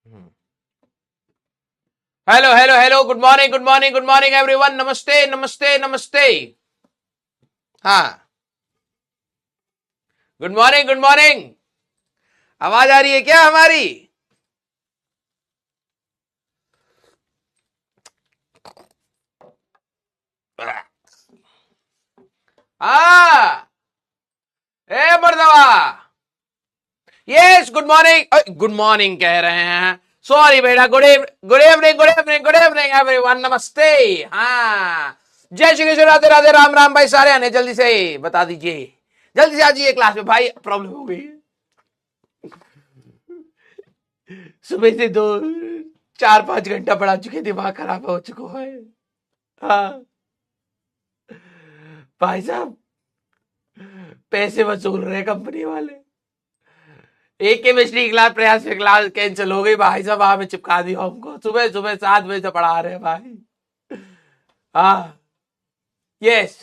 Hello hello hello, good morning good morning good morning everyone, नमस्ते नमस्ते नमस्ते। हाँ, गुड मॉर्निंग गुड मॉर्निंग। आवाज आ रही है क्या हमारी? हाँ, ए मर्दवा, यस गुड मॉर्निंग कह रहे हैं। सॉरी बेटा, good evening good evening good evening good evening everyone, नमस्ते। हाँ, जय श्री कृष्ण, राधे राधे, राम राम। भाई सारे आने जल्दी से बता दीजिए, जल्दी से आ जाइए क्लास में। भाई प्रॉब्लम हो गई, सुबह से 2 4 5 घंटा पढ़ा चुके, दिमाग खराब हो चुका है। हाँ भाई साहब, पैसे वसूल रहे कंपनी वाले। एक केमिस्ट्री क्लास, प्रयास में क्लास कैंसिल हो गई भाई साहब, वहां में चिपका दिया हमको। सुबह सुबह 7 बजे से पढ़ा रहे हैं भाई। हाँ, यस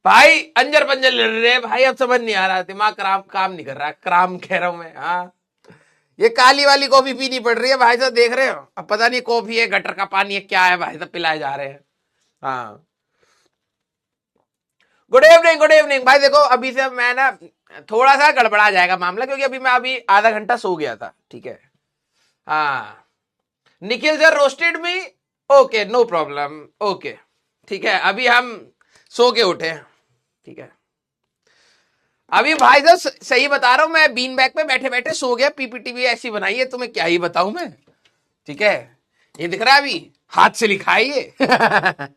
भाई, अंजर पंजर लड़ रहे हैं भाई। अब समझ नहीं आ रहा, दिमाग काम नहीं कर रहा, क्राम कह रहा हूं मैं। हाँ, ये काली वाली कॉफी पीनी पड़ रही है भाई साहब, देख रहे हो? अब पता नहीं कॉफी है, गटर का पानी है, क्या है भाई साहब, पिलाए जा रहे हैं। हाँ, गुड इवनिंग गुड इवनिंग। भाई देखो, अभी से मैं ना थोड़ा सा गड़बड़ा जाएगा मामला, क्योंकि अभी आधा घंटा सो गया था, ठीक है। हाँ, निखिल सर रोस्टेड मी, ओके नो प्रॉब्लम, ओके ठीक है। अभी हम सो के उठे हैं, ठीक है। अभी भाई साहब सही बता रहा हूं मैं, बीन बैग पे बैठे बैठे सो गया। पीपीटी भी ऐसी बनाई है, तुम्हें क्या ही बताऊं मैं, ठीक है। ये दिख रहा है, अभी हाथ से लिखा है ये।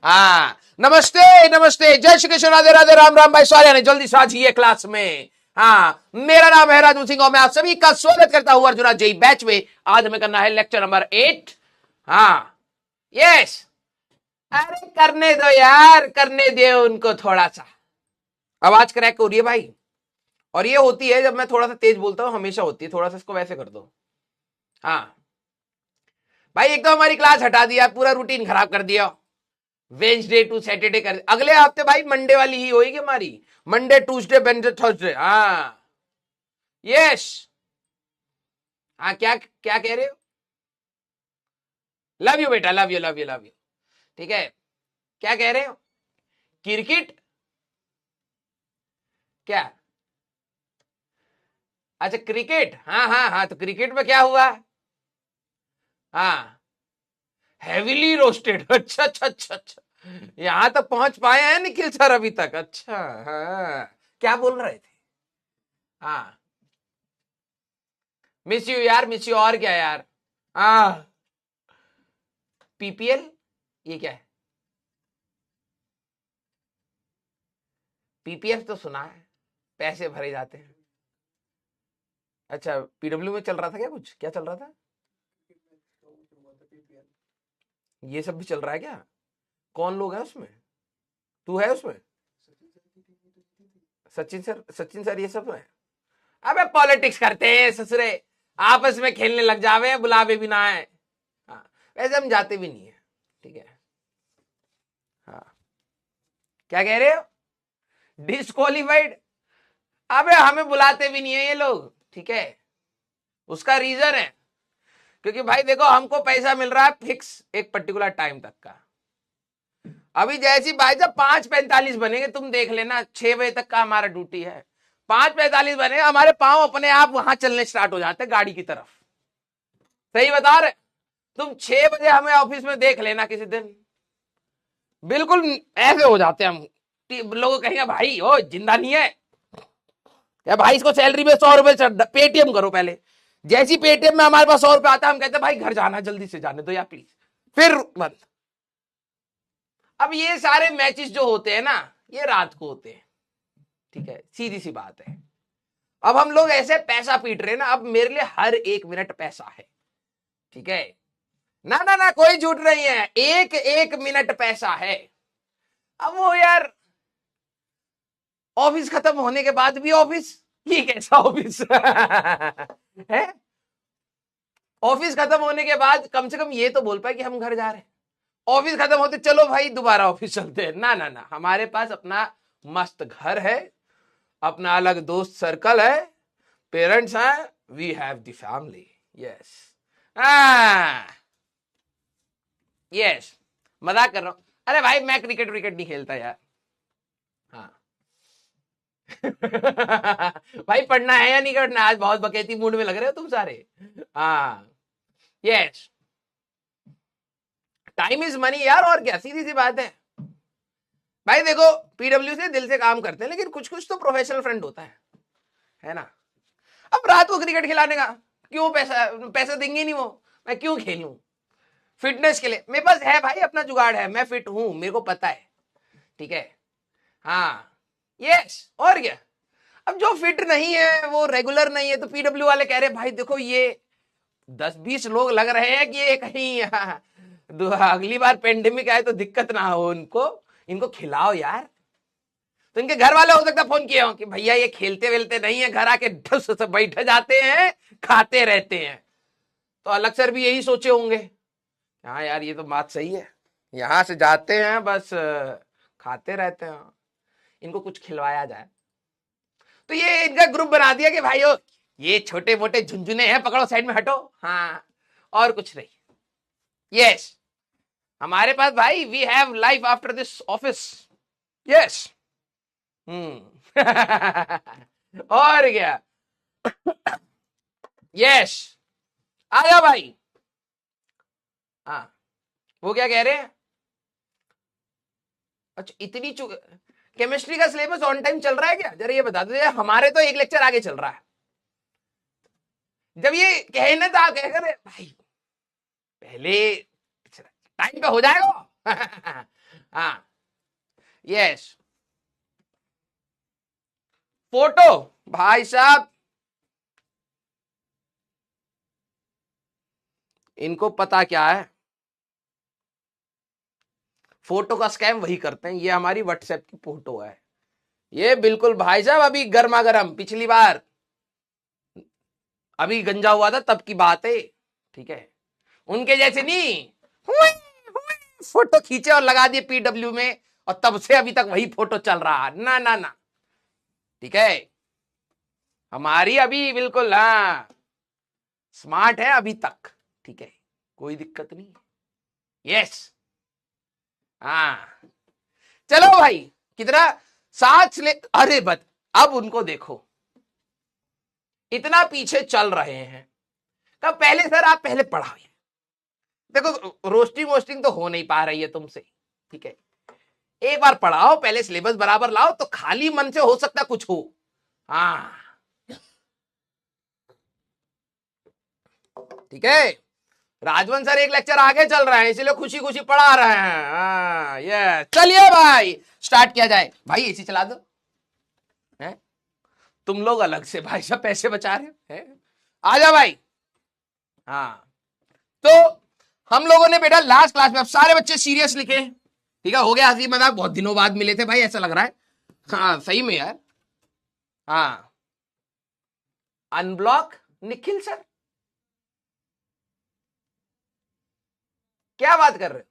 हाँ, नमस्ते नमस्ते, जय श्री कृष्ण, राधे राधे, राम राम। भाई सारे आने जल्दी से आ जाइए क्लास में। हाँ, मेरा नाम है राजू सिंह और मैं आप सभी का स्वागत करता हूं अर्जुना जेई बैच में। आज हमें करना है लेक्चर नंबर 8। हाँ, यस, अरे करने दो यार, करने दो उनको थोड़ा सा। आवाज क्रैक हो रही है भाई, और ये होती है जब मैं थोड़ा सा तेज बोलता हूं, हमेशा होती है। थोड़ा सा इसको वैसे कर दो। हाँ भाई, एक तो हमारी क्लास हटा दिया, पूरा रूटीन खराब कर दिया। वेंसडे टू सैटरडे कर, अगले हफ्ते भाई मंडे वाली ही होगी हमारी। Monday Tuesday Wednesday Thursday. हाँ, यस। हाँ, क्या क्या कह रहे हो? लव यू बेटा, love you love you love you, ठीक है। क्या कह रहे हो? क्रिकेट? क्या? अच्छा क्रिकेट, हाँ हाँ हाँ, तो क्रिकेट में क्या हुआ? हाँ, हैवीली रोस्टेड। अच्छा अच्छा अच्छा अच्छा, यहां तक पहुंच पाए हैं निखिल सर अभी तक। अच्छा, हाँ, क्या बोल रहे थे? हाँ, मिस यू यार, मिस यू, और क्या यार। हाँ, पीपीएल, ये क्या है? पीपीएफ तो सुना है, पैसे भरे जाते हैं। अच्छा, पीडब्ल्यू में चल रहा था क्या? कुछ क्या चल रहा था? ये सब भी चल रहा है क्या? कौन लोग है उसमें? तू है उसमें? सचिन सर ये सब है? अबे पॉलिटिक्स करते हैं ससुरे, आपस में खेलने लग जावे, बुलावे भी ना है। हाँ, वैसे हम जाते भी नहीं है, ठीक है। हाँ, क्या कह रहे हो? डिस्क्वालीफाइड? अबे हमें बुलाते भी नहीं है ये लोग, ठीक है। उसका रीजन है, क्योंकि भाई देखो, हमको पैसा मिल रहा है फिक्स एक पर्टिकुलर टाइम तक का। अभी जैसी भाई जब 5:45 बनेंगे, तुम देख लेना, 6 बजे तक का हमारा ड्यूटी है। 5:45 बने, हमारे पांव अपने आप वहां चलने स्टार्ट हो जाते हैं गाड़ी की तरफ। सही बता रहे, तुम 6 बजे हमें ऑफिस में देख लेना किसी दिन, बिल्कुल ऐसे हो जाते हैं हम। लोग कहेंगे भाई ओ जिंदा नहीं है क्या भाई, इसको सैलरी में 100 रुपए पेटीएम करो पहले। जैसी पेटीएम में हमारे पास 100 रुपए आता है, हम कहते हैं भाई घर जाना, जल्दी से जाने दो यार प्लीज, फिर बंद। अब ये सारे मैचेस जो होते हैं ना, ये रात को होते हैं, ठीक है, सीधी सी बात है। अब हम लोग ऐसे पैसा पीट रहे हैं ना, अब मेरे लिए हर एक मिनट पैसा है, ठीक है। ना ना ना, कोई झूठ नहीं है, एक एक मिनट पैसा है। अब वो यार, ऑफिस खत्म होने के बाद भी ऑफिस, ये कैसा ऑफिस है? ऑफिस खत्म होने के बाद कम से कम ये तो बोल पाए कि हम घर जा रहे हैं। ऑफिस खत्म होते चलो भाई दोबारा ऑफिस चलते हैं, ना ना ना, हमारे पास अपना मस्त घर है, अपना अलग दोस्त सर्कल है, पेरेंट्स हैं, we have the family, yes. हाँ यस, मजाक कर रहा हूं। अरे भाई मैं क्रिकेट विकेट नहीं खेलता यार। हाँ भाई पढ़ना है या नहीं करना? आज बहुत बकैती मूड में लग रहे हो तुम सारे। हाँ यस, टाइम इज मनी यार, और क्या, सीधी सी बात है भाई। देखो पीडब्ल्यू से दिल से काम करते हैं, लेकिन कुछ कुछ तो प्रोफेशनल फ्रेंड होता है ना। अब रात को क्रिकेट खिलाने का क्यों, पैसा पैसा देंगे नहीं वो, मैं क्यों खेलूं? फिटनेस के लिए मेरे पास है भाई, अपना जुगाड़ है, मैं फिट हूं, मेरे को पता है, ठीक है। हाँ यस, और क्या। अब जो फिट नहीं है, वो रेगुलर नहीं है, तो पीडब्ल्यू वाले कह रहे भाई देखो ये 10-20 लोग लग रहे हैं कि ये कहीं अगली बार पेंडेमिक आए तो दिक्कत ना हो उनको, इनको खिलाओ यार। तो इनके घर वाले हो सकता फोन किए हो कि भैया ये खेलते वेलते नहीं है, घर आके ढस से बैठ जाते हैं, खाते रहते हैं। तो अलग सर भी यही सोचे होंगे, हाँ यार ये तो बात सही है, यहां से जाते हैं बस खाते रहते हैं, इनको कुछ खिलवाया जाए। तो ये इनका ग्रुप बना दिया कि भाइयों ये छोटे मोटे झुंझुने हैं, पकड़ो साइड में हटो, हाँ और कुछ नहीं। यस, हमारे पास भाई we have life after this office. Yes, और क्या। यस, आ जा भाई। हाँ, वो क्या कह रहे हैं? अच्छा इतनी केमिस्ट्री का सिलेबस ऑन टाइम चल रहा है क्या? जरा ये बता दो। हमारे तो एक लेक्चर आगे चल रहा है। जब ये कहने तो आप कह रहे भाई पहले टाइम पे हो जाएगा। हाँ यस, फोटो भाई साहब इनको पता क्या है, फोटो का स्कैम वही करते हैं। ये हमारी व्हाट्सएप की फोटो है, ये बिल्कुल भाई साहब अभी गर्मा गर्म, पिछली बार अभी गंजा हुआ था तब की बात है, ठीक है। उनके जैसे नहीं फोटो खींचे और लगा दिए पीडब्ल्यू में, और तब से अभी तक वही फोटो चल रहा है, ना ना ना, ठीक है। हमारी अभी बिल्कुल हाँ स्मार्ट है अभी तक, ठीक है, कोई दिक्कत नहीं। यस, हाँ चलो भाई, कितना साथ ले, अरे बत अब उनको देखो इतना पीछे चल रहे हैं। तब पहले सर आप पहले पढ़ाओ, देखो रोस्टिंग वोस्टिंग तो हो नहीं पा रही है तुमसे, ठीक है। एक बार पढ़ाओ, पहले सिलेबस बराबर लाओ, तो खाली मन से हो सकता कुछ हो। हाँ ठीक है, राजवन सर एक लेक्चर आगे चल रहे हैं, इसलिए खुशी खुशी पढ़ा रहे हैं। हाँ ये चलिए भाई स्टार्ट किया जाए। भाई एसी चला दो, है तुम लोग अलग से भाई साहब पैसे बचा रहे हैं, आ जा भाई। हाँ तो हम लोगों ने बेटा लास्ट क्लास में, अब सारे बच्चे सीरियस लिखे, ठीक है, हो गया हंसी मजाक, बहुत दिनों बाद मिले थे भाई, ऐसा लग रहा है। हाँ सही में यार। हाँ अनब्लॉक निखिल सर, क्या बात कर रहे हो?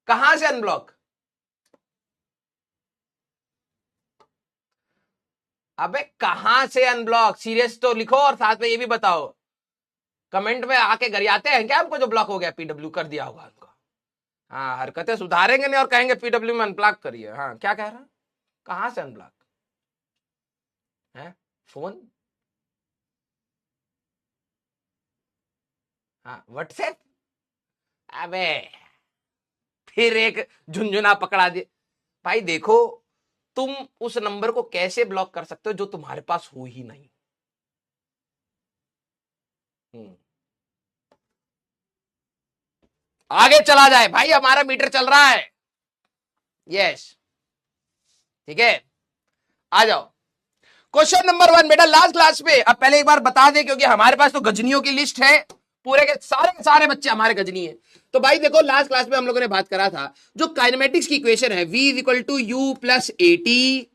कहां से अनब्लॉक? अबे कहां से अनब्लॉक, सीरियस तो लिखो, और साथ में ये भी बताओ, कमेंट में आके गरियाते हैं क्या हमको जो ब्लॉक हो गया, पीडब्ल्यू कर दिया होगा उनको। हाँ हरकतें सुधारेंगे नहीं और कहेंगे पीडब्ल्यू में अनब्लॉक करिए। हाँ क्या कह रहा, कहां से अनब्लॉक है? फोन, हाँ व्हाट्सएप, अबे फिर एक झुंझुना पकड़ा दिए। भाई देखो तुम उस नंबर को कैसे ब्लॉक कर सकते हो जो तुम्हारे पास हो ही नहीं। आगे चला जाए भाई, हमारा मीटर चल रहा है। यस ठीक है, आ जाओ। क्वेश्चन नंबर 1 बेटा लास्ट क्लास में, अब पहले एक बार बता दे क्योंकि हमारे पास तो गजनियों की लिस्ट है, पूरे के सारे बच्चे हमारे गजनी है। तो भाई देखो लास्ट क्लास में हम लोगों ने बात करा था, जो काइनेमेटिक्स की इक्वेशन है, v is equal to you plus a t,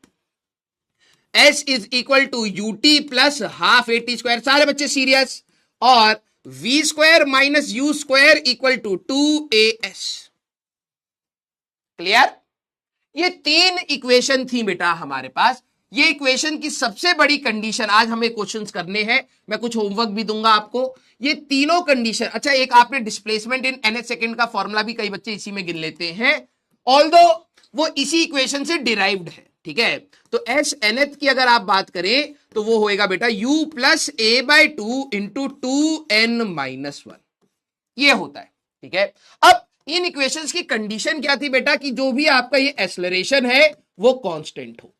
s is equal to u t plus half a t square, सारे बच्चे सीरियस, और v square minus u square equal to 2as। Clear? ये तीन equation थी बेटा हमारे पास, ये इक्वेशन की सबसे बड़ी कंडीशन, आज हमें क्वेश्चंस करने हैं, मैं कुछ होमवर्क भी दूंगा आपको। ये तीनों कंडीशन, अच्छा एक आपने डिस्प्लेसमेंट इन nth सेकंड का फॉर्मूला भी कई बच्चे इसी में गिन लेते हैं, ऑल्दो वो इसी इक्वेशन से डिराइव्ड है, ठीक है। तो एस nth की अगर आप बात करें तो वो होएगा बेटा u plus A by two into 2n-1, ये होता है, ठीक है। अब इन इक्वेशंस की कंडीशन क्या थी बेटा, कि जो भी आपका ये एक्सेलरेशन है वो कांस्टेंट हो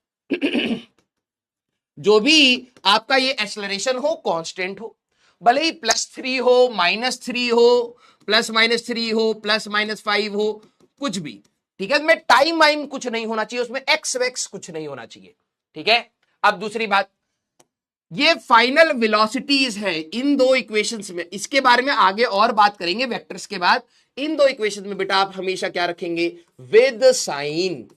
जो भी आपका ये एक्सेलरेशन हो कांस्टेंट हो, भले ही +3 हो, -3 हो, +-3 हो, +-5 हो, कुछ भी, ठीक है। में टाइम वाइम कुछ नहीं होना चाहिए, उसमें एक्स वैक्स कुछ नहीं होना चाहिए, ठीक है। अब दूसरी बात, ये फाइनल वेलोसिटीज है इन दो इक्वेशंस में, इसके बारे में आगे और बात करेंगे वेक्टर्स के बाद। इन दो इक्वेशंस में बेटा आप हमेशा क्या रखेंगे, विद साइन।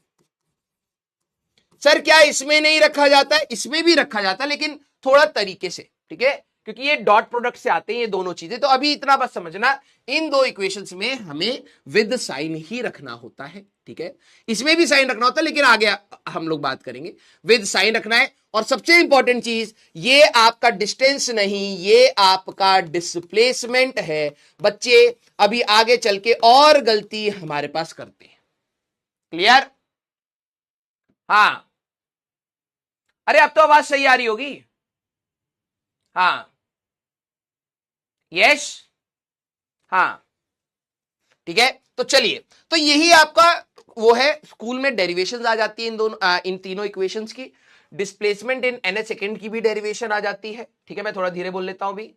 सर क्या इसमें नहीं रखा जाता है, इसमें भी रखा जाता है लेकिन थोड़ा तरीके से, ठीक है, क्योंकि ये डॉट प्रोडक्ट से आते हैं ये दोनों चीजें। तो अभी इतना बस समझना, इन दो इक्वेशंस में हमें विद साइन ही रखना होता है, ठीक है। इसमें भी साइन रखना होता है लेकिन आगे हम लोग बात करेंगे, विद साइन रखना है। और सबसे इंपॉर्टेंट चीज, ये आपका डिस्टेंस नहीं, ये आपका डिस्प्लेसमेंट है। बच्चे अभी आगे चल के और गलती हमारे पास करते हैं, क्लियर? हाँ, अरे अब तो आवाज सही आ रही होगी। हाँ, यस, हाँ, ठीक है। तो चलिए, तो यही आपका वो है, स्कूल में डेरिवेशंस आ जाती है इन दोनों इन तीनों इक्वेशंस की। डिस्प्लेसमेंट इन nth सेकंड की भी डेरिवेशन आ जाती है, ठीक है। मैं थोड़ा धीरे बोल लेता हूं भी।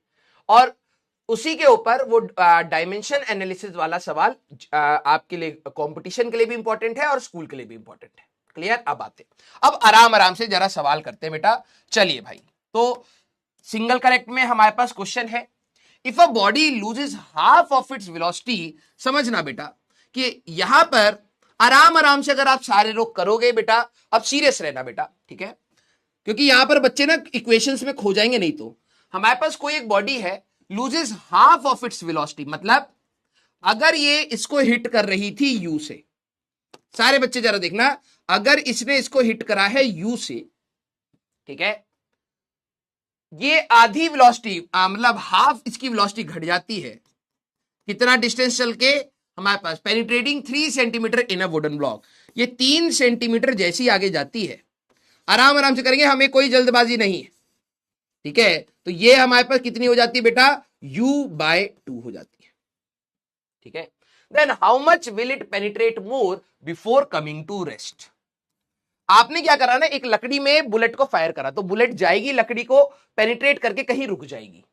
और उसी के ऊपर वो डायमेंशन एनालिसिस वाला सवाल आपके लिए कंपटीशन के लिए भी इंपॉर्टेंट है और स्कूल के लिए भी इंपॉर्टेंट है, क्लियर? अब आते, अब आराम आराम से जरा सवाल करते हैं बेटा। चलिए भाई, तो सिंगल करेक्ट में हमारे पास क्वेश्चन है, if a body loses half of its velocity. समझना बेटा कि यहां पर आराम आराम से अगर आप सारे लोग करोगे बेटा, अब सीरियस रहना बेटा, ठीक है, क्योंकि यहां पर बच्चे ना इक्वेशंस में खो जाएंगे नहीं तो। हमारे पास कोई एक बॉडी है, loses half of its velocity, मतलब अगर ये इसको हिट कर रही थी यू से, सारे बच्चे जरा देखना, अगर इसने इसको हिट करा है यू से, ठीक है, ये आधी वेलोसिटी मतलब हाफ इसकी वेलोसिटी घट जाती है। कितना डिस्टेंस चल के हमारे पास, penetrating 3 centimetre in a wooden block, ये 3 सेंटीमीटर जैसी आगे जाती है। आराम आराम से करेंगे, हमें कोई जल्दबाजी नहीं है, ठीक है। तो ये हमारे पास कितनी हो जाती है बेटा, u/2 हो जाती है, ठीक है। Then how much will it penetrate more before coming to rest. आपने क्या करा ना, एक लकड़ी में बुलेट को फायर करा, तो बुलेट जाएगी लकड़ी को पेनिट्रेट करके कहीं रुक जाएगी,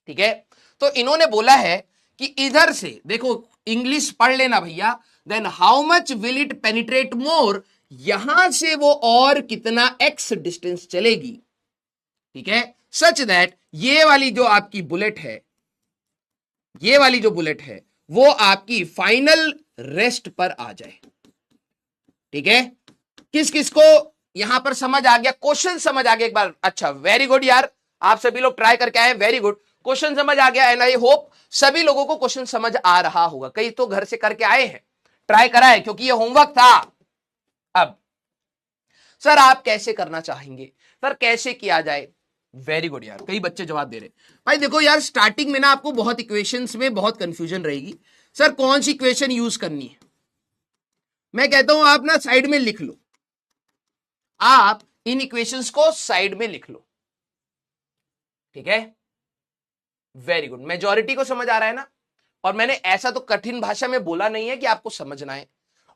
ठीक है। तो इन्होंने बोला है कि इधर से देखो, इंग्लिश पढ़ लेना भैया, then how much will it penetrate more, यहां से वो और कितना एक्स डिस्टेंस चलेगी, ठीक है, सच दैट ये वाली जो आपकी बुलेट है, ये वाली जो बुलेट है वो आपकी फाइनल रेस्ट पर आ जाए, ठीक है। किस किस को यहां पर समझ आ गया, क्वेश्चन समझ आ गया एक बार? अच्छा, वेरी गुड यार, आप सभी लोग ट्राई करके आए, वेरी गुड, क्वेश्चन समझ आ गया। एंड आई होप सभी लोगों को क्वेश्चन समझ आ रहा होगा, कई तो घर से करके आए हैं, ट्राई करा है, क्योंकि ये होमवर्क था। अब सर आप कैसे करना चाहेंगे, सर कैसे किया जाए? वेरी गुड यार, कई बच्चे जवाब दे रहे। भाई देखो यार, स्टार्टिंग में ना आपको बहुत इक्वेशंस में बहुत कंफ्यूजन रहेगी, सर कौन सी इक्वेशन यूज करनी है। मैं कहता हूं आप ना साइड में लिख लो, आप इन इक्वेशंस को साइड में लिख लो, ठीक है। वेरी गुड, मेजॉरिटी को समझ आ रहा है ना। और मैंने ऐसा तो कठिन भाषा में बोला नहीं है कि आपको समझना है,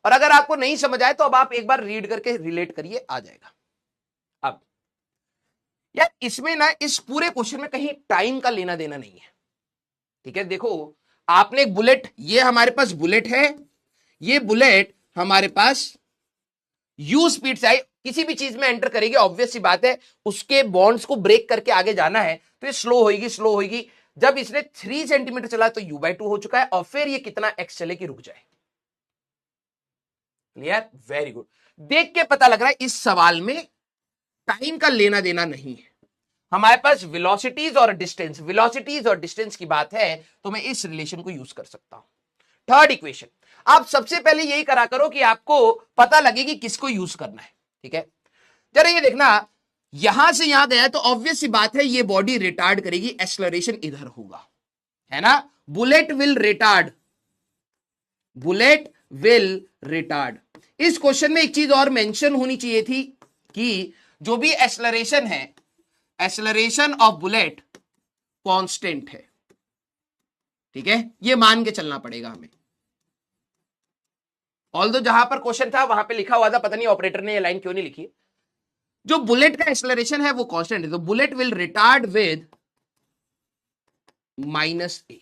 और अगर आपको नहीं समझ आए तो अब आप एक बार रीड करके रिलेट करिए, आ जाएगा। अब यार इसमें ना, इस पूरे क्वेश्चन में कहीं टाइम का लेना देना नहीं है, ठीक है। देखो आपने एक बुलेट, ये हमारे पास बुलेट है, ये बुलेट हमारे पास यू स्पीड से आई, किसी भी चीज में एंटर करेगी, ऑब्वियस सी बात है उसके बॉन्ड्स को ब्रेक करके आगे जाना है, तो ये स्लो होगी स्लो होगी। जब इसने 3 सेंटीमीटर चला तो u/2 हो चुका है, और फिर ये कितना x चले कि रुक जाए, क्लियर? वेरी गुड, देख के पता लग रहा है इस सवाल में टाइम का लेना देना नहीं है, हमारे पास वेलोसिटीज और डिस्टेंस, वेलोसिटीज और डिस्टेंस की बात है, तो मैं इस रिलेशन को यूज कर सकता हूं। थर्ड इक्वेशन, आप सबसे पहले यही करा करो कि आपको पता लगे कि किसको यूज करना है, ठीक है। जरा ये देखना, यहां से यहां गया तो ऑब्वियस सी बात है ये बॉडी रिटार्ड करेगी, एक्सेलरेशन इधर होगा, है ना। Bullet will retard, bullet will retard. इस क्वेश्चन में एक चीज और मेंशन होनी चाहिए थी कि जो भी एक्सेलरेशन है, एक्सेलरेशन ऑफ बुलेट कांस्टेंट है, ठीक है, ये मान के चलना पड़ेगा हमें। ऑल्दो जहां पर क्वेश्चन था वहां पे लिखा हुआ था, पता नहीं ऑपरेटर ने ये लाइन क्यों नहीं लिखी। जो बुलेट का एक्सेलरेशन है वो कांस्टेंट है, तो bullet will retard with -a।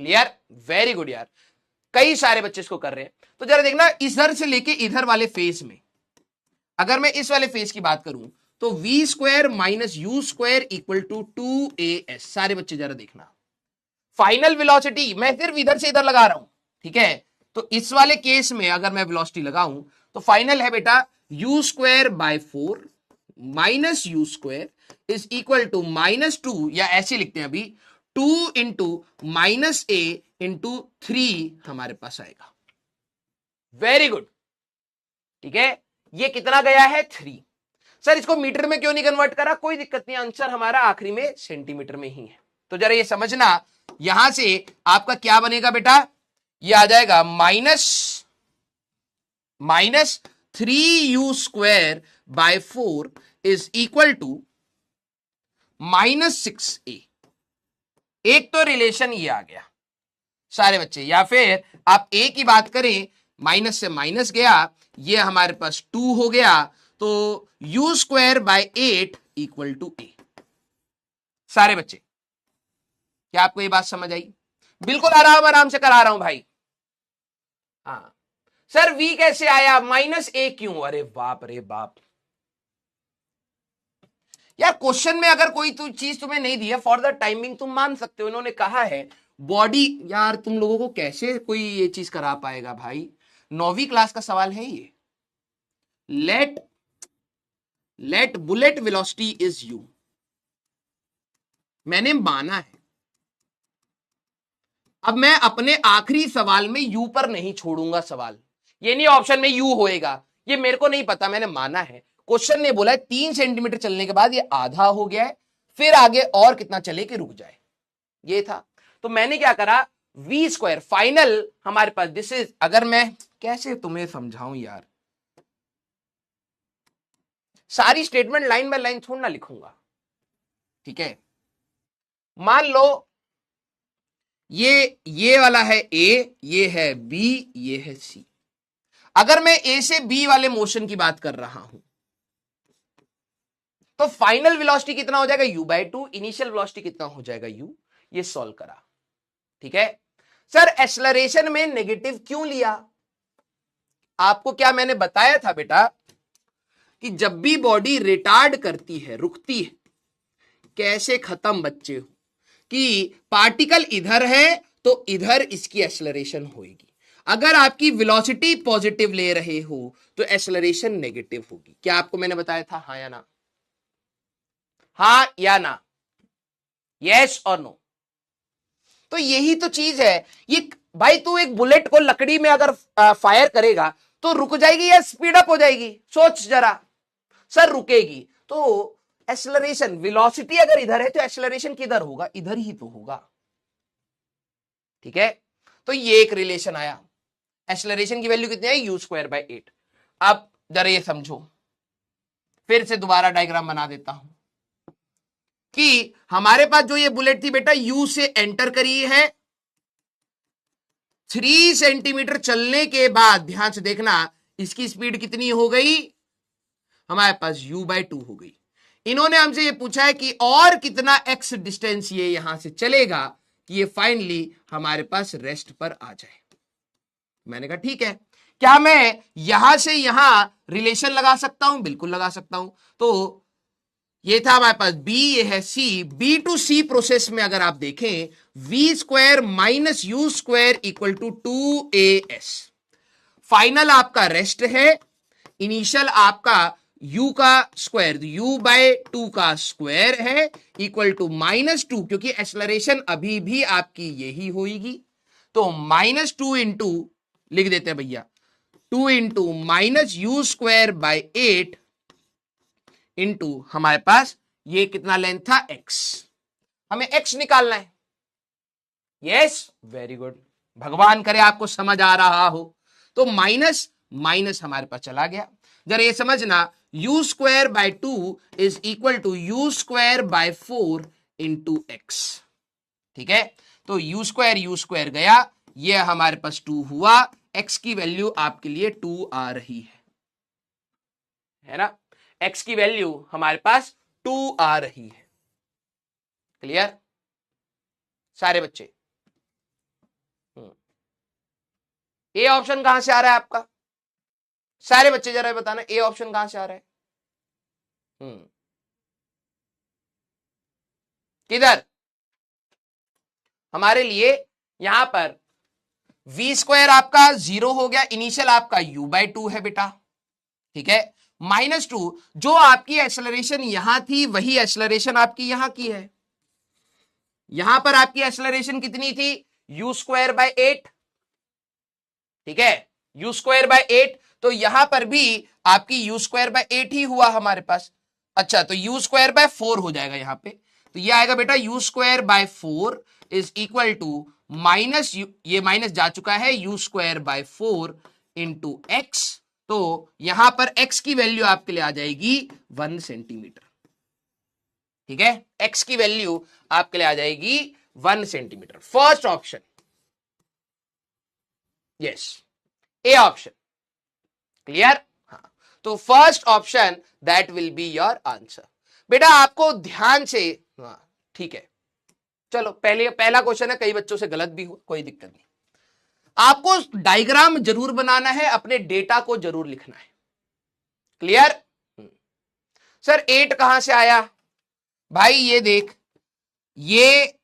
Clear, very good यार, कई सारे बच्चे इसको कर रहे हैं। तो जरा देखना, इधर से लेके इधर वाले फेज में, अगर मैं इस वाले फेज की बात करूं तो v² - u² equal to 2as। सारे बच्चे जरा देखना, फाइनल वेलोसिटी मैं सिर्फ इधर से इधर लगा रहा हूं, ठीक है। तो इस वाले केस में अगर मैं वेलोसिटी लगाऊं तो फाइनल है बेटा u²/4 - u² is equal to -2, या ऐसे लिखते हैं अभी 2 × -a × 3 हमारे पास आएगा। वेरी गुड, ठीक है। ये कितना गया है 3। सर इसको मीटर में क्यों नहीं कन्वर्ट करा, कोई दिक्कत नहीं, आंसर हमारा आखिरी में सेंटीमीटर में ही है। तो जरा ये समझना, यहां से आपका क्या बनेगा बेटा, ये आ जाएगा -3u²/4 is equal to -6a। एक तो रिलेशन ये आ गया सारे बच्चे, या फिर आप a की बात करें, माइनस से माइनस गया, ये हमारे पास 2 हो गया, तो u²/8 इक्वल टू a। सारे बच्चे, क्या आपको ये बात समझ आई? बिल्कुल आराम से करा रहा हूं भाई। हाँ सर v कैसे आया, -a क्यों, अरे बाप रे बाप यार, क्वेश्चन में अगर कोई चीज तुम्हें नहीं दी है फॉर द टाइमिंग तुम मान सकते हो, इन्होंने कहा है बॉडी, यार तुम लोगों को कैसे कोई ये चीज करा पाएगा भाई, 9वीं क्लास का सवाल है ये। Let bullet velocity is u, मैंने माना है, अब मैं अपने आखिरी सवाल में u पर नहीं छोड़ूंगा सवाल, ये नहीं ऑप्शन में u होएगा, ये मेरे को नहीं पता, मैंने माना है। क्वेश्चन ने बोला है 3 सेंटीमीटर चलने के बाद ये आधा हो गया है, फिर आगे और कितना चले कि रुक जाए, ये था। तो मैंने क्या करा, v² फाइनल हमारे पास, दिस इज, अगर मैं कैसे तुम्हें समझाऊं यार, सारी स्टेटमेंट लाइन बाय लाइन थोड़ा ना लिखूंगा, ठीक है। मान लो ये वाला है a, ये है b, ये है c। अगर मैं a से b वाले मोशन की बात कर रहा हूं तो फाइनल वेलोसिटी कितना हो जाएगा u/2, इनिशियल वेलोसिटी कितना हो जाएगा u, ये सॉल्व करा, ठीक है। सर एक्सेलरेशन में नेगेटिव क्यों लिया, आपको क्या मैंने बताया था बेटा कि जब भी बॉडी रिटार्ड करती है, रुकती है, कैसे खत्म बच्चे हो, कि पार्टिकल इधर है तो इधर इसकी एक्सेलरेशन होगी, अगर आपकी वेलोसिटी पॉजिटिव ले रहे हो तो एक्सेलरेशन नेगेटिव होगी। क्या आपको मैंने बताया था, हाँ या ना, हाँ या ना, यस और नो। तो यही तो चीज है ये भाई, तू एक बुलेट को लकड़ी में अगर फायर करेगा तो रुक जाएगी या स्पीड अप हो जाएगी, सोच जरा। सर रुकेगी, तो एक्सेलरेशन, वेलोसिटी अगर इधर है तो एक्सेलरेशन किधर होगा, इधर ही तो होगा, ठीक है। तो ये एक रिलेशन आया, एक्सेलरेशन की वैल्यू कितनी है u²/8। अब जरा ये समझो, फिर से दोबारा डायग्राम बना देता हूं कि हमारे पास जो ये बुलेट थी बेटा, u से एंटर करी है, 3 सेंटीमीटर चलने के बाद ध्यान से देखना इसकी स्पीड कितनी हो गई, हमारे पास u/2 हो गई। इन्होंने हमसे ये पूछा है कि और कितना x डिस्टेंस ये यहां से चलेगा कि ये फाइनली हमारे पास रेस्ट पर आ जाए। मैंने कहा ठीक है, क्या मैं यहां से यहां रिलेशन लगा सकता हूं, बिल्कुल लगा सकता हूं। तो ये था हमारे पास b, ये है c, b to c process में अगर आप देखें v² - u² equal to 2as, final आपका रेस्ट है, इनिशियल आपका u का स्क्वायर, u/2 का स्क्वायर है इक्वल टू -2, क्योंकि एक्सेलरेशन अभी भी आपकी यही होगी, तो -2 इंटू लिख देते हैं भैया, 2 × -u²/8 इंटू हमारे पास ये कितना लेंथ था x, हमें x निकालना है। यस, वेरी गुड, भगवान करे आपको समझ आ रहा हो। तो माइनस माइनस हमारे पास चला गया। जरा ये समझना, u square by 2 is equal to u square by 4 into x. ठीक है, तो यू स्क्वायर गया, ये हमारे पास 2 हुआ, x की वैल्यू आपके लिए 2 आ रही है ना, x की वैल्यू हमारे पास 2 आ रही है। क्लियर सारे बच्चे? ए ऑप्शन कहां से आ रहा है आपका? सारे बच्चे जरा बताना, ए ऑप्शन कहां से आ रहा है? किधर? हमारे लिए यहां पर v स्क्वायर आपका 0 हो गया, इनिशियल आपका u बाई 2 है बेटा। ठीक है, -2, जो आपकी एक्सेलरेशन यहां थी वही एक्सेलरेशन आपकी यहां की है। यहां पर आपकी एक्सेलरेशन कितनी थी? u square bye 8। ठीक है, u स्क्वायर बाय 8, तो यहां पर भी आपकी u स्क्वायर बाय 8 ही हुआ हमारे पास। अच्छा, तो u स्क्वायर बाय 4 हो जाएगा यहां पे, तो ये आएगा बेटा u square by 4 is equal to minus, ये माइनस जा चुका है, u square by 4 into x. तो यहां पर x की वैल्यू आपके लिए आ जाएगी 1 सेंटीमीटर। ठीक है, x की वैल्यू आपके लिए आ जाएगी 1 centimetre. First option, yes, A option. Clear? हाँ, तो first option that will be your answer. बेटा आपको ध्यान से, हाँ ठीक है, चलो पहला क्वेश्चन है, कई बच्चों से गलत भी हुआ, कोई दिक्कत नहीं। आपको डायग्राम जरूर बनाना है, अपने डेटा को जरूर लिखना है। क्लियर? सर 8 कहां से आया? भाई ये देख, ये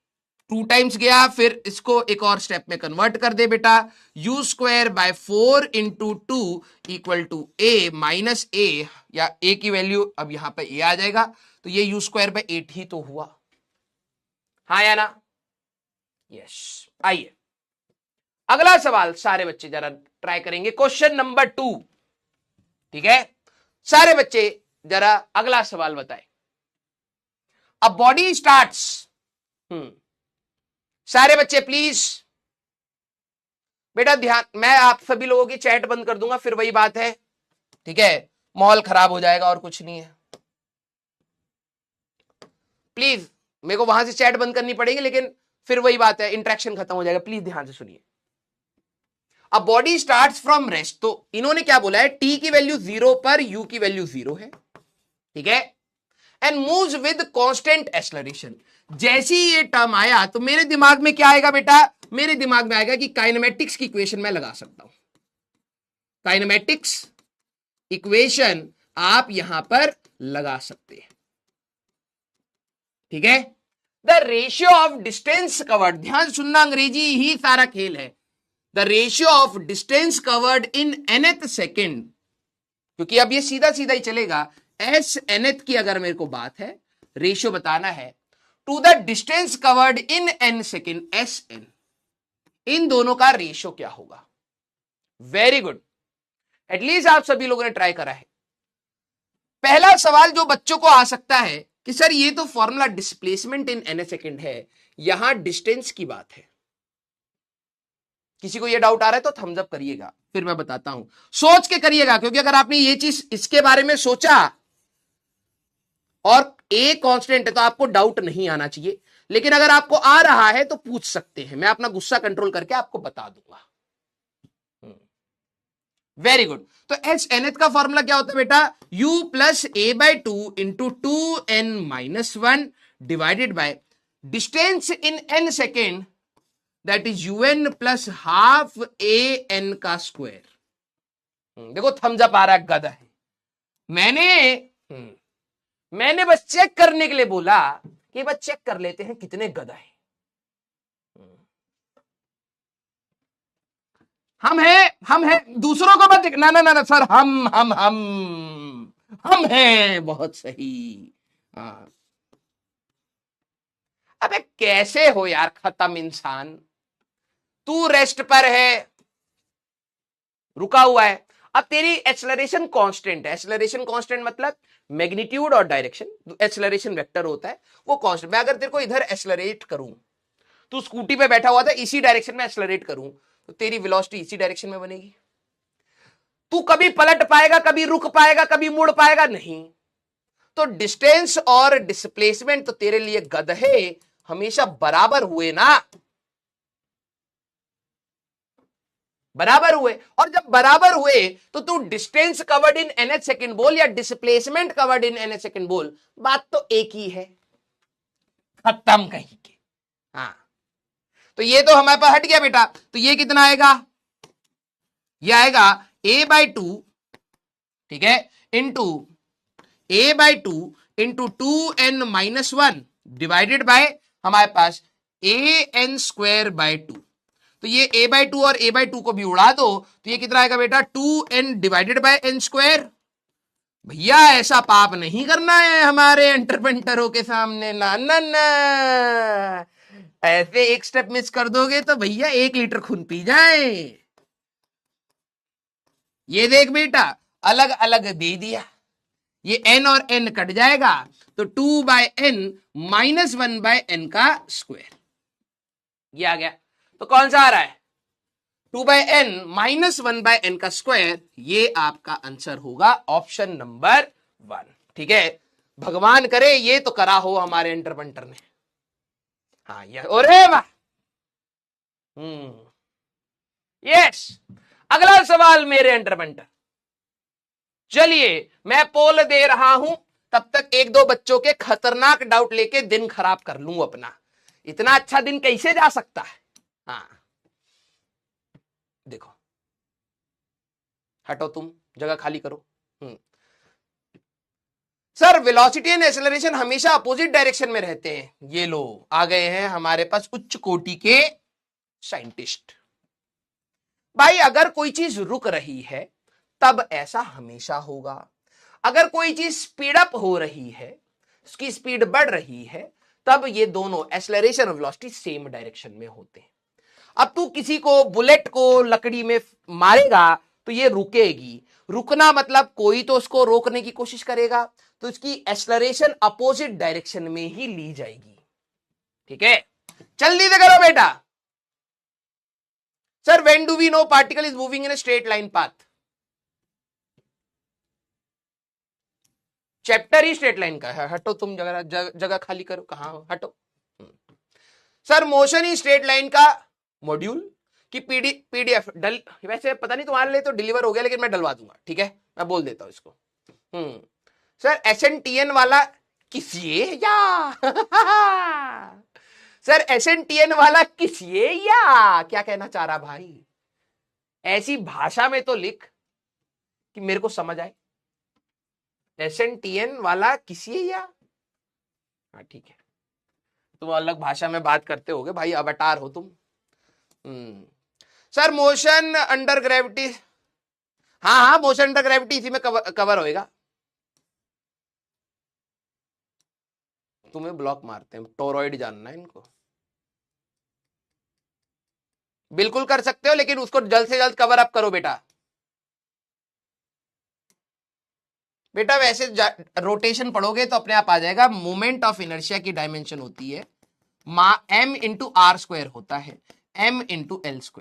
2 टाइम्स गया, फिर इसको एक और स्टेप में कन्वर्ट कर दे बेटा, u square by 4 into 2 equal to a minus a, या a की वैल्यू अब यहां पर a आ जाएगा, तो ये u स्क्वायर बाय 8 ही तो हुआ। हाँ या ना? यस। आइए अगला सवाल सारे बच्चे जरा ट्राई करेंगे, क्वेश्चन नंबर 2। ठीक है, सारे बच्चे जरा अगला सवाल बताएं। अ बॉडी स्टार्ट्स, सारे बच्चे प्लीज बेटा ध्यान, मैं आप सभी लोगों की चैट बंद कर दूंगा, फिर वही बात है। ठीक है, माहौल खराब हो जाएगा और कुछ नहीं है। प्लीज मेरे को वहां से चैट बंद करनी पड़ेगी, लेकिन फिर वही बात है, इंटरेक्शन खत्म हो जाएगा। प्लीज ध्यान से सुनिए। A body starts from rest, तो इन्होंने क्या बोला है, टी की वैल्यू 0 पर यू की वैल्यू 0 है। ठीक है, and moves with constant acceleration. जैसे ही ये टर्म आया तो मेरे दिमाग में क्या आएगा बेटा? मेरे दिमाग में आएगा कि काइनेमेटिक्स की इक्वेशन मैं लगा सकता हूं। काइनेमेटिक्स इक्वेशन आप यहां पर लगा सकते हैं। ठीक है, the ratio of distance covered, ध्यान सुनना, अंग्रेजी ही सारा खेल है। The ratio of distance covered in nth second, क्योंकि अब ये सीधा सीधा ही चलेगा, एस nth की अगर मेरे को बात है, रेशियो बताना है, to the distance covered in n second, S N, इन दोनों का रेशियो क्या होगा? वेरी गुड, एटलीस्ट आप सभी लोगों ने ट्राई करा है। पहला सवाल जो बच्चों को आ सकता है कि सर ये तो formula displacement in n second है, यहां डिस्टेंस की बात है। किसी को ये डाउट आ रहा है तो थम्स अप करिएगा, फिर मैं बताता हूं, सोच के करिएगा, क्योंकि अगर आपने ये चीज इसके बारे में सोचा और ए कांस्टेंट है तो आपको डाउट नहीं आना चाहिए, लेकिन अगर आपको आ रहा है तो पूछ सकते हैं, मैं अपना गुस्सा कंट्रोल करके आपको बता दूंगा। वेरी गुड, तो एच एन का फॉर्मूला क्या होता है बेटा? u plus A by 2 into 2n minus 1 divided by distance in n second, that is un plus half a n का स्क्वायर। देखो थम्स अप आ रहा है, गधा है। मैंने बस चेक करने के लिए बोला कि बस चेक कर लेते हैं कितने गधा है। हम हैं, दूसरों को मत ना ना ना सर, हम हैं, बहुत सही। हाँ, अबे कैसे हो यार खत्म इंसान, तू रेस्ट पर है, रुका हुआ है, अब तेरी एक्सेलरेशन कांस्टेंट है, एक्सेलरेशन कांस्टेंट मतलब मैग्नीट्यूड और डायरेक्शन, एक्सेलरेशन वेक्टर होता है वो कांस्टेंट। मैं अगर तेरे को इधर एक्सेलरेट करूं, तू स्कूटी पे बैठा हुआ था, इसी डायरेक्शन में एक्सेलरेट करूं तो तेरी वेलोसिटी इसी डायरेक्शन में बनेगी। तू कभी पलट पाएगा, कभी रुक पाएगा, कभी मुड़ पाएगा नहीं। तो डिस्टेंस और डिस्प्लेसमेंट तो तेरे लिए गधे हमेशा बराबर हुए ना, बराबर हुए। और जब बराबर हुए तो तू डिस्टेंस कवर्ड इन nth सेकंड बोल या displacement covered in nth second बोल, बात तो एक ही है, खत्म कहीं के। हाँ, तो ये तो हमारे पास हट गया बेटा। तो ये कितना आएगा, ये आएगा a/2, ठीक है, into a/2 into 2n-1 divided by हमारे पास an²/2। तो ये a/2 और a/2 को भी उड़ा दो तो ये कितना आएगा बेटा, 2n डिवाइडेड बाय n²। भैया ऐसा पाप नहीं करना है हमारे एंटरप्रेन्योरों के सामने, ना ना ना, ऐसे एक स्टेप मिस कर दोगे तो भैया 1 लीटर खून पी जाए। ये देख बेटा, अलग अलग दे दिया, ये n और n कट जाएगा तो 2/n-1/n², ये आ गया। तो कौन सा आ रहा है, 2/n-1/n²। ये आपका आंसर होगा ऑप्शन नंबर 1, ठीक है। भगवान करे ये तो करा हो हमारे एंटरप्रेन्योर ने। हाँ ये, अरे वाह, यस। अगला सवाल मेरे एंटरप्रेन्योर, चलिए मैं पोल दे रहा हूं, तब तक 1-2 बच्चों के खतरनाक डाउट लेके दिन खराब कर लूं अपना। इतना अच्छा दिन कैसे जा सकता है। हाँ देखो, हटो तुम, जगह खाली करो। सर वेलोसिटी एंड एक्सेलरेशन हमेशा अपोजिट डायरेक्शन में रहते हैं। ये लो, आ गए हैं हमारे पास उच्च कोटि के साइंटिस्ट। भाई अगर कोई चीज रुक रही है तब ऐसा हमेशा होगा, अगर कोई चीज स्पीड अप हो रही है, उसकी स्पीड बढ़ रही है, तब ये दोनों एक्सेलरेशन और वेलोसिटी सेम डायरेक्शन में होते हैं। अब तू किसी को, बुलेट को लकड़ी में मारेगा तो ये रुकेगी। रुकना मतलब कोई तो उसको रोकने की कोशिश करेगा, तो इसकी एक्सेलरेशन अपोजिट डायरेक्शन में ही ली जाएगी, ठीक है। जल्दी से करो बेटा। Sir when do we know particle is moving in a straight line path? Chapter ही स्ट्रेट लाइन का है। हटो तुम, जगह खाली करो, कहां हो, हटो। सर मोशन ही स्ट्रेट लाइन का मॉड्यूल की पीडीएफ डल, वैसे पता नहीं तुम्हारे लिए तो डिलीवर हो गया, लेकिन मैं डलवा दूंगा, ठीक है, मैं बोल देता हूं इसको। सर SNTN वाला किस ये या सर SNTN वाला किस ये या क्या कहना चाह रहा भाई, ऐसी भाषा में तो लिख कि मेरे को समझ आए। SNTN वाला किस ये या, हाँ ठीक है, तुम अलग भाषा में बात करते होगे भाई, अवतार हो तुम। सर मोशन अंडर ग्रेविटी, हाँ मोशन अंडर ग्रेविटी इसी में कवर होएगा। तुम्हें ब्लॉक मारते हैं, टोरॉइड जानना है इनको। बिल्कुल कर सकते हो, लेकिन उसको जल्द से जल्द कवर अप करो बेटा। बेटा वैसे रोटेशन पढ़ोगे तो अपने आप आ जाएगा। मोमेंट ऑफ इनर्शिया की डायमेंशन होती है m/r² होता है, m/l²।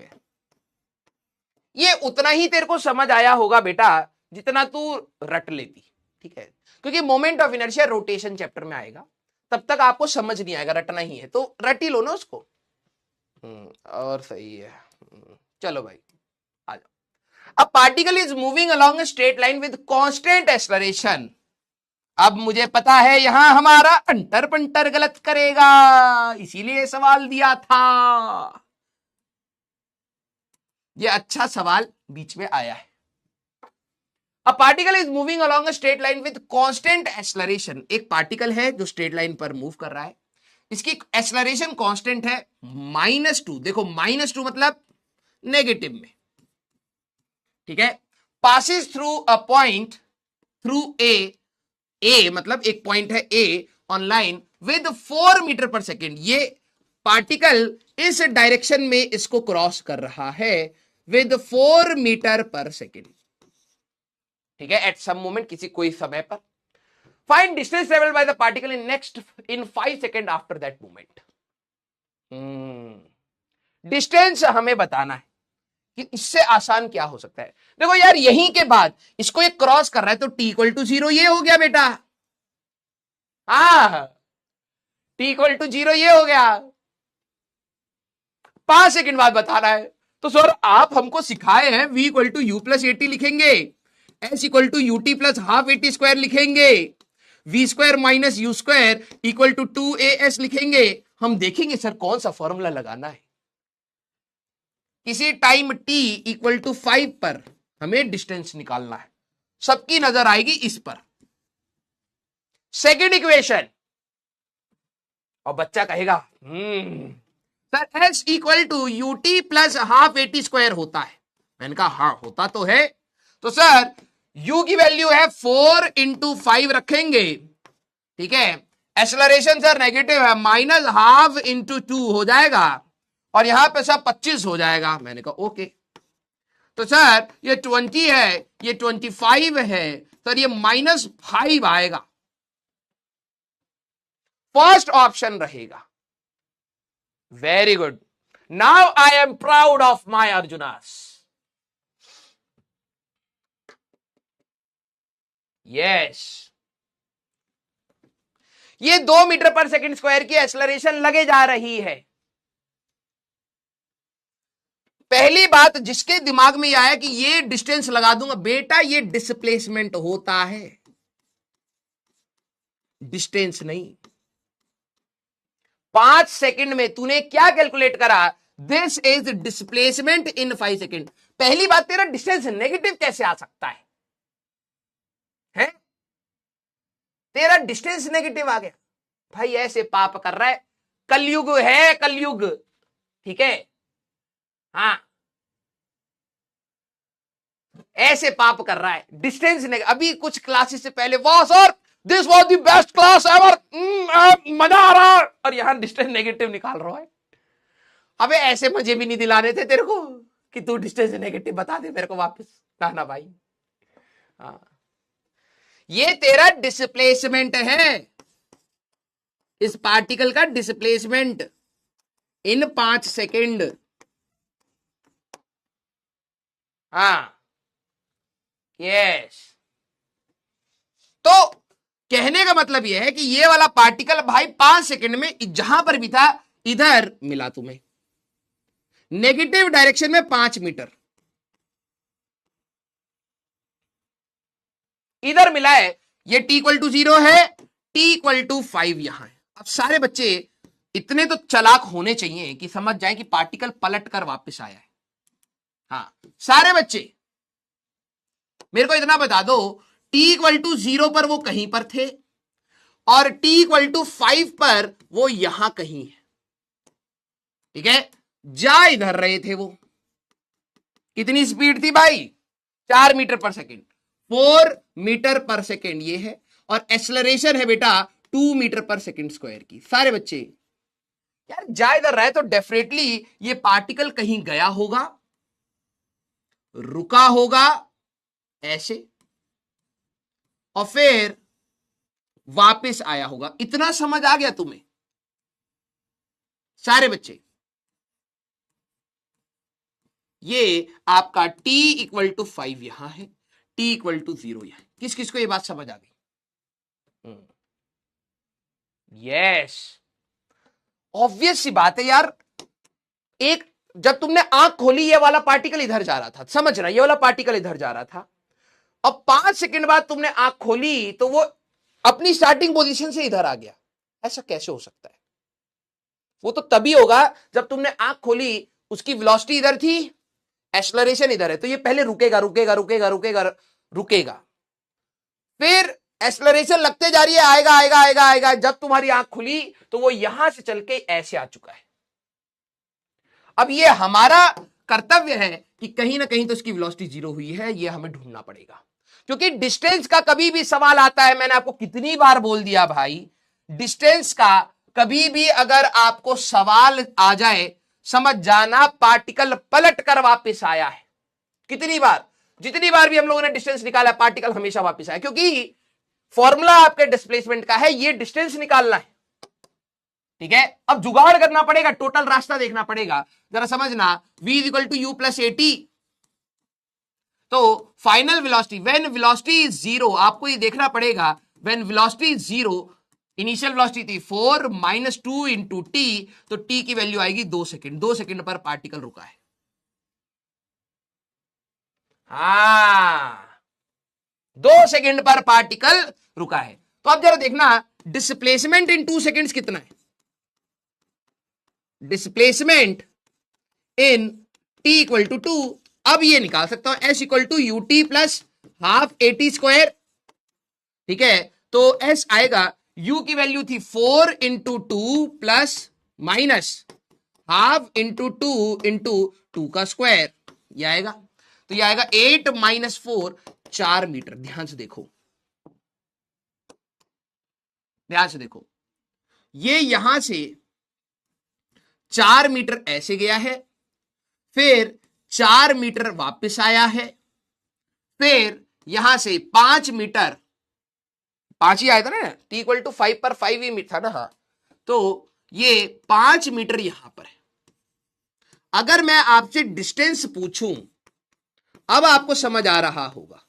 ये उतना ही तेरे को समझ आया होगा बेटा जितना तू रट लेती, ठीक है, क्योंकि moment of inertia rotation chapter में आएगा, तब तक आपको समझ नहीं आएगा, रटना ही है तो रट ही लो ना उसको। और सही है, चलो भाई आ जाओ। अब particle is moving along a straight line with constant acceleration. अब मुझे पता है यहां हमारा अंटर पंटर गलत करेगा, इसीलिए सवाल दिया था। ये अच्छा सवाल बीच में आया है। A particle is moving along a straight line with constant acceleration। एक पार्टिकल है जो स्ट्रेट लाइन पर मूव कर रहा है, इसकी एक्सेलरेशन कांस्टेंट है -2। देखो -2 मतलब नेगेटिव में, ठीक है। Passes through a point through a मतलब एक पॉइंट है ए ऑन लाइन विद 4 मीटर पर सेकेंड। ये पार्टिकल इस डायरेक्शन में इसको क्रॉस कर रहा है विद 4 मीटर पर सेकेंड। ठीक है, एट सम मोमेंट, किसी कोई समय पर। Find distance travelled by the particle in 5 second after that moment. Distance हमें बताना है कि इससे आसान क्या हो सकता है। देखो यार, यहीं के बाद इसको एक क्रॉस कर रहा है तो t इक्वल टू 0 ये हो गया बेटा। हाँ, t इक्वल टू 0 ये हो गया। 5 सेकंड बाद बताना है। तो सर आप हमको सिखाए हैं v equal to you plus a t लिखेंगे, s equal to u t plus half eighty square लिखेंगे, v square minus u square equal to 2as लिखेंगे। हम देखेंगे सर कौन सा फॉर्मूला लगाना है। किसी टाइम t इक्वल टू 5 पर हमें डिस्टेंस निकालना है, सबकी नजर आएगी इस पर। सेकेंड इक्वेशन, और बच्चा कहेगा sir s equal to u t plus half eighty square होता है। मैंने कहा हाँ होता तो है। तो सर u की वैल्यू है 4 इंटू 5 रखेंगे, ठीक है। एक्सेलरेशन सर नेगेटिव है, माइनस हाफ इंटू 2 हो जाएगा, और यहां पे सब 25 हो जाएगा। मैंने कहा ओके। तो सर ये 20 है, ये 25 है, सर ये -5 आएगा। फर्स्ट ऑप्शन रहेगा। Very good, now I am proud of my Arjunas. Yes, ये 2 मीटर पर सेकंड स्क्वायर की एक्सेलरेशन लगे जा रही है। पहली बात जिसके दिमाग में आया कि ये डिस्टेंस लगा दूंगा, बेटा ये डिस्प्लेसमेंट होता है, डिस्टेंस नहीं। 5 सेकंड में तूने क्या कैलकुलेट करा, this is displacement in 5 second. पहली बात, तेरा डिस्टेंस नेगेटिव कैसे आ सकता है? तेरा डिस्टेंस नेगेटिव आ गया। भाई ऐसे पाप कर रहा है, कलयुग है कलयुग, ठीक है। हाँ, ऐसे पाप कर रहा है, डिस्टेंस नेगेटिव। अभी कुछ क्लासेस से पहले, वाह sir this was the best class ever, मजा आ रहा है, और यहां डिस्टेंस नेगेटिव निकाल रहा है। अबे ऐसे मजे भी नहीं दिलाने थे तेरे को कि तू डिस्टेंस नेगेटिव बता दे मेरे को वापस, ना भाई। हाँ, ये तेरा डिस्प्लेसमेंट है, इस पार्टिकल का डिस्प्लेसमेंट इन 5 सेकेंड। हाँ यस। तो कहने का मतलब यह है कि ये वाला पार्टिकल भाई 5 सेकेंड में जहां पर भी था इधर मिला तुम्हें, नेगेटिव डायरेक्शन में 5 मीटर इधर मिला है। ये t इक्वल टू 0 है, t इक्वल टू 5 यहां है। अब सारे बच्चे इतने तो चालाक होने चाहिए कि समझ जाए कि पार्टिकल पलट कर वापस आया है। हाँ, सारे बच्चे मेरे को इतना बता दो, t इक्वल टू 0 पर वो कहीं पर थे, और t इक्वल टू 5 पर वो यहां कहीं है, ठीक है। जा इधर रहे थे वो, कितनी स्पीड थी भाई? 4 मीटर पर सेकेंड, 4 मीटर पर सेकेंड ये है, और एक्सेलरेशन है बेटा 2 मीटर पर सेकेंड स्क्वायर की। सारे बच्चे यार जा इधर रहे तो डेफिनेटली ये पार्टिकल कहीं गया होगा, रुका होगा ऐसे, और फिर वापस आया होगा। इतना समझ आ गया तुम्हें सारे बच्चे? ये आपका t इक्वल टू 5 यहां है, t इक्वल टू 0 यहां। किस किस को ये बात समझ आ गई? यस, ऑब्वियस सी बात है यार। एक जब तुमने आंख खोली ये वाला पार्टिकल इधर जा रहा था, समझ रहा, ये वाला पार्टिकल इधर जा रहा था, अब 5 सेकंड बाद तुमने आंख खोली तो वो अपनी स्टार्टिंग पोजीशन से इधर आ गया। ऐसा कैसे हो सकता है? वो तो तभी होगा जब तुमने आंख खोली, उसकी वेलोसिटी इधर थी, एक्सेलरेशन इधर है, तो ये पहले रुकेगा रुकेगा रुकेगा रुकेगा रुकेगा, फिर एक्सेलरेशन लगते जा रही है, आएगा आएगा आएगा आएगा। जब तुम्हारी आंख खुली तो वो यहां से चल के ऐसे आ चुका है। अब ये हमारा कर्तव्य है कि कहीं ना कहीं तो इसकी वेलोसिटी 0 हुई है, ये हमें ढूंढना पड़ेगा। क्योंकि डिस्टेंस का कभी भी सवाल आता है, मैंने आपको कितनी बार बोल दिया भाई, डिस्टेंस का कभी भी अगर आपको सवाल आ जाए, समझ जाना पार्टिकल पलट कर वापस आया है। कितनी बार? जितनी बार भी हम लोगों ने डिस्टेंस निकाला पार्टिकल हमेशा वापस आया, क्योंकि फॉर्मूला आपके डिस्प्लेसमेंट का है, ये डिस्टेंस निकालना है। ठीक है, अब जुगाड़ करना पड़ेगा, टोटल रास्ता देखना पड़ेगा। जरा समझना, v is equal to you plus a t, तो final velocity when velocity is zero, आपको ये देखना पड़ेगा when velocity is zero, initial velocity थी 4 माइनस 2 इंटू टी, तो टी की वैल्यू आएगी 2 सेकेंड। 2 सेकेंड पर पार्टिकल रुका है। हाँ, 2 सेकेंड पर पार्टिकल रुका है। तो अब जरा देखना डिस्प्लेसमेंट इन 2 सेकेंड्स कितना है। Displacement in t equal to 2, अब ये निकाल सकता हूं s equal to u t plus half a t square. ठीक है, तो एस आएगा, u की वैल्यू थी 4 into 2 plus minus half into 2 into 2 का स्क्वायर, ये आएगा। तो ये आएगा 8 माइनस 4, 4 मीटर। ध्यान से देखो, ध्यान से देखो, ये यहां से 4 मीटर ऐसे गया है, फिर 4 मीटर वापस आया है, फिर यहां से 5 मीटर, 5 ही आया था ना, t इक्वल टू 5 पर 5 ही था ना। हाँ, तो ये 5 मीटर यहां पर है। अगर मैं आपसे डिस्टेंस पूछूं, अब आपको समझ आ रहा होगा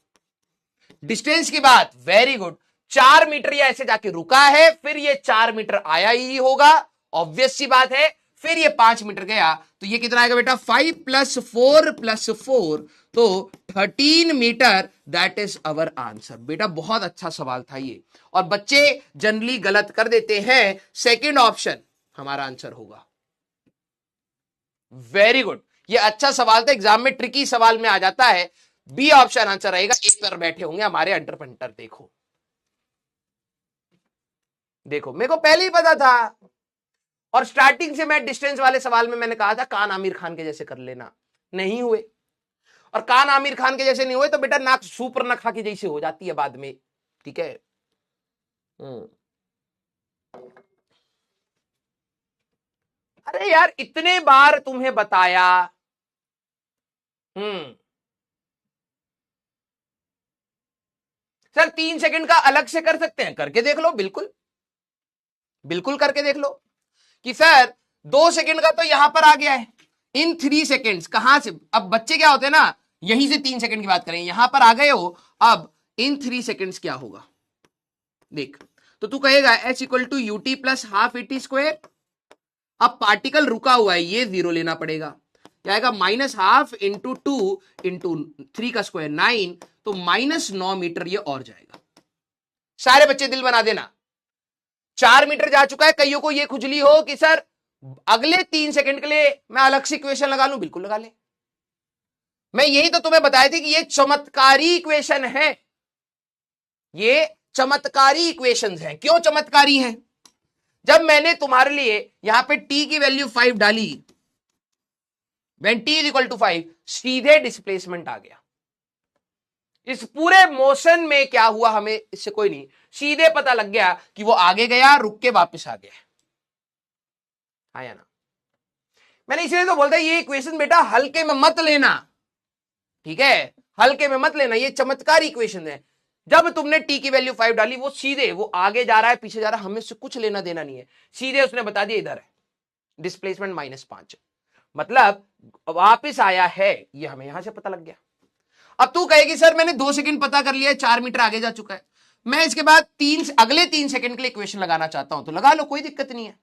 डिस्टेंस की बात। वेरी गुड, 4 मीटर ये ऐसे जाके रुका है, फिर ये 4 मीटर आया ही होगा, ऑब्वियस सी बात है। फिर ये 5 मीटर गया, तो ये कितना आएगा बेटा, 5 प्लस 4 प्लस 4, तो 13 metre. That is our answer. बेटा बहुत अच्छा सवाल था ये, और बच्चे जनरली गलत कर देते हैं। सेकंड ऑप्शन हमारा आंसर होगा। वेरी गुड, ये अच्छा सवाल था, एग्जाम में ट्रिकी सवाल में आ जाता है। बी ऑप्शन आंसर रहेगा। एक पर बैठे होंगे हमारे अंटरपेंटर। देखो देखो, मेरे को पहले ही पता था, और स्टार्टिंग से मैं डिस्टेंस वाले सवाल में मैंने कहा था कान आमिर खान के जैसे कर लेना, नहीं हुए। और कान आमिर खान के जैसे नहीं हुए तो बेटा नाक सुपर नखा की जैसे हो जाती है बाद में। ठीक है, अरे यार इतने बार तुम्हें बताया। सर 3 सेकंड का अलग से कर सकते हैं, करके देख लो, बिल्कुल बिल्कुल करके देख लो कि सर 2 सेकंड का तो यहां पर आ गया है, इन 3 सेकंड्स कहां से। अब बच्चे क्या होते हैं ना, यहीं से 3 सेकंड की बात करें, यहां पर आ गए हो, अब इन 3 सेकंड्स क्या होगा देख। तो तू कहेगा h equal to u t plus half a t square. अब पार्टिकल रुका हुआ है, ये 0 लेना पड़ेगा, क्या आएगा, माइनस हाफ इंटू 2 इंटू 3 का स्क्वायर 9, तो माइनस 9 मीटर ये और जाएगा। सारे बच्चे दिल बना देना, 4 मीटर जा चुका है। कईयों को ये खुजली हो कि सर अगले 3 सेकंड के लिए मैं अलग से इक्वेशन लगा लूं, बिल्कुल लगा ले। मैं यही तो तुम्हें बताया थी कि ये चमत्कारी इक्वेशन है, ये चमत्कारी इक्वेशंस हैं। क्यों चमत्कारी हैं? जब मैंने तुम्हारे लिए यहां पे t की वैल्यू 5 डाली, when t is equal to 5, सीधे डिस्प्लेसमेंट आ गया। इस पूरे मोशन में क्या हुआ हमें इससे कोई नहीं, सीधे पता लग गया कि वो आगे गया, रुक के वापस आ गया। आया ना? मैंने इसलिए तो बोलता ये इक्वेशन बेटा हल्के में मत लेना, ठीक है, हल्के में मत लेना, ये चमत्कारी इक्वेशन है। जब तुमने टी की वैल्यू 5 डाली, वो सीधे वो आगे जा रहा है पीछे जा रहा है, हमें उससे कुछ लेना देना नहीं है, सीधे उसने बता दिया इधर है डिस्प्लेसमेंट -5, मतलब वापिस आया है, ये हमें यहां से पता लग गया। अब तू कहेगी सर मैंने 2 सेकंड पता कर लिया, 4 मीटर आगे जा चुका है, मैं इसके बाद अगले 3 सेकंड के लिए इक्वेशन लगाना चाहता हूं, तो लगा लो, कोई दिक्कत नहीं है।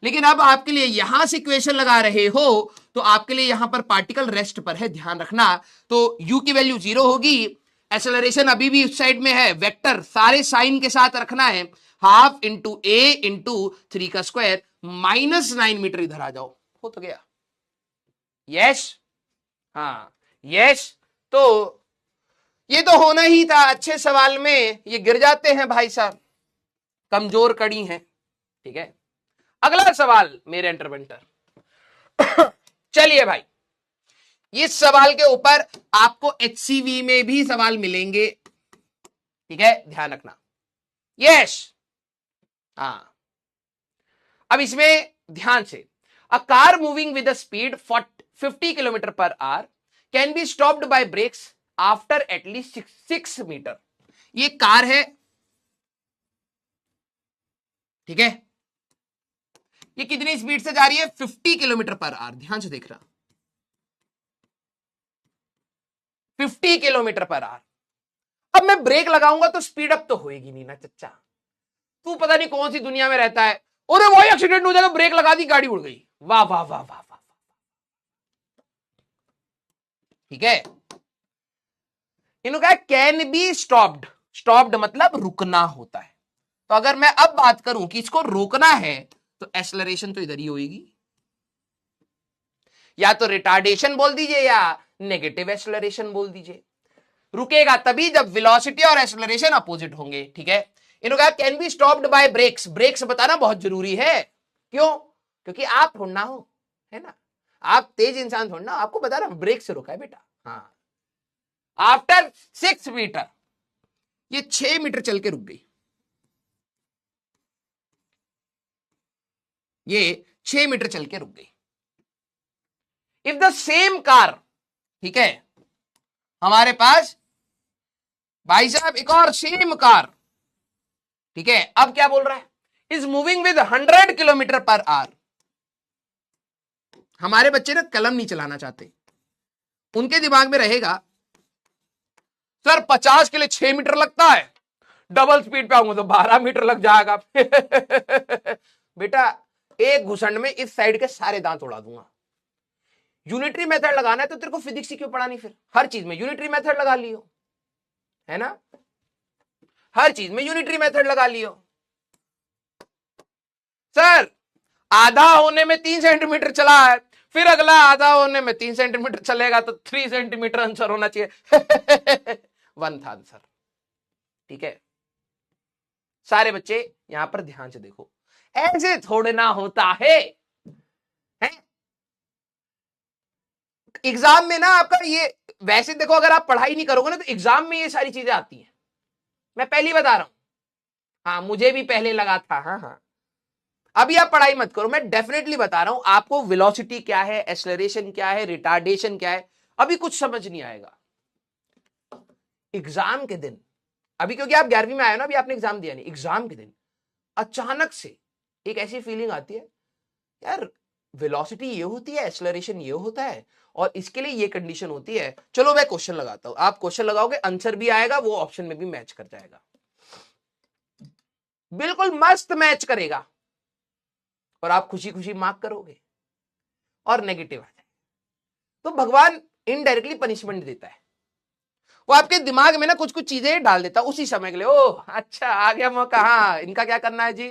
लेकिन अब आपके लिए यहां से इक्वेशन लगा रहे हो तो आपके लिए यहां पर पार्टिकल रेस्ट पर है, ध्यान रखना। तो u की वैल्यू 0 होगी, एक्सेलरेशन अभी भी उस साइड में है, वेक्टर सारे साइन के साथ रखना है, हाफ इंटू a इंटू 3 का स्क्वायर, -9 मीटर इधर आ जाओ, हो तो गया। यस, हाँ यस, तो ये तो होना ही था। अच्छे सवाल में ये गिर जाते हैं भाई साहब, कमजोर कड़ी हैं, ठीक है। अगला सवाल मेरे इंटरवेंटर चलिए भाई, इस सवाल के ऊपर आपको एचसीवी में भी सवाल मिलेंगे, ठीक है, ध्यान रखना। यस, हाँ, अब इसमें ध्यान से, a car moving with the speed 50 kilometre पर hour can be stopped by brakes after at least 6 metre. ये कार है, ठीक है, ये कितनी स्पीड से जा रही है? 50 किलोमीटर पर आवर। ध्यान से देख रहा, 50 किलोमीटर पर आवर। अब मैं ब्रेक लगाऊंगा तो स्पीड अप तो होएगी नहीं ना चच्चा। तू पता नहीं कौन सी दुनिया में रहता है। अरे वही एक्सीडेंट हो जाएगा, ब्रेक लगा दी, गाड़ी उड़ गई। वाह वाह वाह वाह वाह। ठीक है, इन्होंने कहा कैन बी स्टॉप्ड। स्टॉप्ड मतलब रुकना होता है। तो अगर मैं अब बात करूं कि इसको रोकना है तो एक्सेलरेशन तो इधर ही होगी, या तो रिटार्डेशन बोल दीजिए या नेगेटिव एक्सेलरेशन बोल दीजिए। रुकेगा तभी जब वेलोसिटी और एक्सेलरेशन अपोजिट होंगे। ठीक है, इन्होंने कहा can be stopped by brakes. Brakes बताना बहुत जरूरी है। क्यों? क्योंकि आप थोड़ा हो, है ना, आप तेज इंसान थोड़ा ना, आपको बता रहा ब्रेक से रोका है बेटा। हाँ, आफ्टर 6 मीटर, ये 6 मीटर चल के रुक गई। ये 6 मीटर चल के रुक गई। इफ द सेम कार, ठीक है, हमारे पास भाई साहब एक और सेम कार, ठीक है, अब क्या बोल रहा है? इज मूविंग विद 100 किलोमीटर पर आवर। हमारे बच्चे ना कलम नहीं चलाना चाहते, उनके दिमाग में रहेगा सर 50 के लिए 6 मीटर लगता है, डबल स्पीड पे आऊंगा तो 12 मीटर लग जाएगा। बेटा एक घुसंड में इस साइड के सारे दांत उड़ा दूंगा। यूनिटरी मेथड लगाना है तो तेरे को फिजिक्स ही क्यों पढ़ानी? फिर हर चीज में यूनिटरी मेथड लगा लियो, है ना, हर चीज में यूनिटरी मेथड लगा लियो। सर आधा होने में 3 सेंटीमीटर चला है, फिर अगला आधा होने में 3 सेंटीमीटर चलेगा तो 3 सेंटीमीटर आंसर होना चाहिए। 1 था आंसर। ठीक है, सारे बच्चे यहां पर ध्यान से देखो, ऐसे थोड़े ना होता है। एग्जाम में ना आपका ये, वैसे देखो अगर आप पढ़ाई नहीं करोगे ना तो एग्जाम में ये सारी चीजें आती हैं। मैं पहले बता रहा हूं, हाँ मुझे भी पहले लगा था। हाँ हाँ, अभी आप पढ़ाई मत करो, मैं डेफिनेटली बता रहा हूं आपको वेलोसिटी क्या है, एक्सेलरेशन क्या है, रिटार्डेशन क्या है, अभी कुछ समझ नहीं आएगा। एग्जाम के दिन, अभी क्योंकि आप 11वीं में आए ना, अभी आपने एग्जाम दिया नहीं, एग्जाम के दिन अचानक से एक ऐसी फीलिंग आती है, यार वेलोसिटी ये होती है, एक्सेलरेशन ये होता है, और इसके लिए ये कंडीशन होती है। चलो मैं क्वेश्चन लगाता हूं, आप क्वेश्चन लगाओगे, आंसर भी आएगा, वो ऑप्शन में भी मैच कर जाएगा, बिल्कुल मस्त मैच करेगा, और आप खुशी खुशी मार्क करोगे और नेगेटिव आ जाए। तो भगवान इनडायरेक्टली पनिशमेंट देता है, वो आपके दिमाग में ना कुछ कुछ चीजें डाल देता उसी समय के लिए। ओह अच्छा आ गया मौका, हाँ इनका क्या करना है जी,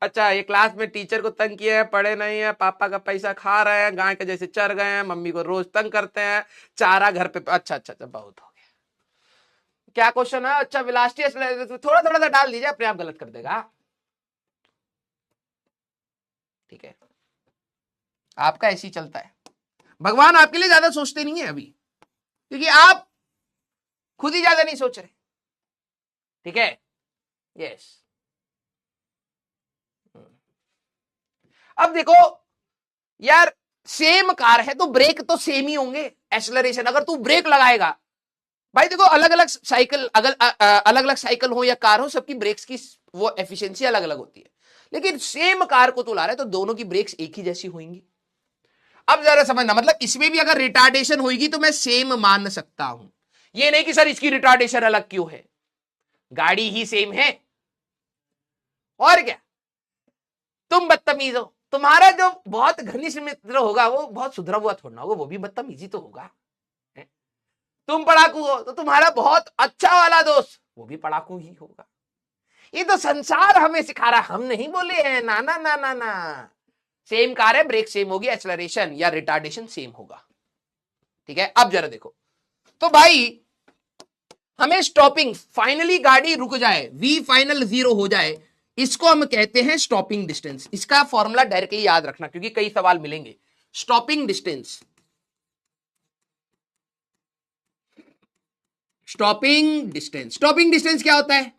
अच्छा ये क्लास में टीचर को तंग किए हैं, पढ़े नहीं है, पापा का पैसा खा रहे हैं, गाय के जैसे चर गए हैं, मम्मी को रोज तंग करते हैं, चारा घर पे, अच्छा अच्छा अच्छा बहुत हो गया। क्या क्वेश्चन है? अच्छा विलासिटी थोड़ा थोड़ा सा डाल दीजिए, अपने आप गलत कर देगा। ठीक है, आपका ऐसे ही चलता है। भगवान आपके लिए ज्यादा सोचते नहीं है अभी, क्योंकि आप खुद ही ज्यादा नहीं सोच रहे। ठीक है, यस। अब देखो यार, सेम कार है तो ब्रेक तो सेम ही होंगे, एक्सेलरेशन अगर तू ब्रेक लगाएगा, भाई देखो अलग अलग साइकिल, अलग अलग साइकिल हो या कार हो, सबकी ब्रेक्स की वो एफिशिएंसी अलग अलग होती है, लेकिन सेम कार को तू ला रहा है तो दोनों की ब्रेक्स एक ही जैसी होंगी। अब जरा समझना, मतलब इसमें भी अगर रिटार्डेशन होगी तो मैं सेम मान सकता हूं, ये नहीं कि सर इसकी रिटार्डेशन अलग क्यों है, गाड़ी ही सेम है। और क्या, तुम बदतमीज हो, तुम्हारा जो बहुत घनिष्ठ मित्र होगा वो बहुत सुधरा हुआ थोड़ा होगा, वो भी बदतमीजी तो होगा। तुम पढ़ाकू हो तो तुम्हारा बहुत अच्छा वाला दोस्त वो भी पढ़ाकू ही होगा। ये तो संसार हमें सिखा रहा, हम नहीं बोले हैं, ना ना ना ना ना। सेम कार है, ब्रेक सेम होगी, एक्सेलरेशन या रिटार्डेशन सेम होगा। ठीक है, अब जरा देखो, तो भाई हमें स्टॉपिंग, फाइनली गाड़ी रुक जाए, वी फाइनल 0 हो जाए, इसको हम कहते हैं स्टॉपिंग डिस्टेंस। इसका फॉर्मूला डायरेक्टली याद रखना क्योंकि कई सवाल मिलेंगे। Stopping distance, stopping distance, stopping distance क्या होता है?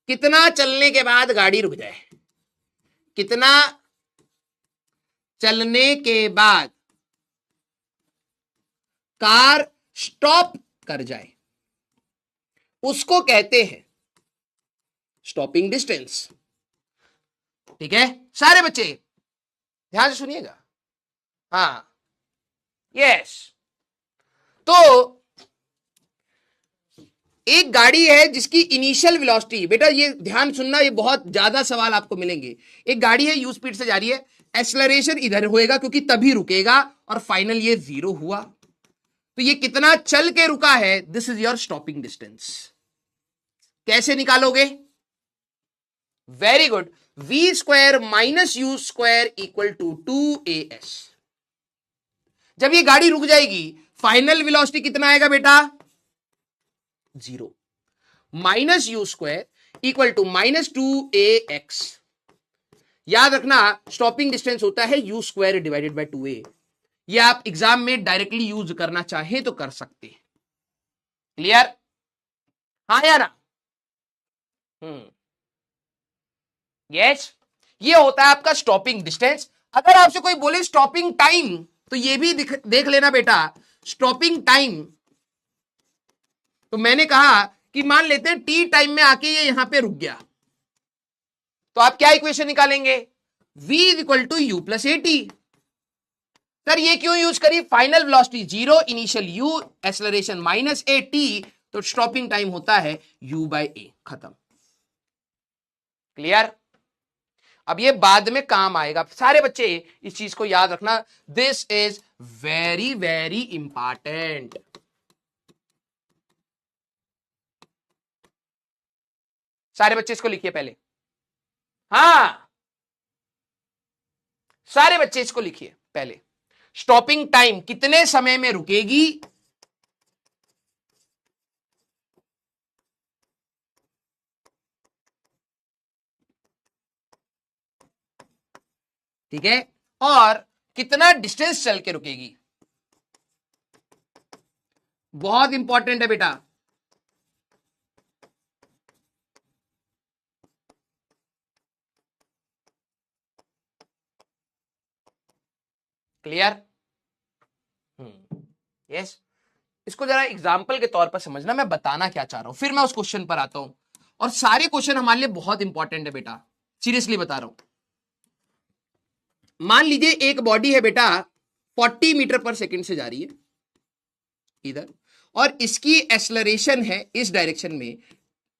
कितना चलने के बाद गाड़ी रुक जाए, कितना चलने के बाद कार स्टॉप कर जाए उसको कहते हैं स्टॉपिंग डिस्टेंस। ठीक है सारे बच्चे ध्यान से सुनिएगा। हाँ यस। तो एक गाड़ी है जिसकी इनिशियल वेलोसिटी, बेटा ये ध्यान सुनना, ये बहुत ज्यादा सवाल आपको मिलेंगे। एक गाड़ी है यू स्पीड से जा रही है, एक्सेलरेशन इधर होएगा क्योंकि तभी रुकेगा, और फाइनल ये 0 हुआ। तो ये कितना चल के रुका है, this is your stopping distance. कैसे निकालोगे? Very good, v square minus u square equal to 2as। जब ये गाड़ी रुक जाएगी फाइनल वेलोसिटी कितना आएगा बेटा? 0 minus u square equal to -2ax। याद रखना स्टॉपिंग डिस्टेंस होता है you square divided by 2a। ये आप एग्जाम में डायरेक्टली यूज करना चाहे तो कर सकते हैं। क्लियर? हाँ या ना? यस। ये होता है आपका स्टॉपिंग डिस्टेंस। अगर आपसे कोई बोले स्टॉपिंग टाइम, तो ये भी देख लेना बेटा। स्टॉपिंग टाइम तो मैंने कहा कि मान लेते हैं टी टाइम में आके ये यहां पे रुक गया, तो आप क्या इक्वेशन निकालेंगे? v is equal to you plus a t. Sir ये क्यों यूज करी? Final velocity 0, initial u, acceleration minus a t, तो स्टॉपिंग टाइम होता है u बाय ए। खत्म। क्लियर? अब ये बाद में काम आएगा। सारे बच्चे इस चीज को याद रखना, this is very very important. सारे बच्चे इसको लिखिए पहले। हाँ सारे बच्चे इसको लिखिए पहले। स्टॉपिंग टाइम कितने समय में रुकेगी? ठीक है, और कितना डिस्टेंस चल के रुकेगी? बहुत इंपॉर्टेंट है बेटा। क्लियर? यस। इसको जरा एग्जाम्पल के तौर पर समझना, मैं बताना क्या चाह रहा हूं, फिर मैं उस क्वेश्चन पर आता हूं। और सारे क्वेश्चन हमारे लिए बहुत इंपॉर्टेंट है बेटा, सीरियसली बता रहा हूं। मान लीजिए एक बॉडी है बेटा 40 मीटर पर सेकंड से जा रही है इधर, और इसकी एक्सेलरेशन है इस डायरेक्शन में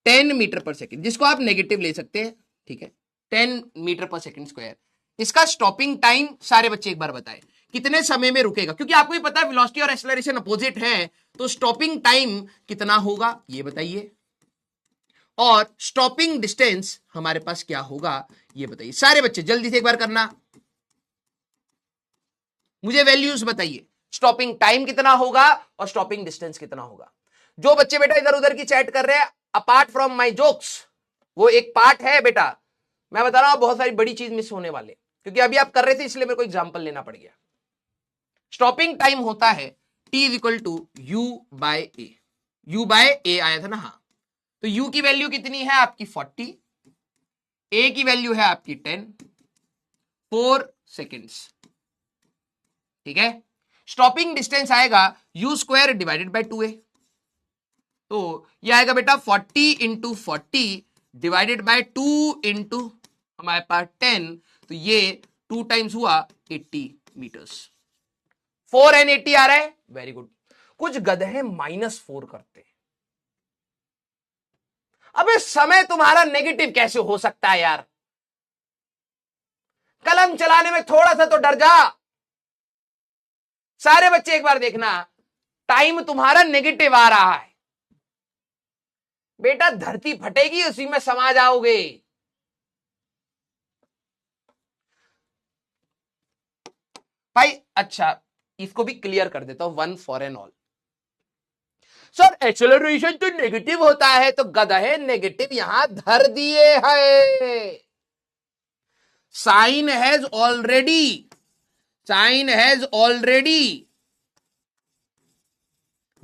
10 मीटर पर सेकंड, जिसको आप नेगेटिव ले सकते हैं। ठीक है, 10 मीटर पर सेकंड स्क्वायर। इसका स्टॉपिंग टाइम सारे बच्चे एक बार बताएं कितने समय में रुकेगा, क्योंकि आपको ही पता है वेलोसिटी और एक्सेलरेशन अपोजिट है, तो स्टॉपिंग टाइम कितना होगा ये बताइए, और स्टॉपिंग डिस्टेंस हमारे पास क्या होगा ये बताइए। सारे बच्चे जल्दी से एक बार करना, मुझे वैल्यूज बताइए। स्टॉपिंग टाइम कितना होगा और स्टॉपिंग डिस्टेंस कितना होगा? जो बच्चे बेटा इधर उधर की चैट कर रहे हैं, अपार्ट फ्रॉम माई जोक्स, वो एक पार्ट है बेटा। मैं बता रहा हूं बहुत सारी बड़ी चीज मिस होने वाले, क्योंकि अभी आप कर रहे थे इसलिए मेरे को एग्जांपल लेना पड़ गया। स्टॉपिंग टाइम होता है t is equal to u by a. U by a आया था ना? हाँ, तो u की वैल्यू कितनी है आपकी 40, a की वैल्यू है आपकी 10, 4 सेकेंड्स। ठीक है, स्टॉपिंग डिस्टेंस आएगा you square divided by 2a। तो ये आएगा बेटा 40 इंटू 40 डिवाइडेड बाय 2 इंटू हमारे पास 10, तो ये 2 टाइम्स हुआ 80 मीटर्स। 4 एंड 80 आ रहा है, वेरी गुड। कुछ गधे -4 करते हैं। अबे समय तुम्हारा नेगेटिव कैसे हो सकता है यार? कलम चलाने में थोड़ा सा तो डर जा। सारे बच्चे एक बार देखना, टाइम तुम्हारा नेगेटिव आ रहा है बेटा, धरती फटेगी उसी में समा जाओगे। भाई अच्छा, इसको भी क्लियर कर देता हूं one for and all. Sir acceleration तो नेगेटिव होता है, तो गधे नेगेटिव यहां धर दिए है। Sign has already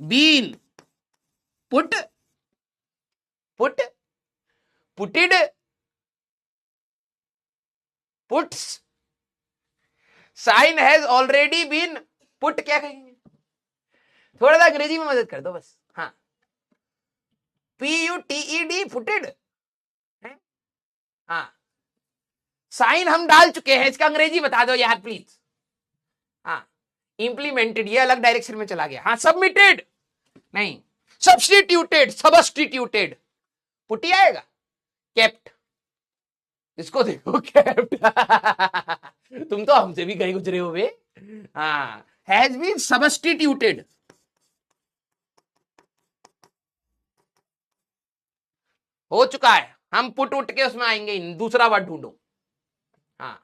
been puts. Sign has already been put, क्या कहेंगे? थोड़ा सा अंग्रेजी में मदद कर दो बस। हाँ, PUTED, फुटेड। हाँ, साइन हम डाल चुके हैं, इसका अंग्रेजी बता दो यार प्लीज। हाँ, इंप्लीमेंटेड, ये अलग डायरेक्शन में चला गया। हाँ, सबमिटेड नहीं, सब्स्टिट्यूटेड, सबस्टिट्यूटेड, पुटी आएगा। केप्ट, इसको देखो, केप्ट। तुम तो हमसे भी गए गुजरे हो बे। हाँ, हैज बीन सबस्टिट्यूटेड, हो चुका है। हम पुट उठ के उसमें आएंगे, दूसरा वर्ड ढूंढो। हाँ,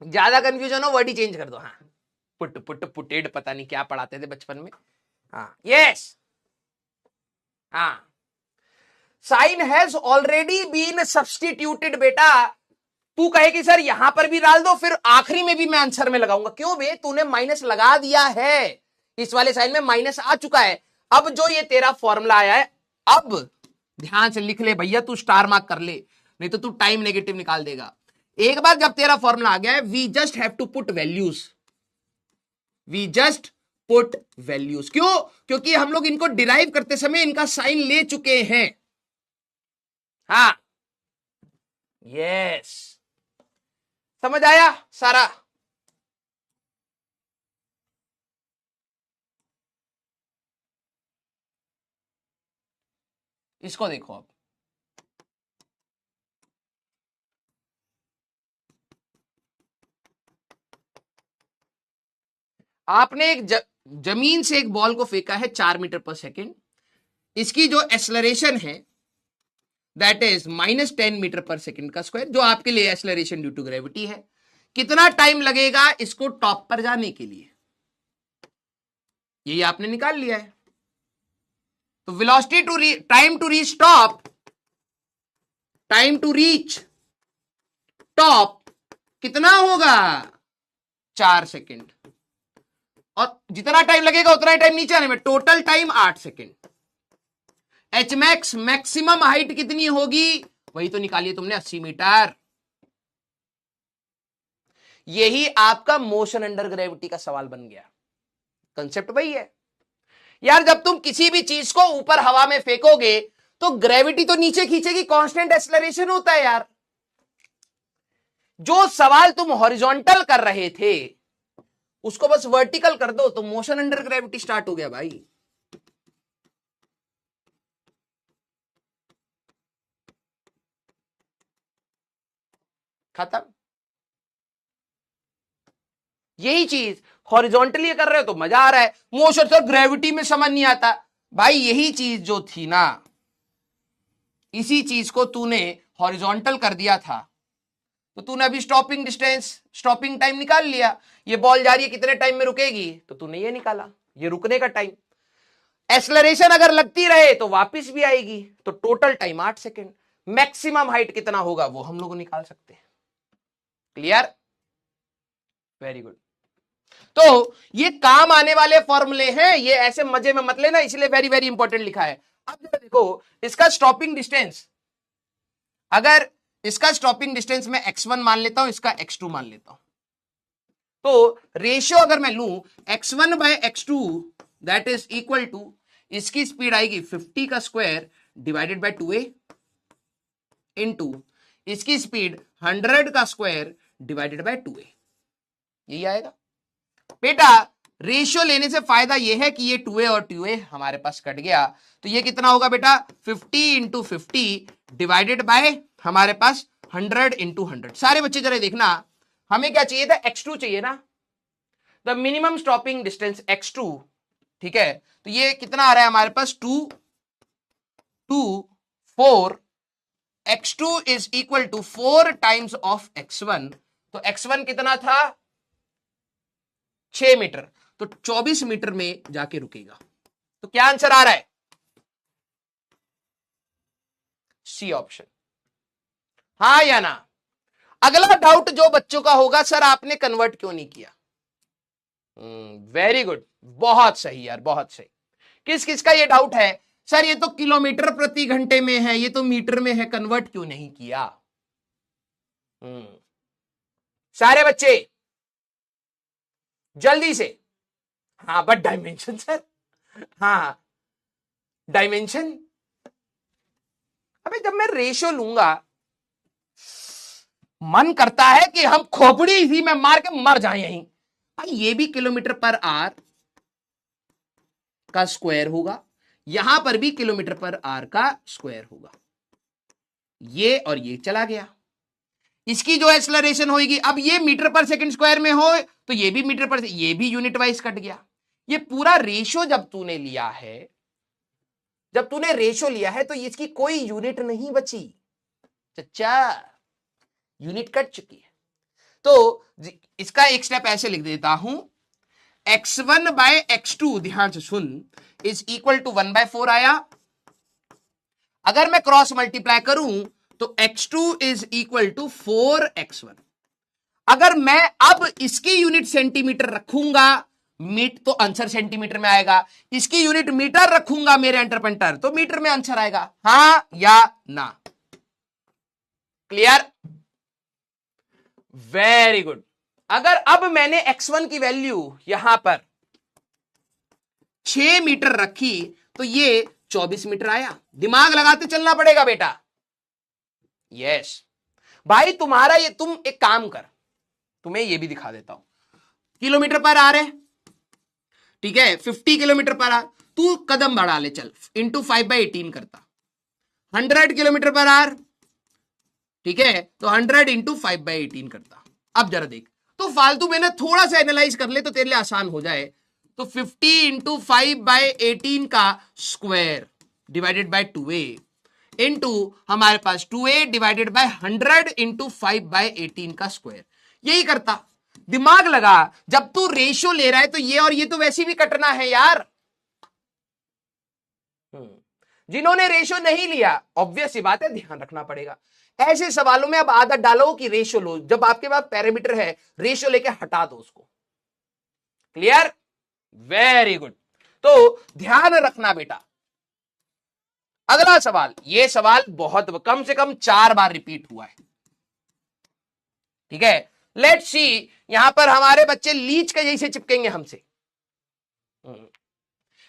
ज्यादा कंफ्यूजन हो वर्ड ही चेंज कर दो। हाँ, पुट पुट पुटेड, पता नहीं क्या पढ़ाते थे बचपन में। हाँ, यस। हाँ, sign has already been substituted. बेटा तू कहे कि सर यहां पर भी डाल दो, फिर आखिरी में भी मैं आंसर में लगाऊंगा। क्यों बे, तूने माइनस लगा दिया है, इस वाले साइन में माइनस आ चुका है। अब जो ये तेरा फॉर्मूला आया है, अब ध्यान से लिख ले भैया, तू स्टार मार्क कर ले, नहीं तो तू टाइम नेगेटिव निकाल देगा। एक बार जब तेरा फॉर्मूला आ गया है, we just have to put values, we just put values. क्यों? क्योंकि हम लोग इनको डिराइव करते समय इनका साइन ले चुके हैं। हाँ, यस, समझ आया सारा? इसको देखो अब, आपने एक जमीन से एक बॉल को फेंका है 4 मीटर पर सेकेंड। इसकी जो एक्सेलरेशन है दैट इज -10 मीटर पर सेकेंड का स्क्वायर, जो आपके लिए एक्सेलरेशन ड्यू टू ग्रेविटी है। कितना टाइम लगेगा इसको टॉप पर जाने के लिए, यही आपने निकाल लिया है। तो velocity to time to reach top, time to reach top कितना होगा? 4 सेकेंड। और जितना टाइम लगेगा उतना ही टाइम नीचे आने में, total time 8 second. H max, maximum height कितनी होगी? वही तो निकालिए तुमने, 80 मीटर। यही आपका मोशन अंडर ग्रेविटी का सवाल बन गया। कंसेप्ट वही है यार, जब तुम किसी भी चीज को ऊपर हवा में फेंकोगे तो ग्रेविटी तो नीचे खींचेगी, कांस्टेंट एक्सेलरेशन होता है यार। जो सवाल तुम हॉरिजॉन्टल कर रहे थे उसको बस वर्टिकल कर दो तो मोशन अंडर ग्रेविटी स्टार्ट हो गया भाई। खत्म। यही चीज हॉरिजॉन्टली कर रहे हो तो मजा आ रहा है, मोशन सर ग्रेविटी में समझ नहीं आता। भाई यही चीज जो थी ना, इसी चीज को तूने हॉरिजॉन्टल कर दिया था, तो तूने अभी स्टॉपिंग डिस्टेंस, स्टॉपिंग टाइम निकाल लिया। ये बॉल जा रही है कितने टाइम में रुकेगी, तो तूने ये निकाला, ये रुकने का टाइम। एक्सेलरेशन अगर लगती रहे तो वापस भी आएगी, तो total time 8 second. Maximum height कितना होगा वो हम लोग निकाल सकते हैं। क्लियर? Very good. तो ये काम आने वाले फॉर्मूले हैं, ये ऐसे मजे में मत लेना, इसलिए वेरी वेरी इंपॉर्टेंट लिखा है। अब देखो इसका स्टॉपिंग डिस्टेंस, अगर इसका स्टॉपिंग डिस्टेंस मैं x1 मान लेता हूं, इसका x2 मान लेता हूं, तो रेशियो अगर मैं लूं x1 by x2 that is equal to, इसकी स्पीड आएगी 50 का square divided by 2a into इसकी स्पीड 100 का स्क्वायर डिवाइडेड बाय 2a, यही आएगा। बेटा रेशियो लेने से फायदा यह है कि ये 2a और 2a हमारे पास कट गया, तो ये कितना होगा बेटा 50 इंटू 50 डिवाइडेड बाय हमारे पास 100 इंटू 100। सारे बच्चे जरा देखना, हमें क्या चाहिए था, x2 चाहिए ना, the minimum stopping distance x2, ठीक है। तो ये कितना आ रहा है हमारे पास 2 2 4, x2 is equal to 4 times of x1। तो x1 कितना था 6 मीटर, तो 24 मीटर में जाके रुकेगा। तो क्या आंसर आ रहा है? C option. हाँ या ना? अगला डाउट जो बच्चों का होगा, सर आपने कन्वर्ट क्यों नहीं किया? वेरी गुड, बहुत सही यार, बहुत सही। किस किस का ये डाउट है, सर ये तो किलोमीटर प्रति घंटे में है, ये तो मीटर में है, कन्वर्ट क्यों नहीं किया? सारे बच्चे जल्दी से। हाँ बट डायमेंशन सर, हाँ डायमेंशन। अबे जब मैं रेशियो लूंगा, मन करता है कि हम खोपड़ी इसी में मार के मर जाए यहीं। भाई ये भी किलोमीटर पर आर का स्क्वायर होगा, यहां पर भी किलोमीटर पर आर का स्क्वायर होगा। ये और ये चला गया, इसकी जो एक्सेलरेशन होगी, अब ये मीटर पर सेकंड स्क्वायर में हो तो ये भी मीटर पर, ये भी यूनिट वाइज कट गया। ये पूरा रेशियो जब तूने लिया है, जब तूने रेशियो लिया है तो इसकी कोई यूनिट नहीं बची चच्चा, यूनिट कट चुकी है। तो इसका एक स्टेप ऐसे लिख देता हूं, x1 बाय x2, ध्यान से सुन, इज इक्वल टू 1/4 आया। अगर मैं क्रॉस मल्टीप्लाई करूं तो x2 is equal to 4x1। अगर मैं अब इसकी यूनिट सेंटीमीटर रखूंगा, मीट तो आंसर सेंटीमीटर में आएगा, इसकी यूनिट मीटर रखूंगा मेरे एंटरपेंटर, तो मीटर में आंसर आएगा, हां या ना। क्लियर? Very good. अगर अब मैंने x1 की वैल्यू यहां पर 6 मीटर रखी तो ये 24 मीटर आया। दिमाग लगाते चलना पड़ेगा बेटा। यस भाई, तुम्हारा ये, तुम एक काम कर, तुम्हें ये भी दिखा देता हूं। किलोमीटर पर आ रहे, ठीक है, 50 किलोमीटर पर आर, तू कदम बढ़ा ले चल, इंटू 5/18 करता, 100 किलोमीटर पर आर, ठीक है, तो 100 इंटू 5/18 करता। अब जरा देख, तो फालतू में ना थोड़ा सा एनालाइज कर ले तो तेरे लिए आसान हो जाए। तो 50 इंटू 5/18 का square divided by 2a into हमारे पास 2a डिवाइडेड बाय 100 इंटू 5/18 का स्क्वायर, यही करता। दिमाग लगा, जब तू रेशियो ले रहा है तो ये और ये तो वैसे भी कटना है यार। जिन्होंने रेशियो नहीं लिया, ऑब्वियस सी बात है, ध्यान रखना पड़ेगा। ऐसे सवालों में अब आदत डालो कि रेशियो लो, जब आपके पास पैरामीटर है रेशियो लेके हटा दो उसको। क्लियर? Very good. तो ध्यान रखना बेटा। अगला सवाल, ये सवाल बहुत कम से कम 4 बार रिपीट हुआ है, ठीक है। लेट्स सी, यहां पर हमारे बच्चे लीच के जैसे चिपकेंगे हमसे।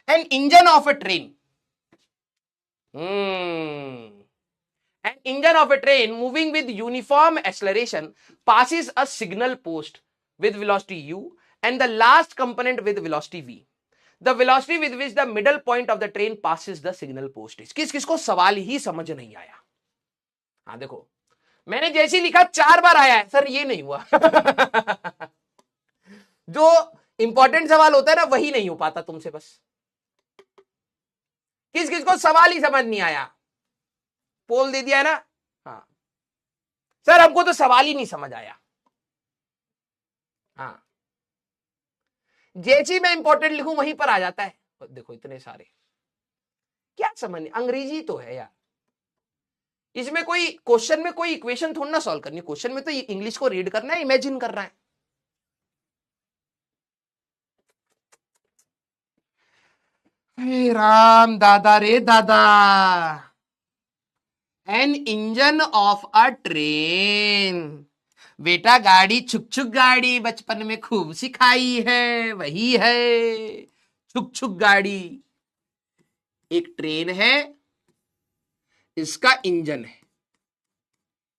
An engine of a train, an engine of a train moving with uniform acceleration passes a signal post with velocity u and the last component with velocity v. The velocity with which the middle point of the train passes the signal post is. किस किसको सवाल ही समझ नहीं आया? हाँ देखो, मैंने जैसे लिखा 4 बार आया है, सर ये नहीं हुआ। जो इंपॉर्टेंट सवाल होता है ना, वही नहीं हो पाता तुमसे बस। किस किसको सवाल ही समझ नहीं आया? पोल दे दिया है ना? हाँ सर, हमको तो सवाल ही नहीं समझ आया। हाँ, जैसी मैं इंपॉर्टेंट लिखूं वहीं पर आ जाता है। देखो इतने सारे, क्या समझ नहीं, अंग्रेजी तो है यार, इसमें कोई क्वेश्चन में कोई इक्वेशन थोड़ा ना सॉल्व करनी, क्वेश्चन में तो इंग्लिश को रीड करना है, इमेजिन करना है। हे राम दादा रे दादा, an engine of a train, बेटा गाड़ी, छुक छुक गाड़ी बचपन में खूब सिखाई है, वही है छुक छुक गाड़ी। एक ट्रेन है, इसका इंजन है,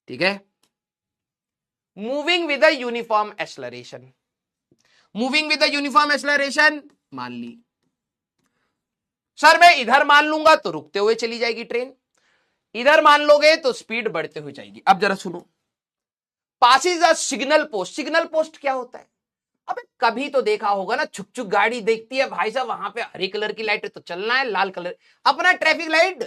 ठीक है, moving with a uniform acceleration. Moving with a uniform acceleration मान ली, सर मैं इधर मान लूंगा तो रुकते हुए चली जाएगी ट्रेन, इधर मान लोगे तो स्पीड बढ़ते हुए जाएगी। अब जरा सुनो, passes a signal post. Signal post क्या होता है? अबे कभी तो देखा होगा ना, छुक छुक गाड़ी देखती है भाई साहब, वहां पे हरी कलर की लाइट है तो चलना है, लाल कलर अपना ट्रैफिक लाइट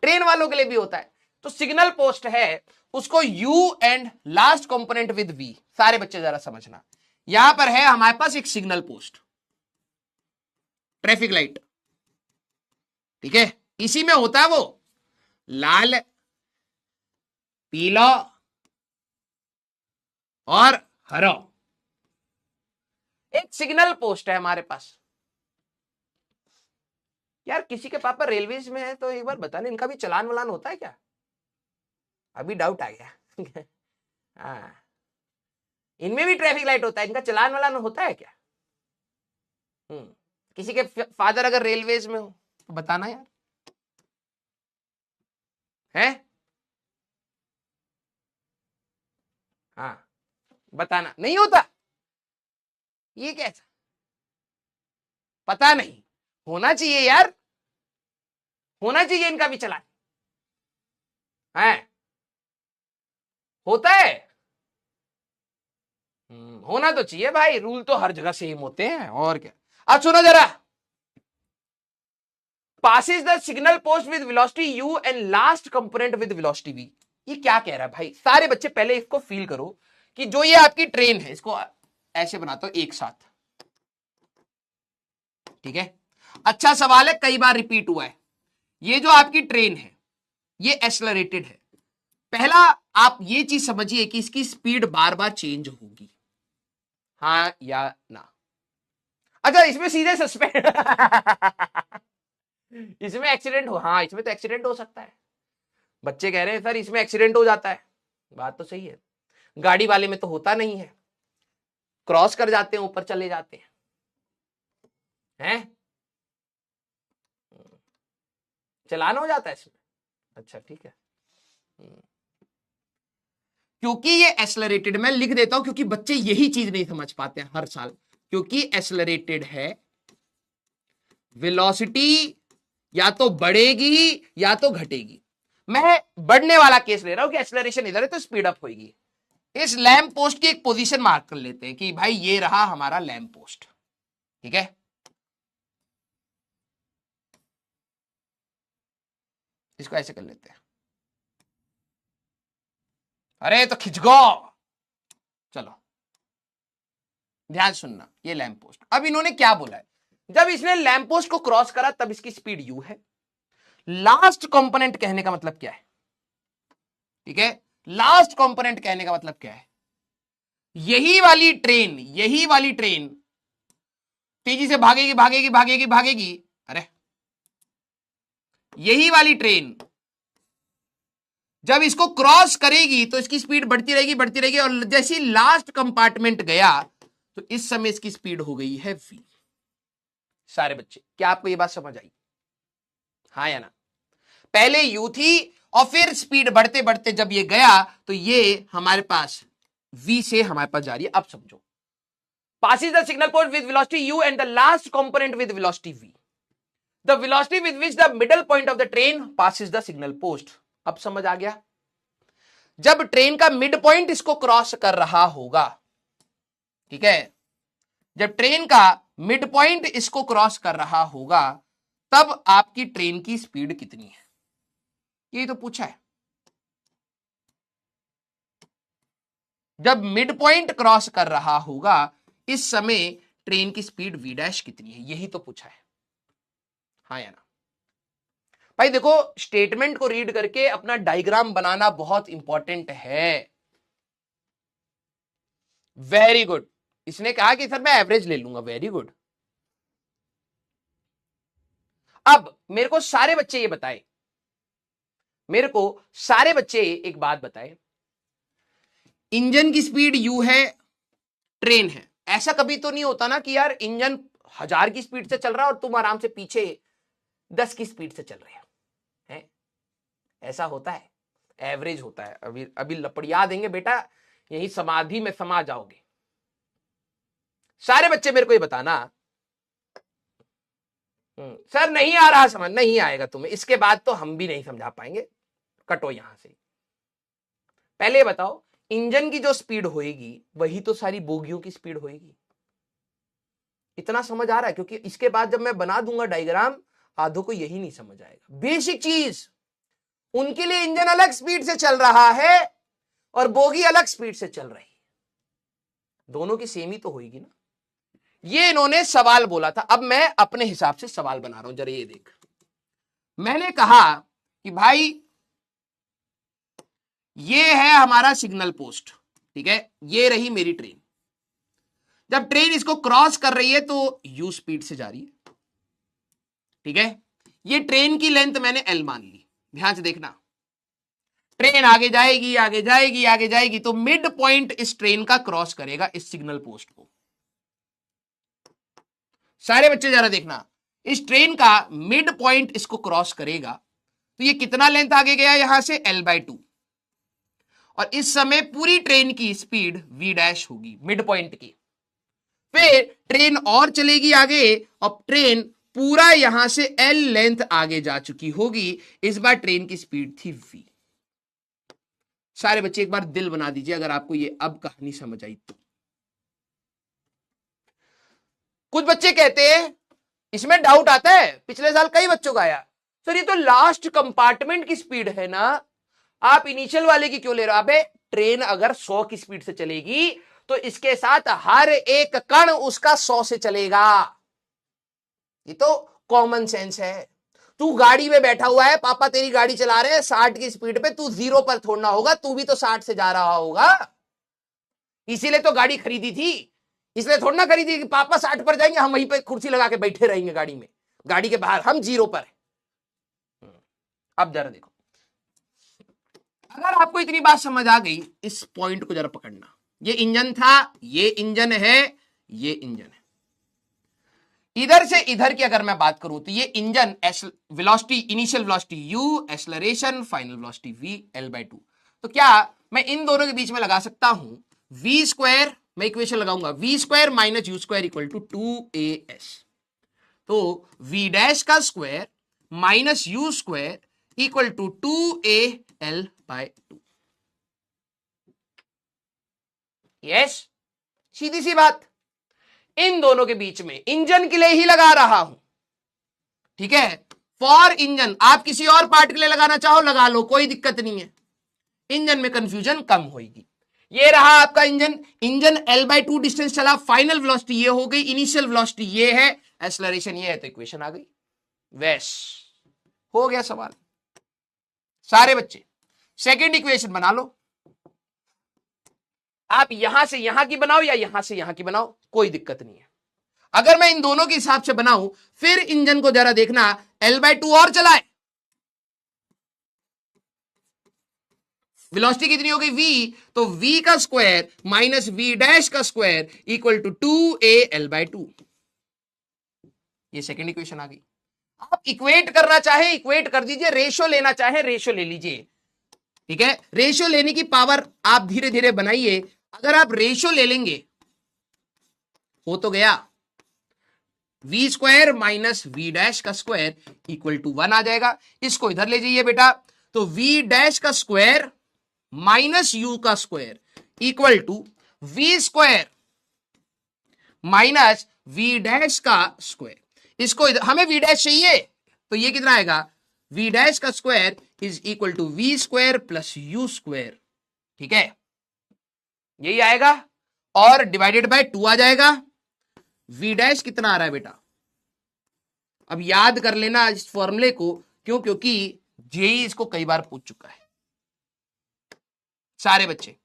ट्रेन वालों के लिए भी होता है। तो सिग्नल पोस्ट है, उसको u and last component with v. सारे बच्चे जरा समझना, यहां पर है हमारे पास एक सिग्नल पोस्ट, ट्रैफिक लाइट, ठीक है, इसी में होता है वो लाल, पीला और हरा। एक सिग्नल पोस्ट है हमारे पास। यार किसी के पापा रेलवेज में है तो एक बार बताने, इनका भी चलान वलान होता है क्या? अभी डाउट आ गया। हाँ, इनमें भी ट्रैफिक लाइट होता है, इनका चलान वलान होता है क्या? किसी के फादर अगर रेलवेज में हो तो बताना यार। है? हाँ, बताना। नहीं होता? ये कैसा? पता नहीं, होना चाहिए यार, होना चाहिए इनका भी चलान है। होता है? होना तो चाहिए भाई, रूल तो हर जगह सेम होते हैं और क्या। अब सुनो जरा, passes the signal post with velocity u and last component with velocity v। ये क्या कह रहा है भाई? सारे बच्चे पहले इसको फील करो कि जो ये आपकी ट्रेन है, इसको ऐसे बनाता हूं एक साथ, ठीक है? अच्छा सवाल है, कई बार रिपीट हुआ है। ये जो आपकी ट्रेन है ये एक्सेलरेटेड है। पहला आप ये चीज समझिए कि इसकी स्पीड बार बार चेंज होगी, हाँ या ना? अच्छा, इसमें सीधे सस्पेंड इसमें एक्सीडेंट हो, हाँ इसमें तो एक्सीडेंट हो सकता है। बच्चे कह रहे हैं सर इसमें एक्सीडेंट हो जाता है, बात तो सही है। गाड़ी वाले में तो होता नहीं है, क्रॉस कर जाते हैं, ऊपर चले जाते हैं, हैं? चलान हो जाता है इसमें। अच्छा ठीक है, क्योंकि ये एक्सेलरेटेड, मैं लिख देता हूं क्योंकि बच्चे यही चीज नहीं समझ पाते हैं हर साल। क्योंकि एक्सेलरेटेड है, वेलोसिटी या तो बढ़ेगी या तो घटेगी। मैं बढ़ने वाला केस ले रहा हूं कि एक्सेलरेशन इधर है तो स्पीड अप होगी। इस लैंप पोस्ट की एक पोजीशन मार्क कर लेते हैं कि भाई ये रहा हमारा लैंप पोस्ट, ठीक है? इसको ऐसे कर लेते हैं। अरे तो खिंच गो, चलो ध्यान सुनना, ये लैंप पोस्ट। अब इन्होंने क्या बोला है, जब इसने लैंप पोस्ट को क्रॉस करा तब इसकी स्पीड u है। लास्ट कंपोनेंट कहने का मतलब क्या है? ठीक है, लास्ट कंपोनेंट कहने का मतलब क्या है? यही वाली ट्रेन तेजी से भागेगी भागेगी भागेगी भागेगी, अरे यही वाली ट्रेन जब इसको क्रॉस करेगी तो इसकी स्पीड बढ़ती रहेगी और जैसे ही लास्ट कंपार्टमेंट गया तो इस समय इसकी स्पीड हो गई है v। सारे बच्चे, क्या आपको ये बात समझ आई? हाँ या ना? पहले u थी और फिर स्पीड बढ़ते बढ़ते जब ये गया तो ये हमारे पास v से हमारे पास जा रही है। अब समझो, passes the signal point with velocity u and the last component with velocity v, the velocity with which the middle point of the train passes the signal post। अब समझ आ गया? जब ट्रेन का मिड पॉइंट इसको cross कर रहा होगा, ठीक है, जब ट्रेन का मिड पॉइंट इसको क्रॉस कर रहा होगा तब आपकी ट्रेन की स्पीड कितनी है? ये तो पूछा है। जब मिड पॉइंट क्रॉस कर रहा होगा इस समय ट्रेन की स्पीड v डैश कितनी है, यही तो पूछा है, हाँ या ना? भाई देखो, स्टेटमेंट को रीड करके अपना डायग्राम बनाना बहुत इंपॉर्टेंट है। वेरी गुड, इसने कहा कि सर मैं एवरेज ले लूंगा, वेरी गुड। अब मेरे को सारे बच्चे ये बताएं, मेरे को सारे बच्चे एक बात बताएं, इंजन की स्पीड u है, ट्रेन है, ऐसा कभी तो नहीं होता ना कि यार इंजन 1000 की स्पीड से चल रहा है और तुम आराम से पीछे 10 की स्पीड से चल रहे हो, हैं? ऐसा होता है? एवरेज होता है। अभी अभी लपड़िया देंगे बेटा, यही समाधि में समा जाओगे। सारे बच्चे मेरे को ये बताना, सर नहीं आ रहा समझ, नहीं आएगा तुम्हें, इसके बाद तो हम भी नहीं समझा पाएंगे, कटो यहां से। पहले बताओ, इंजन की जो स्पीड होएगी वही तो सारी बोगियों की स्पीड होएगी। इतना समझ आ रहा है? क्योंकि इसके बाद जब मैं बना दूंगा डायग्राम, आधों को यही नहीं समझ आएगा। बेसिक चीज, उनके लिए इंजन अलग स्पीड से चल रहा है और बोगी अलग स्पीड से चल रही है, दोनों की सेम ही तो होगी ना। ये इन्होंने सवाल बोला था, अब मैं अपने हिसाब से सवाल बना रहा हूं, जरा ये देख। मैंने कहा कि भाई ये है हमारा सिग्नल पोस्ट, ठीक है, ये रही मेरी ट्रेन। जब ट्रेन इसको क्रॉस कर रही है तो u स्पीड से जा रही है, ठीक है। ये ट्रेन की लेंथ मैंने l मान ली, ध्यान से देखना। ट्रेन आगे जाएगी आगे जाएगी आगे जाएगी तो मिड पॉइंट इस ट्रेन का क्रॉस करेगा इस सिग्नल पोस्ट को। सारे बच्चे जरा देखना, इस ट्रेन का मिड पॉइंट इसको क्रॉस करेगा तो ये कितना लेंथ आगे गया यहां से L/2, और इस समय पूरी ट्रेन की स्पीड v डैश होगी मिड पॉइंट की। फिर ट्रेन और चलेगी आगे, और ट्रेन पूरा यहां से L लेंथ आगे जा चुकी होगी। इस बार ट्रेन की स्पीड थी v। सारे बच्चे एक बार दिल बना दीजिए अगर आपको ये अब कहानी समझ आई तो। कुछ बच्चे कहते हैं, इसमें डाउट आता है, पिछले साल कई बच्चों का आया, सर ये तो लास्ट कंपार्टमेंट की स्पीड है ना, आप इनिशियल वाले की क्यों ले रहे हो? अबे ट्रेन अगर 100 की स्पीड से चलेगी तो इसके साथ हर एक कण उसका 100 से चलेगा। ये तो कॉमन सेंस है। तू गाड़ी में बैठा हुआ है, पापा तेरी गाड़ी चला रहे हैं 60 की स्पीड पे, तू 0 पर छोड़ना होगा, तू भी तो 60 से जा रहा होगा। इसीलिए तो गाड़ी खरीदी थी, इसलिए थोड़ा ना खरीदी कि पापा 60 पर जाएंगे, हम वहीं पे कुर्सी लगा के बैठे रहेंगे गाड़ी में, गाड़ी के बाहर हम 0 पर है। अब जरा देखो, अगर आपको इतनी बात समझ आ गई, इस पॉइंट को जरा पकड़ना। ये इंजन था, ये इंजन है, ये इंजन है। इधर से इधर की अगर मैं बात करूं तो ये engine velocity, initial velocity u, acceleration, final velocity v, L/2। तो क्या मैं इन दोनों के बीच में लगा सकता हूं v स्क्वायर, मैं इक्वेशन लगाऊंगा v square minus u square equal to 2as। तो v डैश का square minus u square equal to 2a/L/2। Yes, सीधी सी बात। इन दोनों के बीच में इंजन के लिए ही लगा रहा हूं, ठीक है। फॉर इंजन, आप किसी और पार्ट के लिए लगाना चाहो लगा लो, कोई दिक्कत नहीं है, इंजन में कंफ्यूजन कम होगी। ये रहा आपका इंजन, इंजन L/2 डिस्टेंस चला, फाइनल वेलोसिटी ये हो गई, इनिशियल वेलोसिटी ये है, एक्सेलरेशन ये है, तो इक्वेशन आ गई। वैस हो गया सवाल। सारे बच्चे सेकंड इक्वेशन बना लो। आप यहां से यहां की बनाओ या यहां से यहां की बनाओ, कोई दिक्कत नहीं है। अगर मैं इन दोनों के हिसाब से बनाऊं, फिर इंजन को जरा देखना, L/2 और चलाए, वेलोसिटी कितनी हो गई v, तो v का स्क्वायर माइनस v डैश का स्क्वायर इक्वल टू 2a/L/2। ये सेकंड इक्वेशन आ गई। आप इक्वेट करना चाहे इक्वेट कर दीजिए, रेशियो लेना चाहे रेशियो ले लीजिए, ठीक है। रेशियो लेने की पावर आप धीरे धीरे बनाइए। अगर आप रेशियो ले लेंगे, हो तो गया v square minus v dash का स्क्वायर इक्वल टू 1 आ जाएगा। इसको इधर ले जाइए बेटा, तो v डैश का स्क्वायर माइनस u का square equal to v square minus v dash का स्क्वायर। इसको हमें v डैश चाहिए, तो ये कितना आएगा, v डैश का square is equal to v square plus u square, ठीक है, यही आएगा, और डिवाइडेड बाय 2 आ जाएगा। v डैश कितना आ रहा है बेटा, अब याद कर लेना इस फॉर्मूले को, क्यों, क्योंकि जेई इसको कई बार पूछ चुका है। सारे बच्चे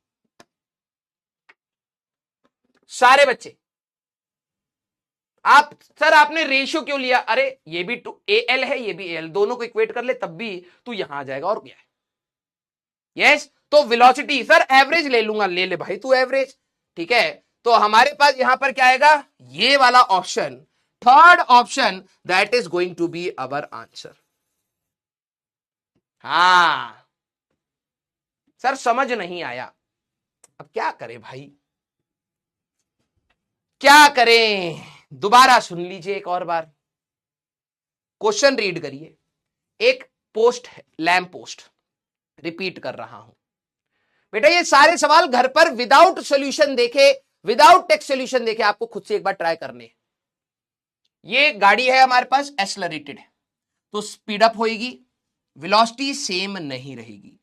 आप, सर आपने रेशियो क्यों लिया? अरे ये भी AL है, ये भी AL, दोनों को इक्वेट कर ले तब भी तू यहां आ जाएगा, और क्या है। यस, तो वेलोसिटी, सर एवरेज ले लूंगा, ले ले भाई तू एवरेज, ठीक है। तो हमारे पास यहां पर क्या आएगा, ये वाला option, third option, that is going to be our answer. हाँ सर समझ नहीं आया, अब क्या करें भाई, क्या करें, दोबारा सुन लीजिए एक और बार, क्वेश्चन रीड करिए। एक पोस्ट है, लैम्प पोस्ट, रिपीट कर रहा हूं बेटा, ये सारे सवाल घर पर विदाउट सॉल्यूशन देखे, विदाउट टेक्स्ट सॉल्यूशन देखे आपको खुद से एक बार ट्राई करने। ये गाड़ी है हमारे पास, एक्सेलरेटेड है, तो स्पीड अप होगी, वेलोसिटी सेम नहीं रहेगी।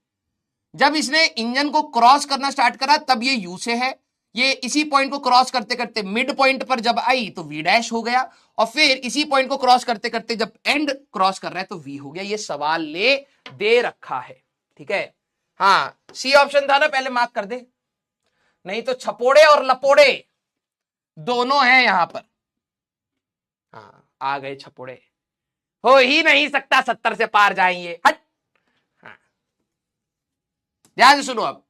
जब इसने इंजन को क्रॉस करना स्टार्ट करा तब ये यू से है, ये इसी पॉइंट को क्रॉस करते करते मिड पॉइंट पर जब आई तो वी डैश हो गया, और फिर इसी पॉइंट को क्रॉस करते करते जब एंड क्रॉस कर रहा है तो वी हो गया। ये सवाल ले दे रखा है, ठीक है। हाँ सी ऑप्शन था ना, पहले मार्क कर दे, नहीं तो छपोड़े और लपोड़े दोनों हैं यहां पर। हाँ आ गए छपोड़े, हो ही नहीं सकता 70 से पार जाएंगे, हट। हाँ ध्यान से सुनो, अब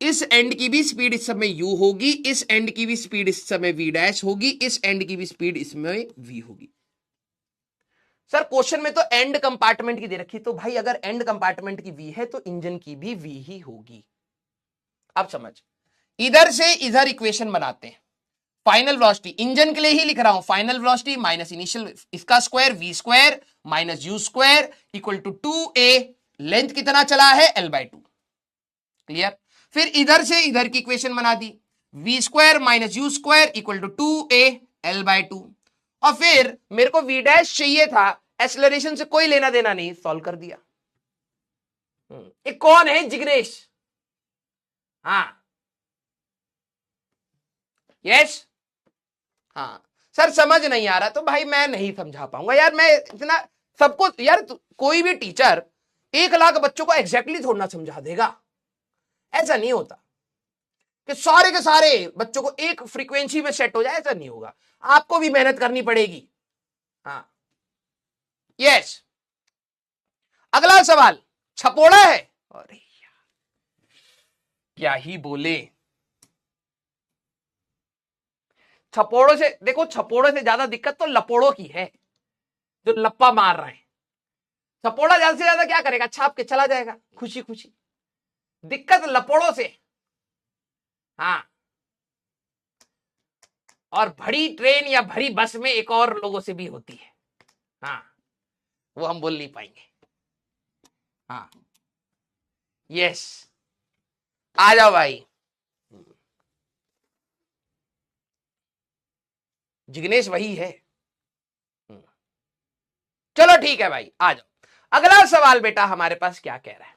इस एंड की भी स्पीड इस समय u होगी, इस एंड की भी स्पीड इस समय v डैश होगी, इस एंड की भी स्पीड इसमें v होगी। सर क्वेश्चन में तो एंड कंपार्टमेंट की दे रखी, तो भाई अगर एंड कंपार्टमेंट की वी है तो इंजन की भी वी ही होगी। अब समझ, इधर से इधर इक्वेशन बनाते हैं। फाइनल वेलोसिटी इंजन के लिए ही लिख रहा हूं, फाइनल वेलोसिटी माइनस इनिशियल इसका square v square minus u square equal to 2a, length कितना चला है l/2। क्लियर। फिर इधर से इधर की इक्वेशन बना दी, v square minus u square equal to 2a l/2। और फिर मेरे को v डैश चाहिए था, एक्सेलरेशन से कोई लेना देना नहीं, सॉल्व कर दिया। ये कौन है? जिग्नेश। हाँ यस। हाँ सर समझ नहीं आ रहा तो भाई मैं नहीं समझा पाऊंगा यार, मैं इतना सबको यार कोई भी टीचर 1 लाख बच्चों को एग्जैक्टली थोड़ा ना समझा देगा, ऐसा नहीं होता कि सारे के सारे बच्चों को एक फ्रीक्वेंसी में सेट हो जाए, ऐसा नहीं होगा, आपको भी मेहनत करनी पड़ेगी। हाँ यस। अगला सवाल छपोड़ा है, अरे क्या ही बोले। छपोड़ों से देखो, छपोड़ों से ज्यादा दिक्कत तो लपोड़ों की है, जो लप्पा मार रहे हैं। छपोड़ा ज्यादा से ज्यादा क्या करेगा? छाप के चला जाएगा खुशी खुशी। दिक्कत लपोड़ों से। हाँ, और भरी ट्रेन या भरी बस में एक और लोगों से भी होती है। हाँ वो हम बोल नहीं पाएंगे। हाँ यस, आ जाओ भाई। जिग्नेश वही है। चलो ठीक है भाई, आ जाओ। अगला सवाल बेटा हमारे पास क्या कह रहा है,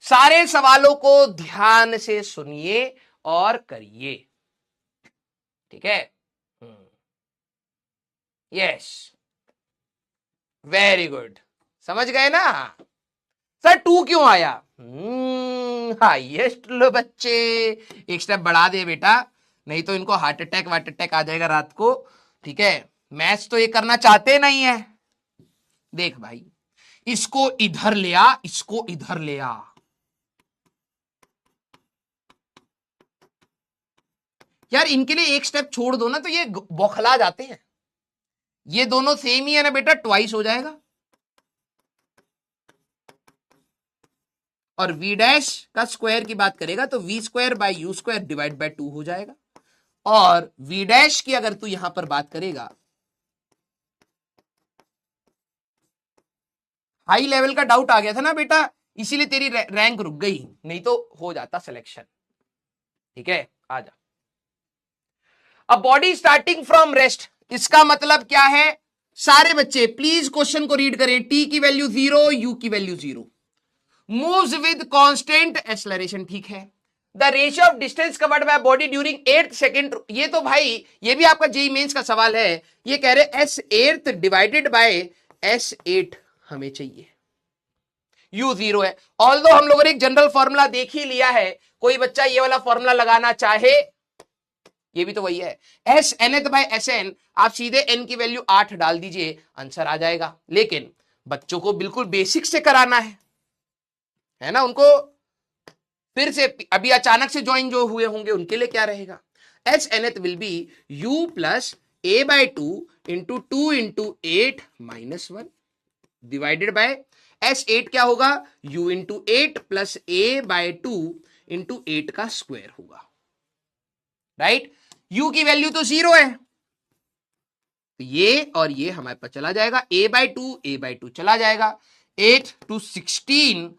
सारे सवालों को ध्यान से सुनिए और करिए, ठीक है। यस वेरी गुड, समझ गए ना। सर 2 क्यों आया? हाईएस्ट लो बच्चे, एक स्टेप बढ़ा दे बेटा, नहीं तो इनको हार्ट अटैक आ जाएगा रात को, ठीक है। मैथ्स तो ये करना चाहते नहीं है। देख भाई, इसको इधर ले आ, इसको इधर ले आ, यार इनके लिए एक स्टेप छोड़ दो ना तो ये बौखला जाते हैं। ये दोनों सेम ही है ना बेटा, ट्वाइस हो जाएगा। और v डैश का स्क्वायर की बात करेगा तो v square by you square divide by 2 हो जाएगा। और v डैश की अगर तू यहां पर बात करेगा, हाई लेवल का डाउट आ गया था ना बेटा, इसीलिए तेरी रैंक रुक गई, नहीं तो हो जाता सिलेक्शन, ठीक है। आ जा। अब बॉडी स्टार्टिंग फ्रॉम रेस्ट, इसका मतलब क्या है? सारे बच्चे प्लीज क्वेश्चन को रीड करें। टी की वैल्यू 0, यू की value 0, moves with constant acceleration, ठीक है। The ratio of distance covered by body during 8 second, ये तो भाई ये भी आपका जेईई मेंस का सवाल है। ये कह रहे S8 डिवाइडेड बाय S8 हमें चाहिए, U 0 है। ऑल्दो हम लोगों ने एक जनरल फॉर्मूला देख ही लिया है, कोई बच्चा ये वाला फॉर्मूला लगाना चाहे, ये भी तो वही है, एस nth बाय Sn, आप सीधे n की वैल्यू 8 डाल दीजिए, आंसर आ जाएगा। लेकिन बच्चों को बिल्कुल बेसिक से कराना है ना, उनको फिर से अभी अचानक से ज्वाइन जो हुए होंगे उनके लिए क्या रहेगा? H nth will be u plus a/2 into 2 into 8 minus 1 divided bye S8 क्या होगा? u into 8 plus a/2 into 8 का स्क्वायर होगा, राइट। u की वैल्यू तो 0 है, ये और ये हमारे पास चला जाएगा, a/2 चला जाएगा, 8 to 16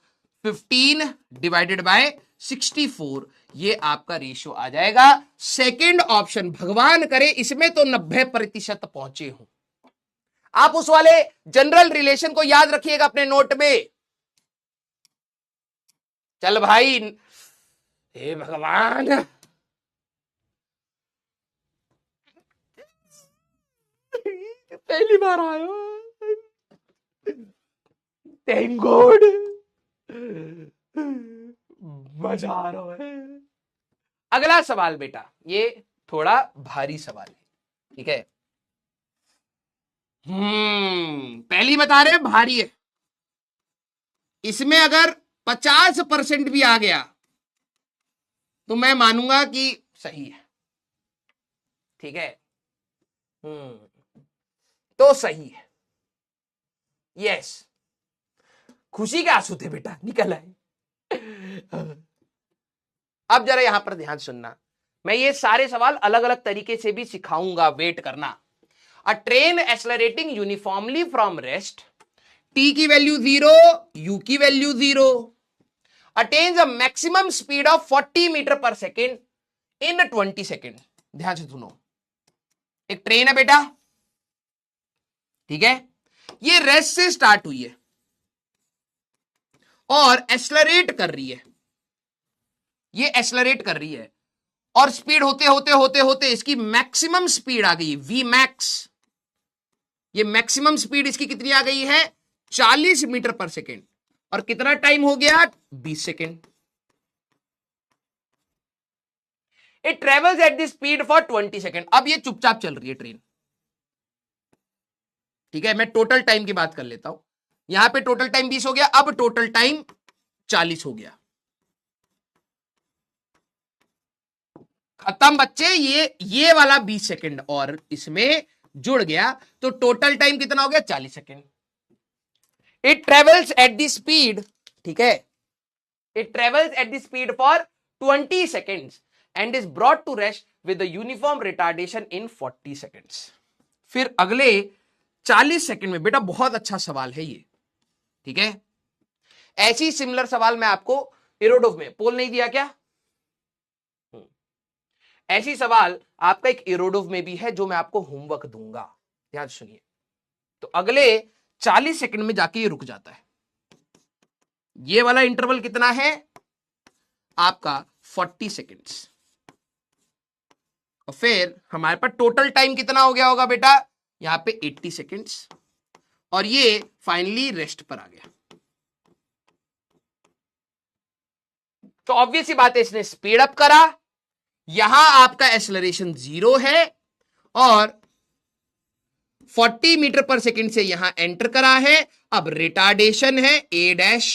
15 डिवाइडेड बाय 64, ये आपका रेशियो आ जाएगा। सेकंड ऑप्शन, भगवान करे इसमें तो 90% पहुंचे हो। आप उस वाले जनरल रिलेशन को याद रखिएगा अपने नोट में। चल भाई, हे भगवान, पहली बार आया, थैंक गॉड, मजा आ रहा है। अगला सवाल बेटा, ये थोड़ा भारी सवाल है, ठीक है। पहली बता रहे हैं भारी है, इसमें अगर 50% भी आ गया तो मैं मानूंगा कि सही है, ठीक है। तो सही है, यस, खुशी के आंसू थे बेटा, निकल आए। अब जरा यहां पर ध्यान सुनना, मैं ये सारे सवाल अलग अलग तरीके से भी सिखाऊंगा, वेट करना। A train accelerating uniformly from rest, t की वैल्यू 0, यू की value 0, attains a maximum speed of 40 metre पर सेकेंड इन 20 सेकेंड। ध्यान से सुनो, एक ट्रेन है बेटा, ठीक है, ये रेस्ट से स्टार्ट हुई है और एक्सेलरेट कर रही है, ये एक्सेलरेट कर रही है और स्पीड होते होते होते होते इसकी मैक्सिमम स्पीड आ गई वी मैक्स। ये मैक्सिमम स्पीड इसकी कितनी आ गई है? 40 मीटर पर सेकेंड। और कितना टाइम हो गया? 20 second. It travels at the speed for 20 second. अब ये चुपचाप चल रही है ट्रेन, ठीक है। मैं टोटल टाइम की बात कर लेता हूं। यहां पे टोटल टाइम 20 हो गया, अब टोटल टाइम 40 हो गया। खत्म बच्चे, ये वाला 20 सेकेंड और इसमें जुड़ गया तो टोटल टाइम कितना हो गया? 40 second. It travels at the speed, ठीक है, it travels at the speed for 20 seconds and is brought to rest with the uniform retardation in 40 seconds. फिर अगले 40 सेकेंड में, बेटा बहुत अच्छा सवाल है ये, ठीक है। ऐसी सिमिलर सवाल मैं आपको एरोडोव में, पोल नहीं दिया क्या? ऐसी सवाल आपका एक एरोडोव में भी है जो मैं आपको होमवर्क दूंगा, ध्यान सुनिए। तो अगले 40 सेकंड में जाके ये रुक जाता है। ये वाला इंटरवल कितना है आपका? 40 सेकंड्स। और फिर हमारे पास टोटल टाइम कितना हो गया होगा बेटा? यहां पे 80 सेकंड्स। और ये फाइनली रेस्ट पर आ गया। तो ऑब्वियस सी बात है, इसने स्पीड अप करा, यहां आपका एक्सेलरेशन 0 है और 40 मीटर पर सेकंड से यहां एंटर करा है। अब रिटार्डेशन है ए डैश,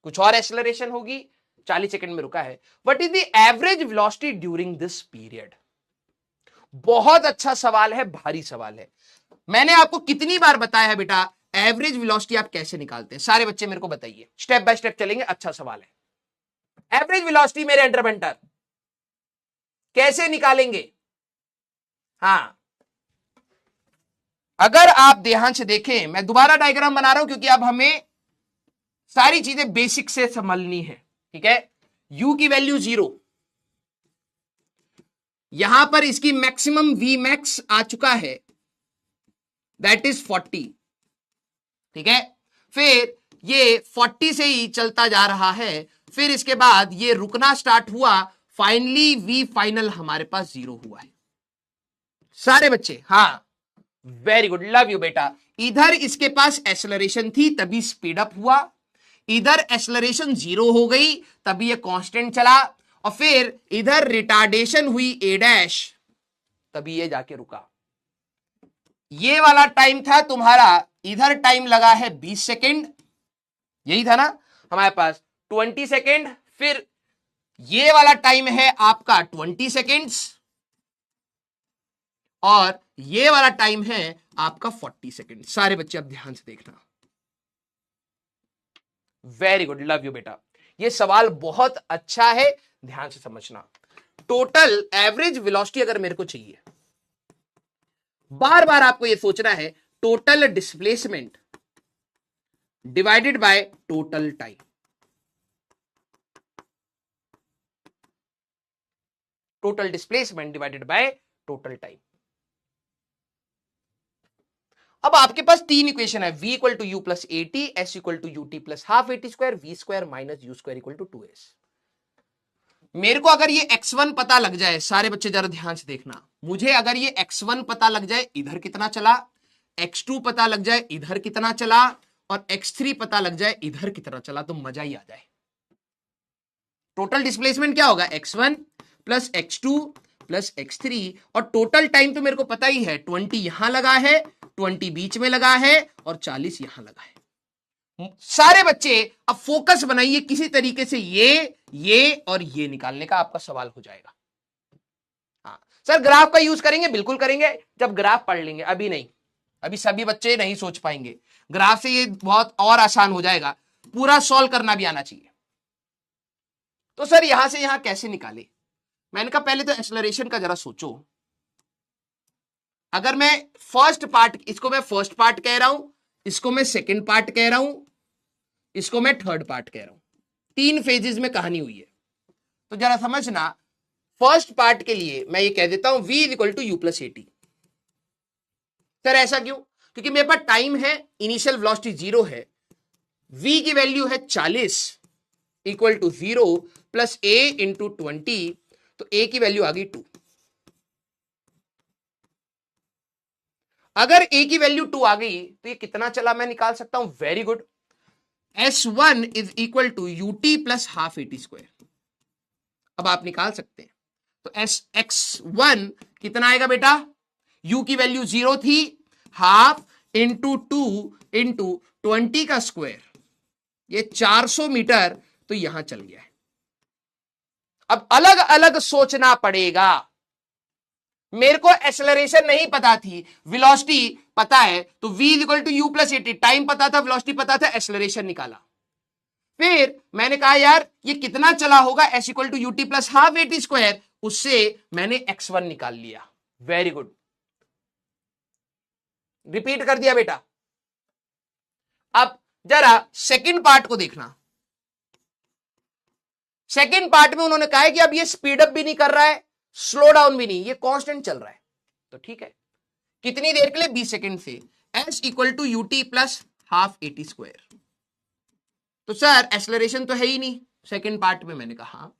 कुछ और एक्सेलरेशन होगी, 40 सेकंड में रुका है। What is the average velocity during this period? बहुत अच्छा सवाल है, भारी सवाल है। मैंने आपको कितनी बार बताया है बेटा एवरेज वेलोसिटी आप कैसे निकालते हैं? सारे बच्चे मेरे को बताइए, स्टेप बाय स्टेप चलेंगे, अच्छा सवाल है। एवरेज वेलोसिटी मेरे एंटर बेंटर कैसे निकालेंगे? हाँ, अगर आप ध्यान से देखें, मैं दोबारा डायग्राम बना रहा हूं क्योंकि अब हमें सारी चीजें बेसिक से संभलनी है, ठीक है। u की वैल्यू 0, यहां पर इसकी मैक्सिमम v मैक्स आ चुका है, दैट इज 40, ठीक है। फिर ये 40 से ही चलता जा रहा है, फिर इसके बाद ये रुकना स्टार्ट हुआ, फाइनली v फाइनल हमारे पास 0 हुआ है। सारे बच्चे, हाँ वेरी गुड, लव यू बेटा। इधर इसके पास एक्सेलरेशन थी तभी स्पीड अप हुआ, इधर एक्सेलरेशन 0 हो गई तभी ये कांस्टेंट चला, और फिर इधर रिटार्डेशन हुई ए डैश तभी ये जाके रुका। ये वाला टाइम था तुम्हारा, इधर टाइम लगा है 20 सेकेंड, यही था ना हमारे पास 20 सेकेंड, फिर ये वाला टाइम है आपका 20 सेकेंड्स और ये वाला टाइम है आपका 40 सेकेंड। सारे बच्चे अब ध्यान से देखना, वेरी गुड, लव यू बेटा। ये सवाल बहुत अच्छा है, ध्यान से समझना। टोटल एवरेज वेलोसिटी अगर मेरे को चाहिए, बार बार आपको ये सोचना है, total displacement divided by total time. Total displacement divided by total time. अब आपके पास 3 इक्वेशन है, v equal to you plus a t, s equal to u t plus half a t square, v square minus u square equal to 2s। मेरे को अगर ये x1 पता लग जाए, सारे बच्चे जरा ध्यान से देखना, मुझे अगर ये x1 पता लग जाए इधर कितना चला, x2 पता लग जाए इधर कितना चला, और x3 पता लग जाए इधर कितना चला, तो मजा ही आ जाए। टोटल डिस्प्लेसमेंट क्या होगा? x1 plus x2 plus x3, और टोटल टाइम तो मेरे को पता ही है, 20 यहां लगा है, 20 बीच में लगा है और 40 यहां लगा है। सारे बच्चे अब फोकस बनाइए, किसी तरीके से ये और ये निकालने का आपका सवाल हो जाएगा। हाँ सर, ग्राफ का यूज करेंगे, बिल्कुल करेंगे, जब ग्राफ पढ़ लेंगे, अभी नहीं, अभी सभी बच्चे नहीं सोच पाएंगे। ग्राफ से ये बहुत और आसान हो जाएगा, पूरा सॉल्व करना भी आना चाहिए। तो सर यहां से यहां कैसे निकाले? मैंने कहा पहले तो एक्सेलरेशन का जरा सोचो। अगर मैं फर्स्ट पार्ट, इसको मैं फर्स्ट पार्ट कह रहा हूं, इसको मैं सेकंड पार्ट कह रहा हूं, इसको मैं थर्ड पार्ट कह रहा हूं, 3 फेजेस में कहानी हुई है। तो जरा समझना, फर्स्ट पार्ट के लिए मैं ये कह देता हूं v equal to you plus a t. Sir ऐसा क्यों? क्योंकि मेरे पास टाइम है, इनिशियल वेलोसिटी 0 है, v की वैल्यू है 40 equal to 0 plus a into 20, तो a की वैल्यू आ गई 2। अगर a की वैल्यू 2 आ गई तो ये कितना चला मैं निकाल सकता हूं, very good, s1 is equal to UT plus half eighty square. अब आप निकाल सकते हैं, तो x1 कितना आएगा बेटा, u की वैल्यू 0 थी, हाफ इंटू 2 इंटू 20 का स्क्वायर, ये 400 मीटर, तो यहां चल गया है। अब अलग अलग सोचना पड़ेगा। मेरे को एक्सेलरेशन नहीं पता थी, वेलोसिटी पता है, तो v equal to you plus a t, time पता था, वेलोसिटी पता था, एक्सेलरेशन निकाला। फिर मैंने कहा यार ये कितना चला होगा, s equal to UT plus half eighty square, उससे मैंने x1 निकाल लिया। वेरी गुड, रिपीट कर दिया बेटा। अब जरा सेकंड पार्ट को देखना। सेकंड पार्ट में उन्होंने कहा है कि अब ये स्पीड अप भी नहीं कर रहा है, स्लो डाउन भी नहीं, ये कांस्टेंट चल रहा है। तो ठीक है, कितनी देर के लिए, 20 सेकंड से, s equal to UT plus half eighty square. तो सर एक्सेलरेशन तो है ही नहीं सेकंड पार्ट में, मैंने कहा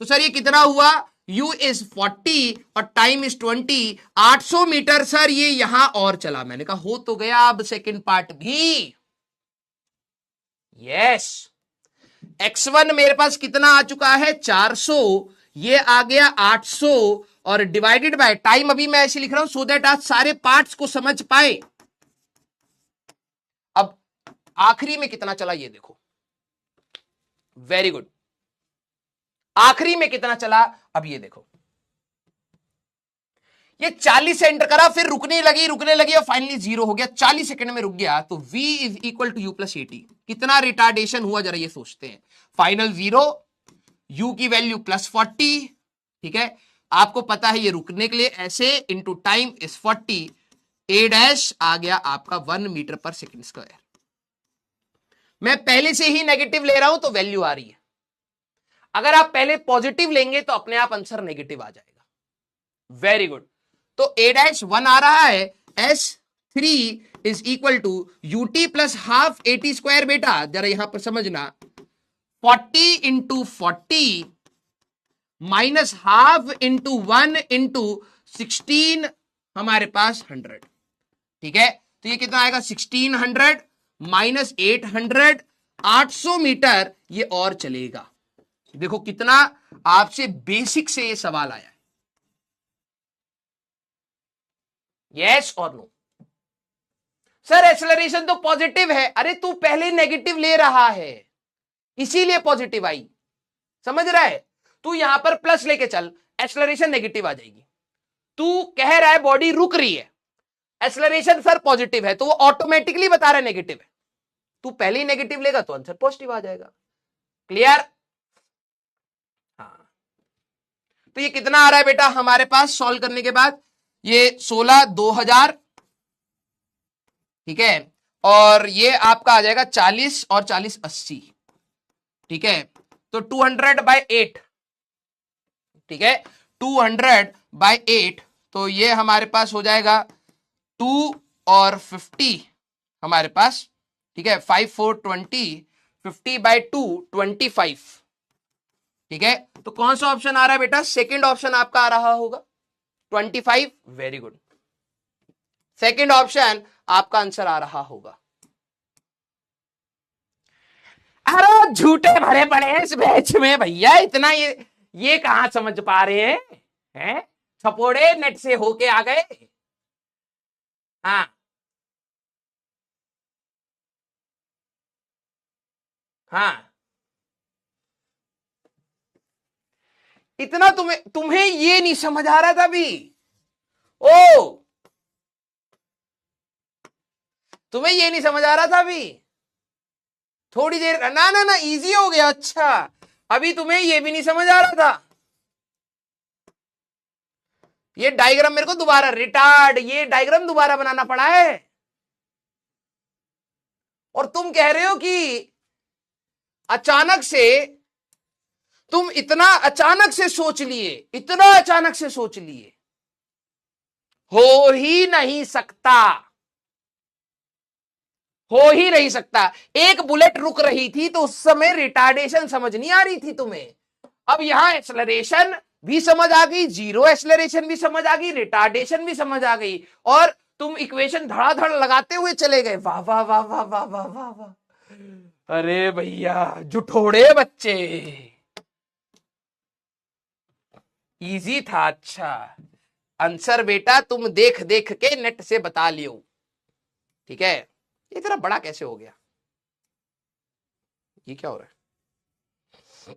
तो सर ये कितना हुआ, u इज 40 और टाइम इज 20, 800 मीटर सर ये यहां और चला। मैंने कहा हो तो गया अब सेकंड पार्ट भी। यस, x1 मेरे पास कितना आ चुका है, 400, ये आ गया 800, और डिवाइडेड बाय टाइम, अभी मैं ऐसे लिख रहा हूं सो दैट आप सारे पार्ट्स को समझ पाए। अब आखिरी में कितना चला ये देखो, वेरी गुड, आखिरी में कितना चला, अब ये देखो, ये 40 से एंटर करा, फिर रुकने लगी और फाइनली 0 हो गया, 40 सेकंड में रुक गया। तो v is equal to you plus a t, कितना रिटार्डेशन हुआ जरा ये सोचते हैं। फाइनल 0, u की वैल्यू प्लस 40, ठीक है, आपको पता है ये रुकने के लिए ऐसे, into time is 40, a dash आ गया आपका 1 मीटर पर सेकेंड स्क्वायर। मैं पहले से ही नेगेटिव ले रहा हूं तो वैल्यू आ रही है, अगर आप पहले पॉजिटिव लेंगे तो अपने आप आंसर नेगेटिव आ जाएगा। वेरी गुड, तो a डैश 1 आ रहा है, s3 is equal to UT plus half eighty square. बेटा जरा यहां पर समझना, 40 into 40 minus half into 1 into 16, हमारे पास 100, ठीक है, तो ये कितना आएगा, 1600 माइनस 800, 800 मीटर ये और चलेगा। देखो कितना आपसे बेसिक से ये सवाल आया है। यस और नो? सर एक्सेलरेशन तो पॉजिटिव है, अरे तू पहले नेगेटिव ले रहा है इसीलिए पॉजिटिव आई, समझ रहा है? तू यहां पर प्लस लेके चल, एक्सेलरेशन नेगेटिव आ जाएगी। तू कह रहा है बॉडी रुक रही है, एक्सेलरेशन सर पॉजिटिव है, तो वो ऑटोमेटिकली बता रहा है नेगेटिव है। तू पहले ही नेगेटिव लेगा तो आंसर पॉजिटिव आ जाएगा। क्लियर? हाँ, तो ये कितना आ रहा है बेटा हमारे पास सॉल्व करने के बाद, ये 16 2000, ठीक है, और ये आपका आ जाएगा 40 और 40 80, ठीक है, तो 200 बाय 8, ठीक है, 200 बाय 8, तो ये हमारे पास हो जाएगा 2 और 50 हमारे पास, ठीक है, 5 4 20, 50 बाय 2 25, ठीक है, तो कौन सा ऑप्शन आ रहा है बेटा, सेकंड ऑप्शन आपका आ रहा होगा 25। वेरी गुड, सेकंड ऑप्शन आपका आंसर आ रहा होगा। अरे झूठे भरे पड़े हैं इस बैच में भैया, इतना ये कहां समझ पा रहे हैं? छपोड़े नेट से होके आ गए। हाँ हाँ, इतना तुम्हें ये नहीं समझ आ रहा था अभी? ओ तुम्हें ये नहीं समझ आ रहा था अभी? थोड़ी देर ना ना ना इजी हो गया। अच्छा अभी तुम्हें ये भी नहीं समझ आ रहा था? ये डायग्राम मेरे को दोबारा रिटार्ड, ये डायग्राम दोबारा बनाना पड़ा है। और तुम कह रहे हो कि अचानक से तुम इतना अचानक से सोच लिए, इतना अचानक से सोच लिए, हो ही नहीं सकता, हो ही नहीं सकता। एक बुलेट रुक रही थी तो उस समय रिटार्डेशन समझ नहीं आ रही थी तुम्हें। अब यहां एक्सलरेशन भी समझ आ गई, जीरो एक्सलरेशन भी समझ आ गई, रिटार्डेशन भी समझ आ गई, और तुम इक्वेशन धड़ाधड़ लगाते हुए चले गए। वाह वाह वाह वाह वाह वाह वाह वाह। अरे भैया जुठोड़े बच्चे, इजी था। अच्छा आंसर बेटा तुम देख देख के नेट से बता लियो, ठीक है। ये तेरा बड़ा कैसे हो गया? ये क्या हो रहा है?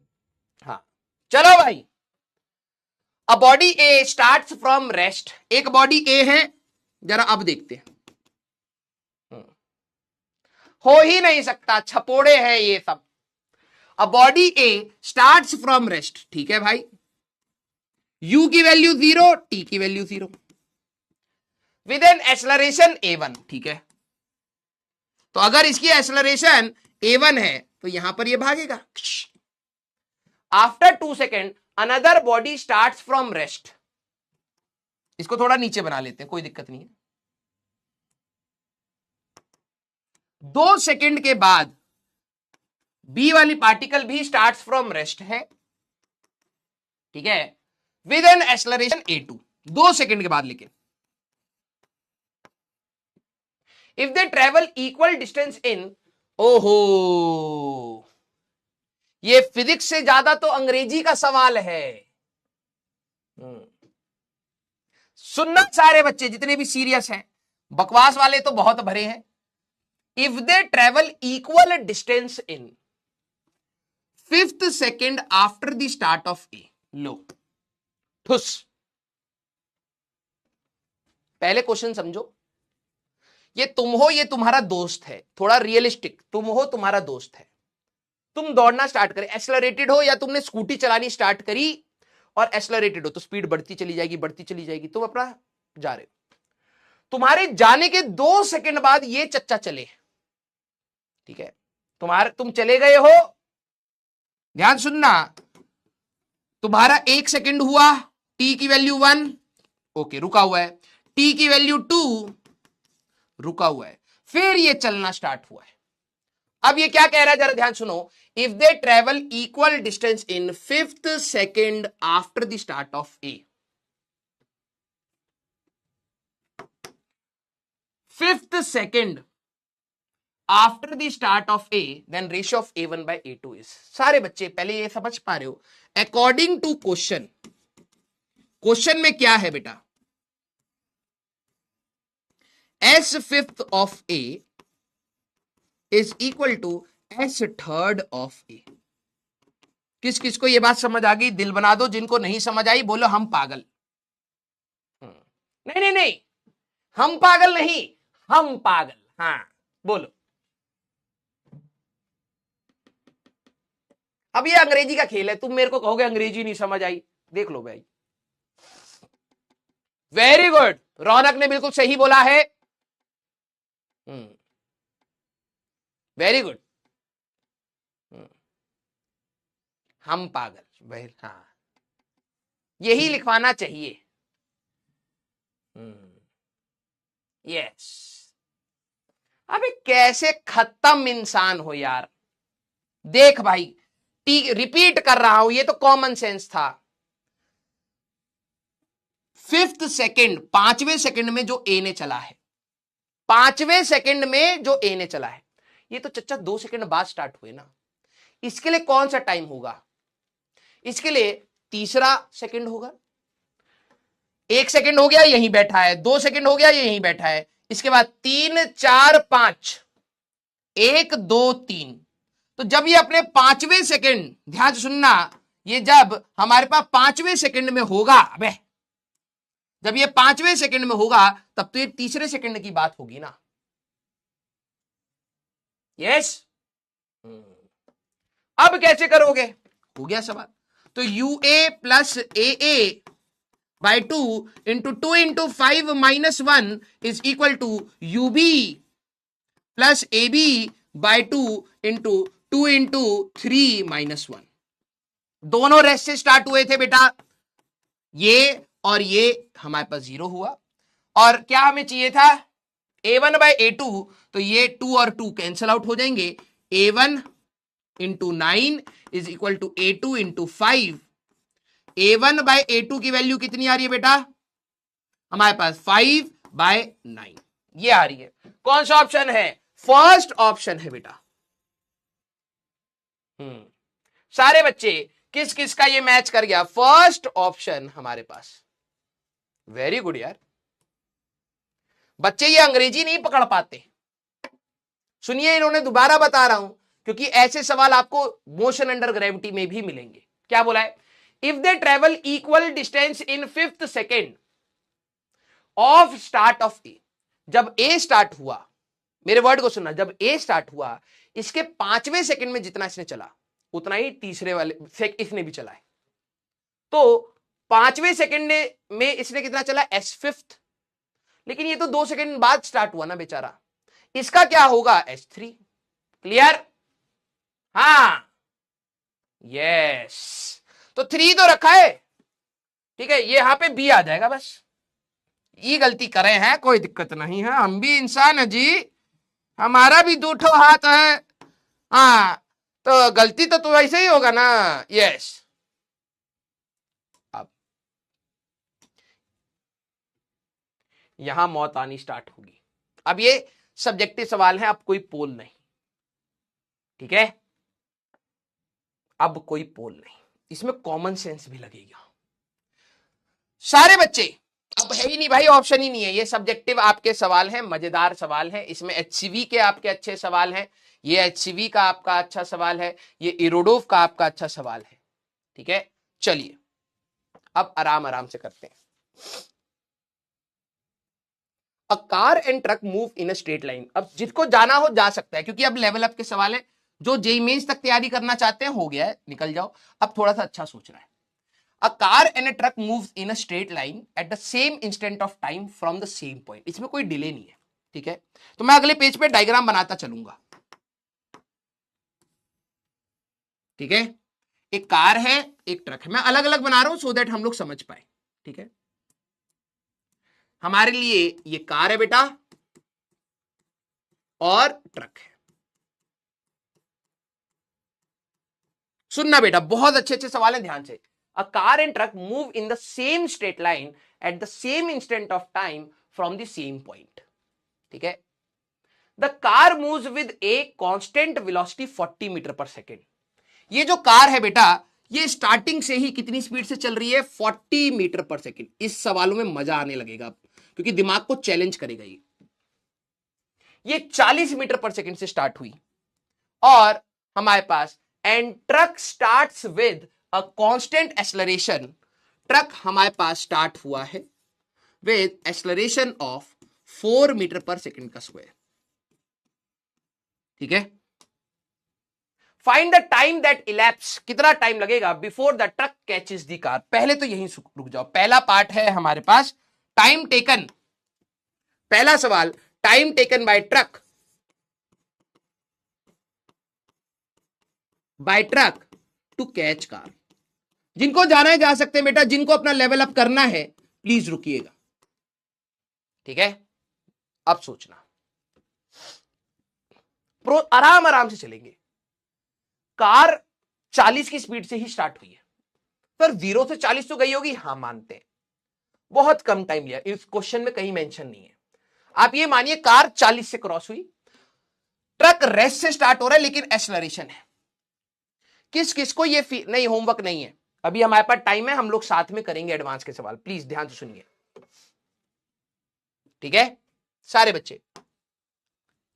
हाँ चलो भाई, अ body A starts from rest. एक बॉडी ए है, जरा अब देखते हैं। हो ही नहीं सकता, छपोड़े हैं ये सब। A body A starts from rest, ठीक है भाई। u की वैल्यू 0, t की value 0, with an acceleration a1, ठीक है। तो अगर इसकी एक्सलरेशन a1 है तो यहां पर ये भागेगा। After 2 second another body starts from rest. इसको थोड़ा नीचे बना लेते हैं, कोई दिक्कत नहीं है। 2 सेकेंड के बाद बी वाली पार्टिकल भी स्टार्ट्स फ्रॉम रेस्ट है, ठीक है, with an acceleration a2, 2 second के बाद। लेकिन if they travel equal distance इन, ओहो ये फिजिक्स से ज्यादा तो अंग्रेजी का सवाल है। सुनना सारे बच्चे जितने भी सीरियस हैं, बकवास वाले तो बहुत भरे हैं। If they travel equal distance in 5th second after the start of A, लो ठुस। पहले क्वेश्चन समझो, ये तुम हो, ये तुम्हारा दोस्त है, थोड़ा रियलिस्टिक। तुम हो, तुम्हारा दोस्त है, तुम दौड़ना स्टार्ट करें, एक्सेलरेटेड हो, या तुमने स्कूटी चलानी स्टार्ट करी और एक्सेलरेटेड हो तो स्पीड बढ़ती चली जाएगी, बढ़ती चली जाएगी, तुम अपना जा रहे हो। तुम्हारे जाने के 2 सेकंड बाद ये चच्चा चले, ठीक है। तुम चले गए हो, ध्यान सुनना, तुम्हारा 1 सेकंड हुआ, टी की वैल्यू 1, ओके रुका हुआ है, टी की वैल्यू 2 रुका हुआ है, फिर ये चलना स्टार्ट हुआ है। अब ये क्या कह रहा है, जरा ध्यान सुनो। If they travel equal distance in 5th second after the start of A, 5th second after the start of A, then ratio of a1 by a2 is. सारे बच्चे पहले ये समझ पा रहे हो? अकॉर्डिंग टू क्वेश्चन, क्वेश्चन में क्या है बेटा, s5th of a is equal to s3rd of a। किस किस को ये बात समझ आ गई? दिल बना दो। जिनको नहीं समझ आई बोलो हम पागल। नहीं नहीं नहीं, हम पागल नहीं, हम पागल। हाँ बोलो। अब ये अंग्रेजी का खेल है, तुम मेरे को कहोगे अंग्रेजी नहीं समझ आई, देख लो भाई। वेरी गुड, रौनक ने बिल्कुल सही बोला है। वेरी गुड, हम पागल। हाँ यही लिखवाना चाहिए। यस। अबे कैसे खत्म इंसान हो यार। देख भाई, रिपीट कर रहा हूं, ये तो कॉमन सेंस था। 5th सेकेंड, 5वें सेकेंड में जो ए ने चला है, 5वें सेकेंड में जो ए ने चला है, ये तो चच्चा 2 सेकेंड बाद स्टार्ट हुए ना। इसके लिए कौन सा टाइम होगा? इसके लिए 3रा सेकेंड होगा। 1 सेकेंड हो गया, यहीं बैठा है। 2 सेकेंड हो गया, यहीं बैठा है। इसके बाद 3, 4, 5, 1, 2, 3। तो जब ये अपने 5वें सेकेंड, ध्यान से सुनना, ये जब हमारे पास 5वें सेकेंड में होगा, अबे जब ये 5वें सेकेंड में होगा तब तो ये 3रे सेकेंड की बात होगी ना। यस। अब कैसे करोगे, हो गया सवाल। तो ua plus A by 2 into 2 into 5 minus 1 is equal to U B plus A B by 2 into 3 minus 1। दोनों रेस्ट से स्टार्ट हुए थे बेटा, ये और ये हमारे पास 0 हुआ। और क्या हमें चाहिए था, a1 बाई a2, तो ये 2 और 2 कैंसल आउट हो जाएंगे। a1 into 9 is equal to a2 into 5। a1 by a2 की वैल्यू कितनी आ रही है बेटा, हमारे पास 5 बाय 9 ये आ रही है। कौन सा ऑप्शन है, फर्स्ट ऑप्शन है बेटा। सारे बच्चे किस किस का ये मैच कर गया, फर्स्ट ऑप्शन हमारे पास। वेरी गुड यार, बच्चे ये अंग्रेजी नहीं पकड़ पाते। सुनिए, इन्होंने दोबारा बता रहा हूं क्योंकि ऐसे सवाल आपको मोशन अंडर ग्रेविटी में भी मिलेंगे। क्या बोला है, if they travel equal distance in 5th second of start of A. जब ए स्टार्ट हुआ, मेरे वर्ड को सुनना, जब ए स्टार्ट हुआ इसके 5वें सेकंड में जितना इसने चला उतना ही तीसरे वाले इसने भी चला है। तो 5वें सेकंड में इसने कितना चला, s5, लेकिन ये तो 2 सेकंड बाद स्टार्ट हुआ ना बेचारा, इसका क्या होगा, s3। क्लियर, हाँ यस। तो 3 तो रखा है, ठीक है, ये यहां पे b आ जाएगा बस। ये गलती करे हैं, कोई दिक्कत नहीं है, हम भी इंसान है जी, हमारा भी 2 ठो हाथ है। हाँ, तो गलती तो ऐसे ही होगा ना, यस। अब यहां मौत आनी स्टार्ट होगी। अब ये सब्जेक्टिव सवाल है, अब कोई पोल नहीं, ठीक है, अब कोई पोल नहीं, इसमें कॉमन सेंस भी लगेगा। सारे बच्चे, अब है ही नहीं भाई, ऑप्शन ही नहीं है, ये सब्जेक्टिव आपके सवाल हैं, मजेदार सवाल है। इसमें एचसीवी के आपके अच्छे सवाल हैं, ये एचसीवी का आपका अच्छा सवाल है, ये इरोडोव का आपका अच्छा सवाल है, ठीक है। चलिए अब आराम आराम से करते हैं। A car and truck move in a straight line. अब जिसको जाना हो जा सकता है, क्योंकि अब लेवल अप के सवाल है। जो जेईई मेंस तक तैयारी करना चाहते हैं, हो गया है, निकल जाओ। अब थोड़ा सा अच्छा सोचना है। A car and a truck moves in a straight line at the same instant of time from the same point. इसमें कोई डिले नहीं है, ठीक है। तो मैं अगले पेज पे डायग्राम बनाता चलूंगा, ठीक है। एक कार है, एक ट्रक है, मैं अलग अलग बना रहा हूं सो दैट हम लोग समझ पाए, ठीक है। हमारे लिए ये कार है बेटा और ट्रक है। सुनना बेटा, बहुत अच्छे अच्छे सवाल है, ध्यान से। A car and truck move in the same straight line at the same instant of time from the same point. ठीक है। The car moves with a constant velocity 40 metre पर सेकेंड। ये जो कार है बेटा, ये स्टार्टिंग से ही कितनी स्पीड से चल रही है, 40 मीटर पर सेकेंड। इस सवालों में मजा आने लगेगा क्योंकि दिमाग को चैलेंज करेगा। ये 40 मीटर पर सेकेंड से स्टार्ट हुई और हमारे पास and truck starts with a constant acceleration. Truck हमारे पास स्टार्ट हुआ है विद एक्सेलरेशन ऑफ 4 मीटर पर सेकेंड का स्क्वायर, ठीक है। Find the time that elapse, कितना टाइम लगेगा before the truck catches the car. पहले तो यहीं रुक जाओ, पहला पार्ट है हमारे पास टाइम टेकन। पहला सवाल, time taken by truck to catch car. जिनको जाना है जा सकते हैं बेटा, जिनको अपना लेवल अप करना है प्लीज रुकिएगा, ठीक है। अब सोचना, आराम आराम से चलेंगे। कार 40 की स्पीड से ही स्टार्ट हुई है, सर 0 से 40 तो गई होगी, हाँ मानते हैं, बहुत कम टाइम लिया, इस क्वेश्चन में कहीं मेंशन नहीं है। आप ये मानिए कार 40 से क्रॉस हुई, ट्रक रेस्ट से स्टार्ट हो रहा है लेकिन एक्सेलरेशन है। किस किस को ये नहीं, होमवर्क नहीं है अभी, हमारे पास टाइम है, हम लोग साथ में करेंगे एडवांस के सवाल, प्लीज ध्यान से सुनिए, ठीक है। सारे बच्चे,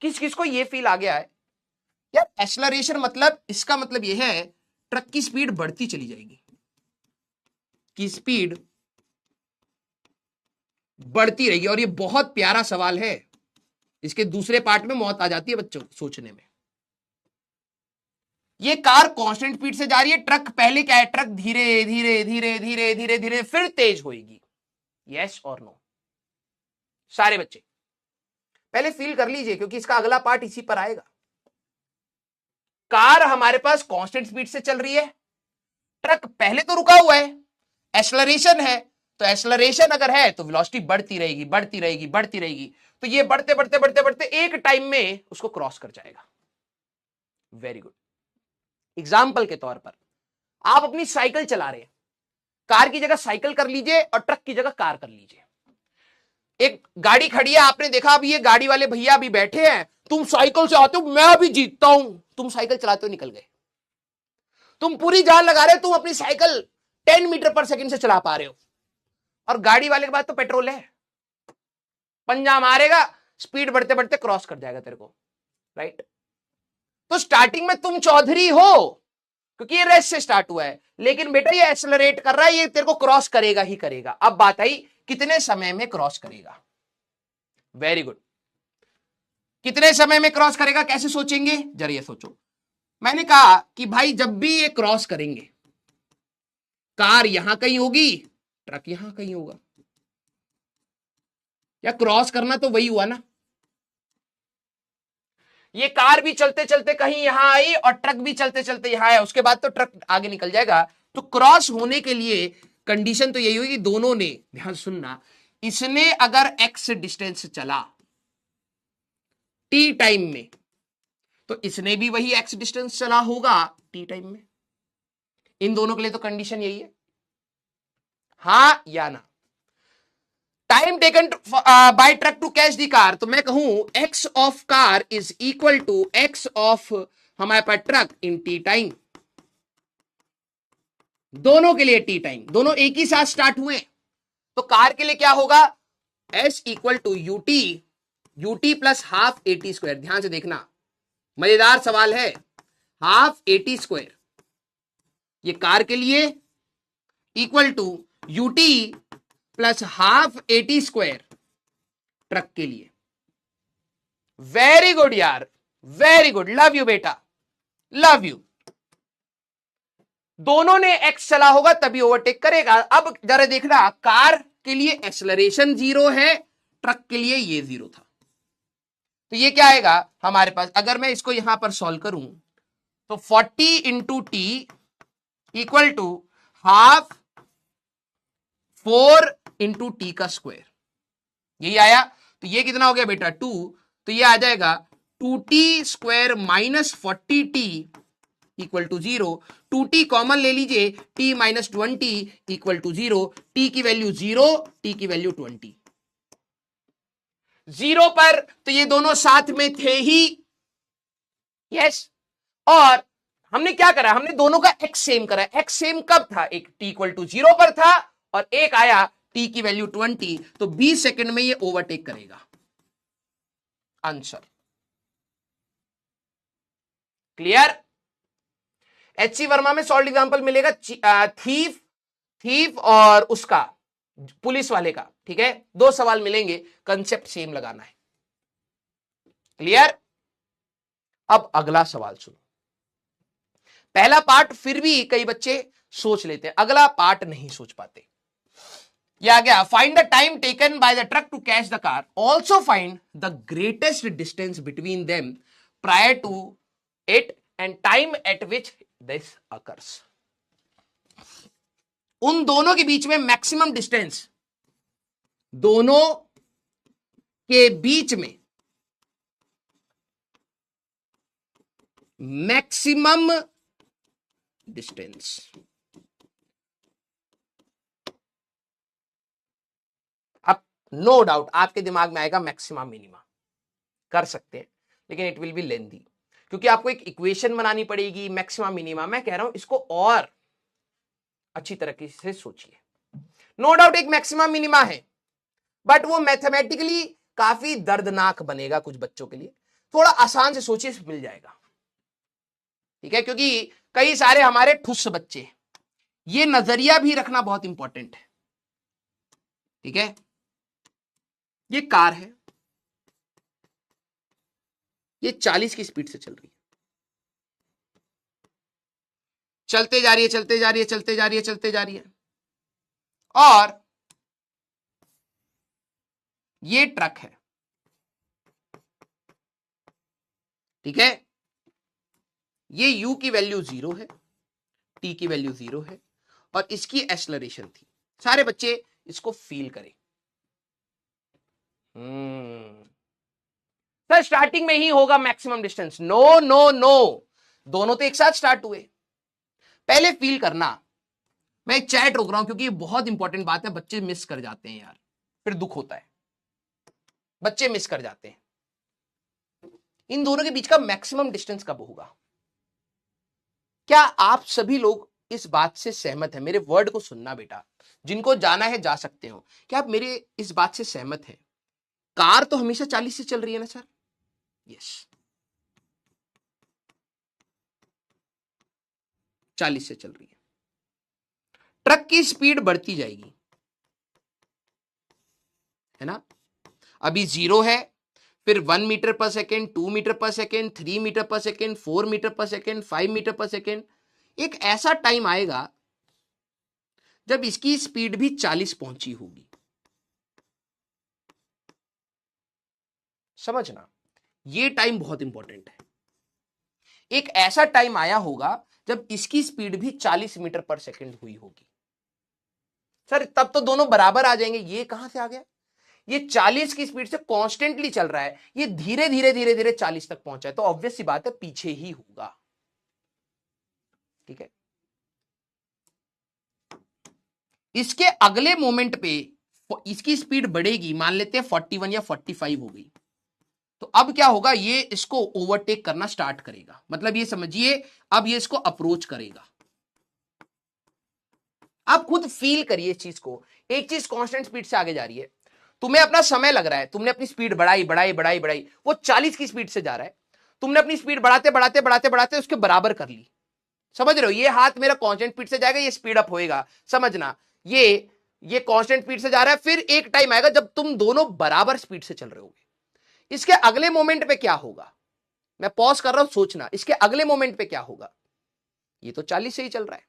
किस किस को ये फील आ गया है यार, एक्सेलरेशन मतलब, इसका मतलब यह है ट्रक की स्पीड बढ़ती चली जाएगी, की स्पीड बढ़ती रहेगी। और ये बहुत प्यारा सवाल है, इसके दूसरे पार्ट में मौत आ जाती है बच्चों सोचने में, ये कार कांस्टेंट स्पीड से जा रही है, ट्रक पहले क्या है, ट्रक धीरे धीरे धीरे धीरे धीरे धीरे फिर तेज होगी। यस और नो? सारे बच्चे पहले फील कर लीजिए, क्योंकि इसका अगला पार्ट इसी पर आएगा। कार हमारे पास कांस्टेंट स्पीड से चल रही है, ट्रक पहले तो रुका हुआ है, एक्सेलरेशन है, तो एक्सेलरेशन अगर है तो वेलोसिटी बढ़ती रहेगी बढ़ती रहेगी बढ़ती रहेगी, तो ये बढ़ते बढ़ते बढ़ते बढ़ते एक टाइम में उसको क्रॉस कर जाएगा। Very good. एग्जाम्पल के तौर पर आप अपनी साइकिल चला रहे हैं, कार की जगह साइकिल कर लीजिए और ट्रक की जगह कार कर लीजिए। एक गाड़ी खड़ी है, आपने देखा अभी ये गाड़ी वाले भैया अभी बैठे हैं, तुम साइकिल से आते हो, मैं अभी जीतता हूं, तुम साइकिल चलाते हो निकल गए, तुम पूरी जान लगा रहे हो, तुम अपनी साइकिल 10 मीटर पर सेकंड से चला पा रहे हो, और गाड़ी वाले के पास तो पेट्रोल है, पंजा मारेगा, स्पीड बढ़ते बढ़ते क्रॉस कर जाएगा तेरे को, राइट? तो स्टार्टिंग में तुम चौधरी हो, क्योंकि ये रेस से स्टार्ट हुआ है, लेकिन बेटा ये एक्सेलरेट कर रहा है, ये तेरे को क्रॉस करेगा ही करेगा। अब बात आई कितने समय में क्रॉस करेगा। Very good. कितने समय में क्रॉस करेगा, कैसे सोचेंगे, जरा ये सोचो। मैंने कहा कि भाई जब भी ये क्रॉस करेंगे, कार यहां कहीं होगी, ट्रक यहां कहीं होगा, या क्रॉस करना तो वही हुआ ना। ये कार भी चलते चलते कहीं यहां आई और ट्रक भी चलते चलते यहां आया, उसके बाद तो ट्रक आगे निकल जाएगा। तो क्रॉस होने के लिए कंडीशन तो यही होगी, दोनों ने, ध्यान सुनना, इसने अगर एक्स डिस्टेंस चला टी टाइम में, तो इसने भी वही एक्स डिस्टेंस चला होगा टी टाइम में। इन दोनों के लिए तो कंडीशन यही है, हां या ना। Time taken by truck to catch the car, तो मैं कहूं X of car is equal to X of हमारे पास ट्रक इन टी टाइम। दोनों के लिए टी टाइम, दोनों एक ही साथ स्टार्ट हुए, तो कार के लिए क्या होगा, S equal to U T, U T plus half eighty square. ध्यान से देखना, मजेदार सवाल है, हाफ एटी स्क्वायर ये कार के लिए equal to UT plus half eighty square truck के लिए। वेरी गुड यार, वेरी गुड, लव यू बेटा, लव यू। दोनों ने एक्स चला होगा तभी ओवरटेक करेगा। अब जरा देखना, कार के लिए एक्सेलरेशन 0 है, ट्रक के लिए ये 0 था, तो ये क्या आएगा हमारे पास, अगर मैं इसको यहां पर सॉल्व करूं तो 40 into T equal to half 4 into T का स्क्वायर, यही आया। तो ये कितना हो गया बेटा 2, तो ये आ जाएगा 2t square minus 40t equal to 0। 2t common ले लीजिए, t minus 20 equal to 0, t की वैल्यू 0, t की वैल्यू 20। 0 पर तो ये दोनों साथ में थे ही, यस। और हमने क्या करा, हमने दोनों का x सेम करा। x सेम कब था, एक t इक्वल टू 0 पर था और एक आया t की वैल्यू 20, तो 20 सेकंड में ये ओवरटेक करेगा। Answer clear. एचसी वर्मा में सॉल्व एग्जांपल मिलेगा, थीफ और उसका पुलिस वाले का, ठीक है, 2 सवाल मिलेंगे, कंसेप्ट सेम लगाना है। क्लियर। अब अगला सवाल सुनो। पहला पार्ट फिर भी कई बच्चे सोच लेते हैं, अगला पार्ट नहीं सोच पाते। यह आ गया, find the time taken by the truck to catch the car, also find the greatest distance between them prior to it and time at which this occurs. उन दोनों के बीच में मैक्सिमम डिस्टेंस, दोनों के बीच में मैक्सिमम डिस्टेंस। अब no doubt आपके दिमाग में आएगा मैक्सिमम मिनिमा, कर सकते हैं, लेकिन इट विल बी लेंथी, क्योंकि आपको एक इक्वेशन बनानी पड़ेगी मैक्सिमम मिनिमा। मैं कह रहा हूं इसको और अच्छी तरीके से सोचिए। नो डाउट एक मैक्सिमम मिनिमा है, बट वो मैथमेटिकली काफी दर्दनाक बनेगा कुछ बच्चों के लिए। थोड़ा आसान से सोचिए, मिल जाएगा, ठीक है, क्योंकि कई सारे हमारे ठुस बच्चे, ये नजरिया भी रखना बहुत इंपॉर्टेंट है, ठीक है। ये कार है, ये 40 की स्पीड से चल रही है, चलते जा रही है, चलते जा रही है, चलते जा रही है, चलते जा रही है, और ये ट्रक है, ठीक है। ये u की वैल्यू 0 है, t की वैल्यू 0 है, और इसकी एक्सेलरेशन थी। सारे बच्चे इसको फील करें। सर स्टार्टिंग में ही होगा maximum distance. No no no, दोनों तो एक साथ स्टार्ट हुए। पहले फील करना। मैं एक चैट रोक रहा हूं क्योंकि ये बहुत इंपॉर्टेंट बात है, बच्चे मिस कर जाते हैं यार, फिर दुख होता है, बच्चे मिस कर जाते हैं। इन दोनों के बीच का मैक्सिमम डिस्टेंस कब होगा? क्या आप सभी लोग इस बात से सहमत हैं? मेरे वर्ड को सुनना बेटा, जिनको जाना है जा सकते हो। क्या आप मेरे इस बात से सहमत हैं? कार तो हमेशा 40 से चल रही है ना सर? यस, 40 से चल रही है। ट्रक की स्पीड बढ़ती जाएगी, है ना? अभी 0 है, फिर 1 मीटर पर सेकेंड, 2 मीटर पर सेकेंड, 3 मीटर पर सेकेंड, 4 मीटर पर सेकेंड, 5 मीटर पर सेकेंड। एक ऐसा टाइम आएगा जब इसकी स्पीड भी 40 पहुंची होगी। समझना, ये टाइम बहुत इंपॉर्टेंट है। एक ऐसा टाइम आया होगा जब इसकी स्पीड भी 40 मीटर पर सेकेंड हुई होगी। सर तब तो दोनों बराबर आ जाएंगे। ये कहां से आ गया? ये 40 की स्पीड से कॉन्स्टेंटली चल रहा है, ये धीरे धीरे धीरे धीरे 40 तक पहुंचा है, तो ऑब्वियस सी बात है पीछे ही होगा। ठीक है, इसके अगले मोमेंट पे इसकी स्पीड बढ़ेगी, मान लेते हैं 41 या 45 हो गई, तो अब क्या होगा? ये इसको ओवरटेक करना स्टार्ट करेगा। मतलब ये समझिए, अब ये इसको अप्रोच करेगा। आप खुद फील करिए इस चीज को। एक चीज कांस्टेंट स्पीड से आगे जा रही है, तुम्हें अपना समय लग रहा है, तुमने अपनी स्पीड बढ़ाई बढ़ाई बढ़ाई बढ़ाई, वो 40 की स्पीड से जा रहा है, तुमने अपनी स्पीड बढ़ाते बढ़ाते बढ़ाते बढ़ाते उसके बराबर कर ली। समझ रहे हो? ये हाथ मेरा कांस्टेंट स्पीड से जाएगा, ये स्पीड अप होएगा। समझना, ये कांस्टेंट स्पीड से जा रहा है, फिर एक टाइम आएगा जब तुम दोनों बराबर स्पीड से चल रहे होगे। इसके अगले मोमेंट पे क्या होगा? मैं पॉज कर रहा हूं, सोचना। इसके अगले मोमेंट पे क्या होगा? ये तो 40 से ही चल रहा है,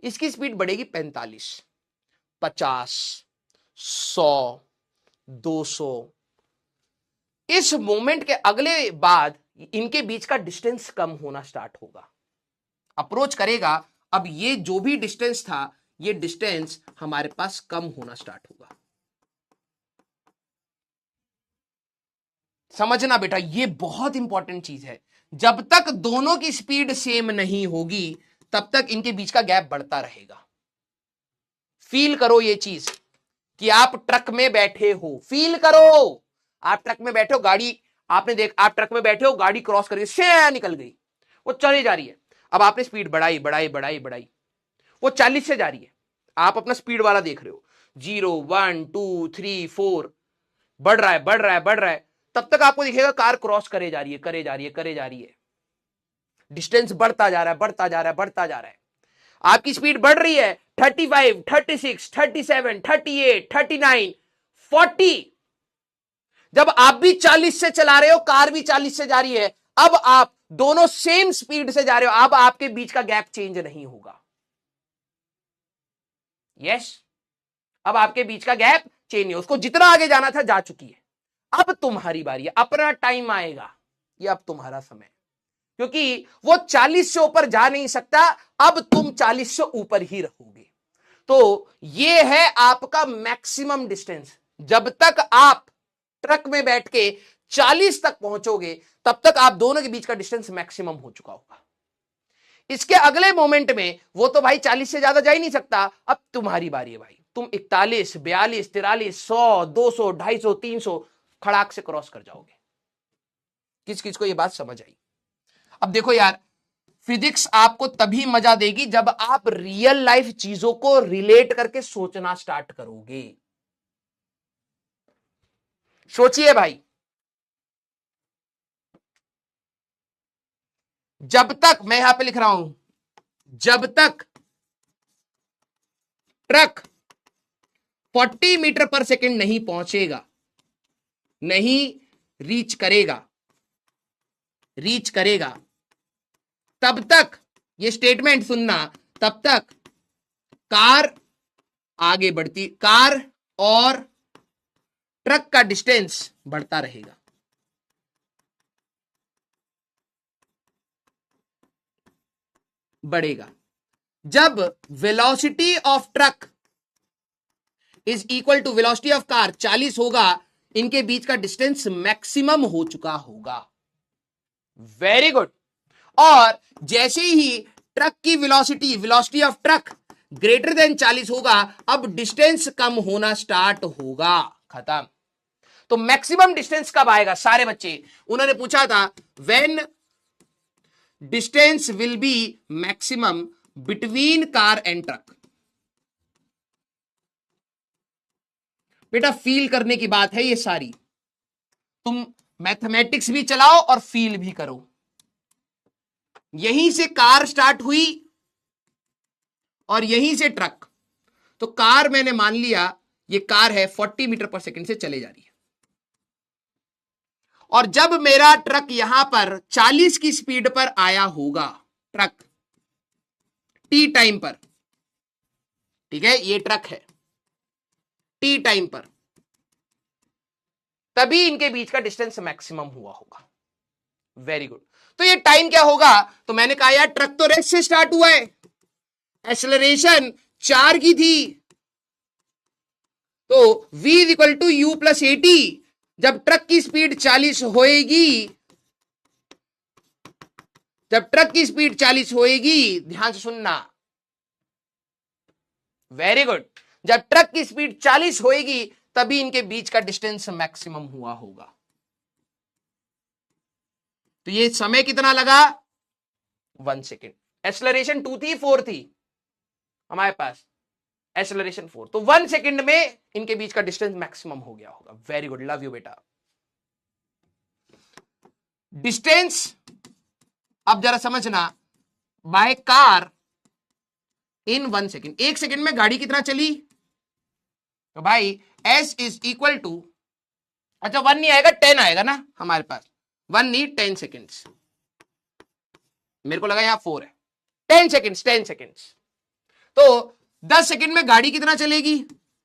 इसकी स्पीड बढ़ेगी 45, 50, 100, 200। इस मोमेंट के अगले बाद इनके बीच का डिस्टेंस कम होना स्टार्ट होगा, अप्रोच करेगा। अब ये जो भी डिस्टेंस था, ये डिस्टेंस हमारे पास कम होना स्टार्ट होगा। समझना बेटा, ये बहुत इंपॉर्टेंट चीज है। जब तक दोनों की स्पीड सेम नहीं होगी, तब तक इनके बीच का गैप बढ़ता रहेगा। फील करो ये चीज कि आप ट्रक में बैठे हो। फील करो, आप ट्रक में बैठे हो, गाड़ी आपने देख, आप ट्रक में बैठे हो, गाड़ी क्रॉस करके से निकल गई, वो चली जा रही है। अब आपने स्पीड बढ़ाई बढ़ाई बढ़ाई बढ़ाई, वो 40 से जा रही है, आप अपना स्पीड वाला देख रहे हो, 0, 1, 2, 3, 4, बढ़ रहा है बढ़ रहा है बढ़ रहा है। तब तक आपको दिखेगा कार क्रॉस करे जा रही है, करे जा रही है, करे जा रही है, डिस्टेंस बढ़ता जा रहा है, बढ़ता जा रहा है, बढ़ता जा रहा है। आपकी स्पीड बढ़ रही है, 35, 36, 37, 38, 39, 40। जब आप भी 40 से चला रहे हो, कार भी 40 से जा रही है, अब आप दोनों सेम स्पीड से जा रहे हो, अब आपके बीच का गैप चेंज नहीं होगा। यस, अब आपके बीच का गैप चेंज नहीं, उसको जितना आगे जाना था जा चुकी है। अब तुम्हारी बारी है, अपना टाइम आएगा, ये अब तुम्हारा समय, क्योंकि वो 40 से ऊपर जा नहीं सकता, अब तुम 40 से ऊपर ही रहोगे। तो ये है आपका मैक्सिमम डिस्टेंस। जब तक आप ट्रक में बैठ के 40 तक पहुंचोगे, तब तक आप दोनों के बीच का डिस्टेंस मैक्सिमम हो चुका होगा। इसके अगले मोमेंट में वो तो भाई 40 से ज्यादा जा ही नहीं सकता, अब तुम्हारी बारी है भाई। तुम 41, 42, 43, 100, 200, 250, 300 खड़ाक से क्रॉस कर जाओगे। किस किस को ये बात समझ आई? अब देखो यार, फिजिक्स आपको तभी मजा देगी जब आप रियल लाइफ चीजों को रिलेट करके सोचना स्टार्ट करोगे। सोचिए भाई, जब तक, मैं यहां पे लिख रहा हूं, जब तक ट्रक 40 मीटर पर सेकेंड नहीं पहुंचेगा, नहीं रीच करेगा, तब तक ये स्टेटमेंट सुनना, तब तक कार आगे बढ़ती, कार और ट्रक का डिस्टेंस बढ़ता रहेगा। बढ़ेगा। जब velocity of truck is equal to velocity of car 40 होगा, इनके बीच का डिस्टेंस मैक्सिमम हो चुका होगा। Very good. और जैसे ही ट्रक की velocity of truck greater than 40 होगा, अब डिस्टेंस कम होना स्टार्ट होगा। खत्म। तो मैक्सिमम डिस्टेंस कब आएगा? सारे बच्चे उन्होंने पूछा था when distance will be maximum between car and truck. बेटा फील करने की बात है ये सारी, तुम मैथमेटिक्स भी चलाओ और फील भी करो। यहीं से कार स्टार्ट हुई और यहीं से ट्रक। तो कार मैंने मान लिया ये कार है 40 मीटर पर सेकंड से चले जा रही है, और जब मेरा ट्रक यहां पर 40 की स्पीड पर आया होगा, ट्रक टी टाइम पर, ठीक है, ये ट्रक है टी टाइम पर, तभी इनके बीच का डिस्टेंस मैक्सिमम हुआ होगा। Very good. तो ये टाइम क्या होगा? तो मैंने कहा यार ट्रक तो रेस्ट से स्टार्ट हुआ है, एक्सेलरेशन 4 की थी, तो v equal to you plus 80। जब ट्रक की स्पीड 40 होएगी, जब ट्रक की स्पीड 40 होएगी, ध्यान से सुनना, वेरी गुड, जब ट्रक की स्पीड 40 होएगी तभी इनके बीच का डिस्टेंस मैक्सिमम हुआ होगा। तो ये समय कितना लगा? 1 सेकेंड। एक्सेलरेशन 2 थी 4 थी हमारे पास, एक्सेलरेशन 4, तो 1 सेकेंड में इनके बीच का डिस्टेंस मैक्सिमम हो गया होगा। वेरी गुड, लव यू बेटा। डिस्टेंस अब जरा समझना, by car in 1 second. 1 second में गाड़ी कितना चली? तो भाई s इज इक्वल टू, अच्छा 1 नहीं आएगा 10 आएगा ना हमारे पास, 1 नहीं 10 सेकेंड्स, मेरे को लगा यहां 4 है, 10 सेकेंड्स 10 सेकेंड्स। तो 10 सेकेंड में गाड़ी कितना चलेगी?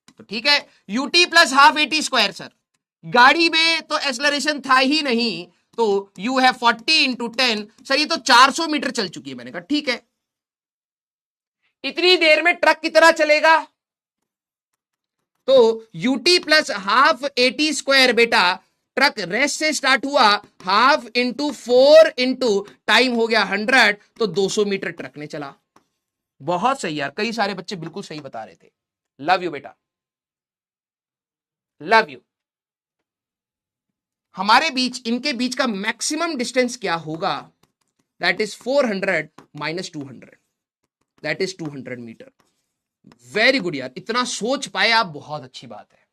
तो ठीक है, ut plus half 80 square. Sir गाड़ी में तो एक्सेलरेशन था ही नहीं, तो u है 40 इंटू 10। सर ये तो 400 मीटर चल चुकी है। मैंने कहा ठीक है, इतनी देर में ट्रक कितना चलेगा? तो ut प्लस हाफ 80 स्क्वायर बेटा, ट्रक रेस्ट से स्टार्ट हुआ, हाफ इंटू 4 इंटू टाइम हो गया 100, तो 200 मीटर ट्रक ने चला। बहुत सही यार, कई सारे बच्चे बिल्कुल सही बता रहे थे। लव यू बेटा, लव यू। हमारे बीच, इनके बीच का मैक्सिमम डिस्टेंस क्या होगा? That is 400 minus 200, that is 200 metre. Very good यार, इतना सोच पाए आप, बहुत अच्छी बात है,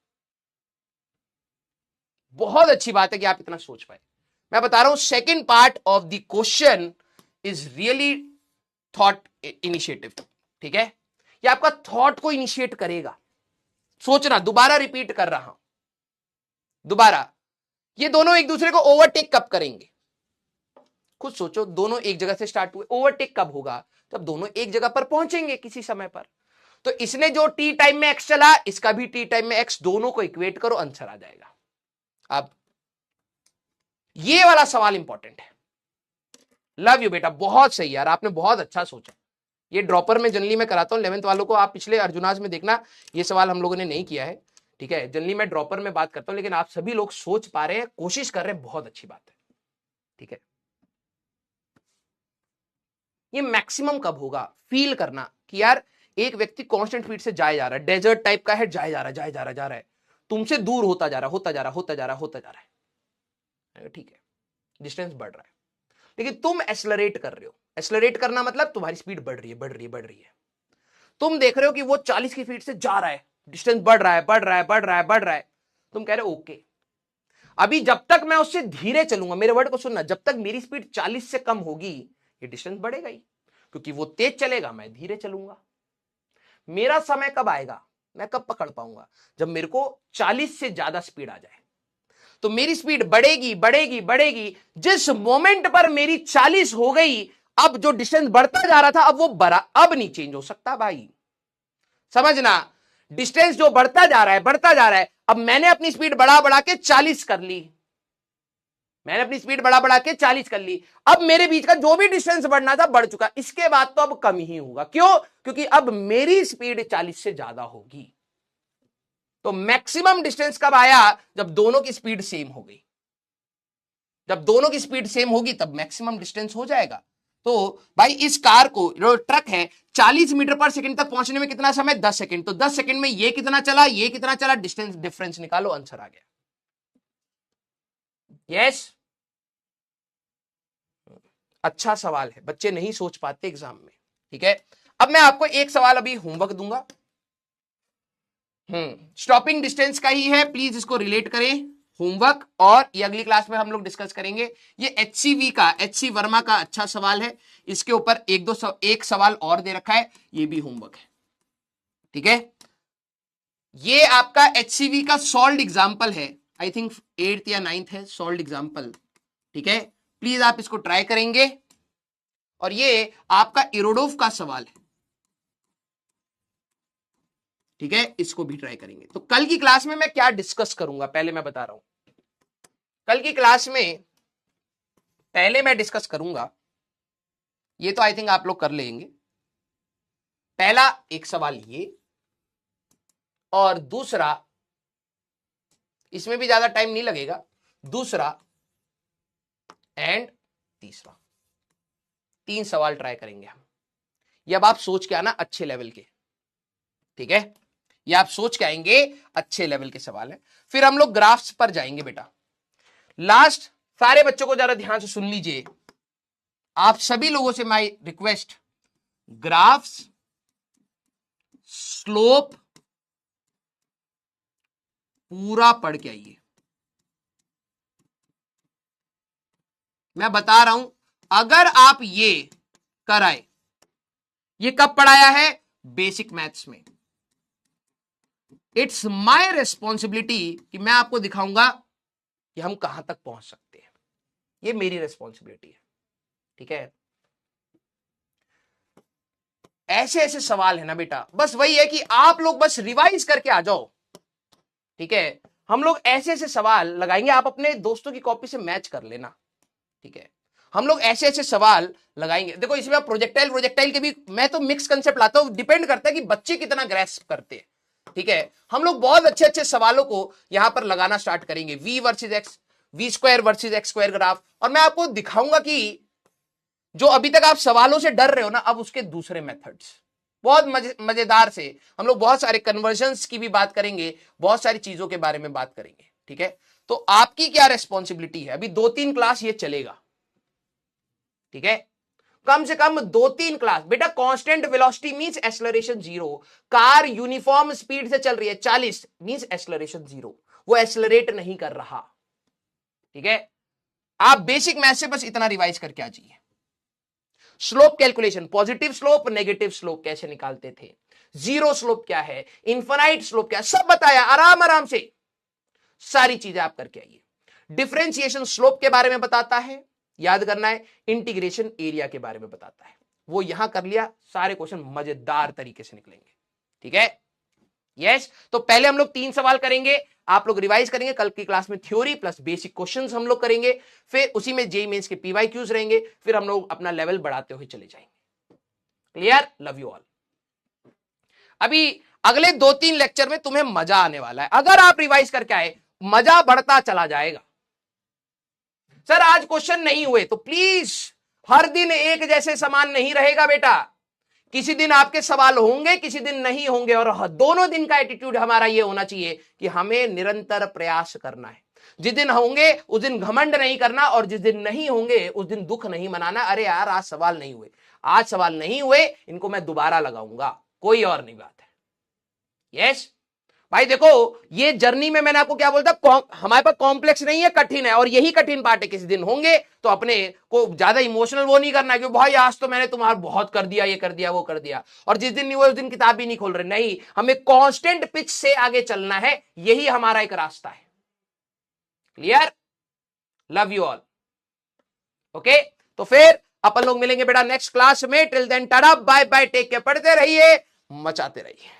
बहुत अच्छी बात है कि आप इतना सोच पाए। मैं बता रहा हूं second part of the question is really thought initiative. ठीक है, ये आपका थॉट को इनिशिएट करेगा। सोचना, दोबारा रिपीट कर रहा हूं, दोबारा, ये दोनों एक दूसरे को ओवरटेक कब करेंगे? खुद सोचो, दोनों एक जगह से स्टार्ट हुए, ओवरटेक कब होगा? जब दोनों एक जगह पर पहुंचेंगे किसी समय पर। तो इसने जो टी टाइम में एक्स चला, इसका भी टी टाइम में एक्स, दोनों को इक्वेट करो, आंसर आ जाएगा। अब ये वाला सवाल इंपॉर्टेंट है। लव यू बेटा, बहुत सही यार, आपने बहुत अच्छा सोचा। ये ड्रॉपर में जनरली मैं कराता हूं 11th वालों को, आप पिछले अर्जुनाज में देखना, ये सवाल हम लोगों ने नहीं किया है। ठीक है, जनरली मैं ड्रॉपर में बात करता हूं, लेकिन आप सभी लोग सोच पा रहे हैं, कोशिश कर रहे हैं, बहुत अच्छी बात है। ठीक है, ये मैक्सिमम कब होगा? फील करना कि यार एक व्यक्ति कांस्टेंट स्पीड से जाए जा रहा है, डेजर्ट टाइप का है, जाए जा रहा है, तुमसे दूर होता जा रहा है। ठीक है, डिस्टेंस बढ़ रहा है, लेकिन तुम एक्सेलरेट कर रहे हो। एक्सेलरेट करना मतलब तुम्हारी स्पीड बढ़ रही है। तुम देख रहे हो कि वो 40 की स्पीड से जा रहा है, डिस्टेंस बढ़ रहा है। तुम कह रहे हो ओके, अभी जब तक मैं उससे धीरे चलूंगा, मेरे वर्ड को सुनना, जब तक मेरी स्पीड 40 से कम होगी ये डिस्टेंस बढ़ेगा ही, क्योंकि वो तेज चलेगा, मैं धीरे चलूंगा। मेरा समय कब आएगा, मैं कब पकड़ पाऊंगा? जब मेरे को 40 से ज्यादा स्पीड आ जाए। तो मेरी स्पीड बढ़ेगी। जिस मोमेंट पर मेरी 40 हो गई, अब जो डिस्टेंस बढ़ता जा रहा था अब वो अब नहीं चेंज हो सकता भाई, समझना। डिस्टेंस जो बढ़ता जा रहा है बढ़ता जा रहा है, अब मैंने अपनी स्पीड बढ़ा बढ़ा के 40 कर ली, मैंने अपनी स्पीड बढ़ा बढ़ा के 40 कर ली। अब मेरे बीच का जो भी डिस्टेंस बढ़ना था बढ़ चुका, इसके बाद तो अब कम ही होगा। क्यों? क्योंकि अब मेरी स्पीड 40 से ज्यादा होगी। तो मैक्सिमम डिस्टेंस कब आया? जब दोनों की स्पीड सेम हो गई। जब दोनों की स्पीड सेम होगी तब मैक्सिमम डिस्टेंस हो जाएगा। तो भाई इस कार को, जो ट्रक है, 40 मीटर पर सेकंड तक पहुंचने में कितना समय? 10 सेकंड। तो 10 सेकंड में ये कितना चला, ये कितना चला, डिस्टेंस डिफरेंस निकालो, आंसर आ गया। यस, अच्छा सवाल है, बच्चे नहीं सोच पाते एग्जाम में। ठीक है, अब मैं आपको एक सवाल अभी होमवर्क दूंगा। स्टॉपिंग डिस्टेंस का ही है, प्लीज इसको रिलेट करें होमवर्क, और ये अगली क्लास में हम लोग डिस्कस करेंगे। ये HCV का, HC वर्मा का अच्छा सवाल है, इसके ऊपर एक सवाल और दे रखा है, ये भी होमवर्क है। ठीक है, ये आपका HCV का सॉल्व्ड एग्जाम्पल है, आई थिंक 8th या 9th है सॉल्व्ड एग्जाम्पल। ठीक है, प्लीज आप इसको ट्राई करेंगे। और ये आपका इरोडोव का सवाल है। ठीक है, इसको भी ट्राई करेंगे। तो कल की क्लास में मैं क्या डिस्कस करूंगा, पहले मैं बता रहा हूं। कल की क्लास में पहले मैं डिस्कस करूंगा, ये तो आई थिंक आप लोग कर लेंगे। पहला एक सवाल ये, और दूसरा, इसमें भी ज्यादा टाइम नहीं लगेगा, दूसरा एंड तीसरा, 3 सवाल ट्राई करेंगे हम। ये अब आप सोच के आना अच्छे लेवल के। ठीक है, ये आप सोच के आएंगे, अच्छे लेवल के सवाल है। फिर हम लोग ग्राफ्स पर जाएंगे बेटा। लास्ट, सारे बच्चों को जरा ध्यान से सुन लीजिए, आप सभी लोगों से माय रिक्वेस्ट, ग्राफ्स, स्लोप पूरा पढ़ के आइए। मैं बता रहा हूं, अगर आप ये कराए, ये कब पढ़ाया है? बेसिक मैथ्स में। इट्स माय रिस्पॉन्सिबिलिटी कि मैं आपको दिखाऊंगा कि हम कहां तक पहुंच सकते हैं, ये मेरी रिस्पॉन्सिबिलिटी है। ठीक है, ऐसे ऐसे सवाल है ना बेटा, बस वही है कि आप लोग बस रिवाइज करके आ जाओ। ठीक है, हम लोग ऐसे ऐसे सवाल लगाएंगे, आप अपने दोस्तों की कॉपी से मैच कर लेना। ठीक है, हम लोग ऐसे ऐसे सवाल लगाएंगे। देखो इसमें प्रोजेक्टाइल के भी मैं तो मिक्स कंसेप्ट लाता हूं, डिपेंड करता है कि बच्चे कितना ग्रैस्प करते हैं। ठीक है, हम लोग बहुत अच्छे अच्छे सवालों को यहां पर लगाना स्टार्ट करेंगे, v versus x, v² versus x² graph. और मैं आपको दिखाऊंगा कि जो अभी तक आप सवालों से डर रहे हो ना, अब उसके दूसरे मेथड्स बहुत मजेदार से हम लोग बहुत सारे कन्वर्जन्स की भी बात करेंगे, बहुत सारी चीजों के बारे में बात करेंगे। ठीक है, तो आपकी क्या रिस्पॉन्सिबिलिटी है, अभी 2-3 क्लास ये चलेगा। ठीक है, कम से कम 2-3 क्लास बेटा। Constant velocity means acceleration 0, car uniform speed से चल रही है 40 मींस एक्सेलरेशन 0, वो एक्सेलरेट नहीं कर रहा। ठीक है, आप बेसिक मैथ से बस इतना रिवाइज करके आ जाइए। Slope calculation, positive slope negative slope कैसे निकालते थे, जीरो स्लोप क्या है, इनफाइनाइट स्लोप क्या है, सब बताया आराम आराम से, सारी चीजें आप करके आइए। डिफरेंशिएशन स्लोप के बारे में बताता है, याद करना है, इंटीग्रेशन एरिया के बारे में बताता है, वो यहां कर लिया, सारे क्वेश्चन मजेदार तरीके से निकलेंगे। ठीक है, यस। तो पहले हम लोग 3 सवाल करेंगे, आप लोग रिवाइज करेंगे। कल की क्लास में थ्योरी प्लस बेसिक क्वेश्चंस हम लोग करेंगे, फिर उसी में जेईई मेंस के PYQs रहेंगे, फिर हम लोग अपना लेवल बढ़ाते हुए चले जाएंगे। क्लियर? Love you all. अभी अगले 2-3 लेक्चर में तुम्हें मजा आने वाला है, अगर आप रिवाइज करके आए मजा बढ़ता चला जाएगा। सर आज क्वेश्चन नहीं हुए, तो प्लीज, हर दिन एक जैसे समान नहीं रहेगा बेटा, किसी दिन आपके सवाल होंगे, किसी दिन नहीं होंगे, और दोनों दिन का एटीट्यूड हमारा ये होना चाहिए कि हमें निरंतर प्रयास करना है। जिस दिन होंगे उस दिन घमंड नहीं करना, और जिस दिन नहीं होंगे उस दिन दुख नहीं मनाना, अरे यार आज सवाल नहीं हुए, आज सवाल नहीं हुए, इनको मैं दोबारा लगाऊंगा, कोई और नहीं बात है। यस भाई, देखो ये जर्नी में मैंने आपको क्या बोलता, हमारे पास कॉम्प्लेक्स नहीं है, कठिन है, और यही कठिन पार्ट है। किसी दिन होंगे तो अपने को ज्यादा इमोशनल वो नहीं करना कि भाई आज तो मैंने तुम्हारा बहुत कर दिया, ये कर दिया, वो कर दिया, और जिस दिन नहीं हुआ उस दिन किताब भी नहीं खोल रहे। नहीं, हमें कांस्टेंट पिच से आगे चलना है, यही हमारा एक रास्ता है। Clear? Love you all. Okay, तो फिर अपन लोग मिलेंगे बेटा नेक्स्ट क्लास में। Till then tata bye bye, take care, पढ़ते रहिए, मचाते रहिए।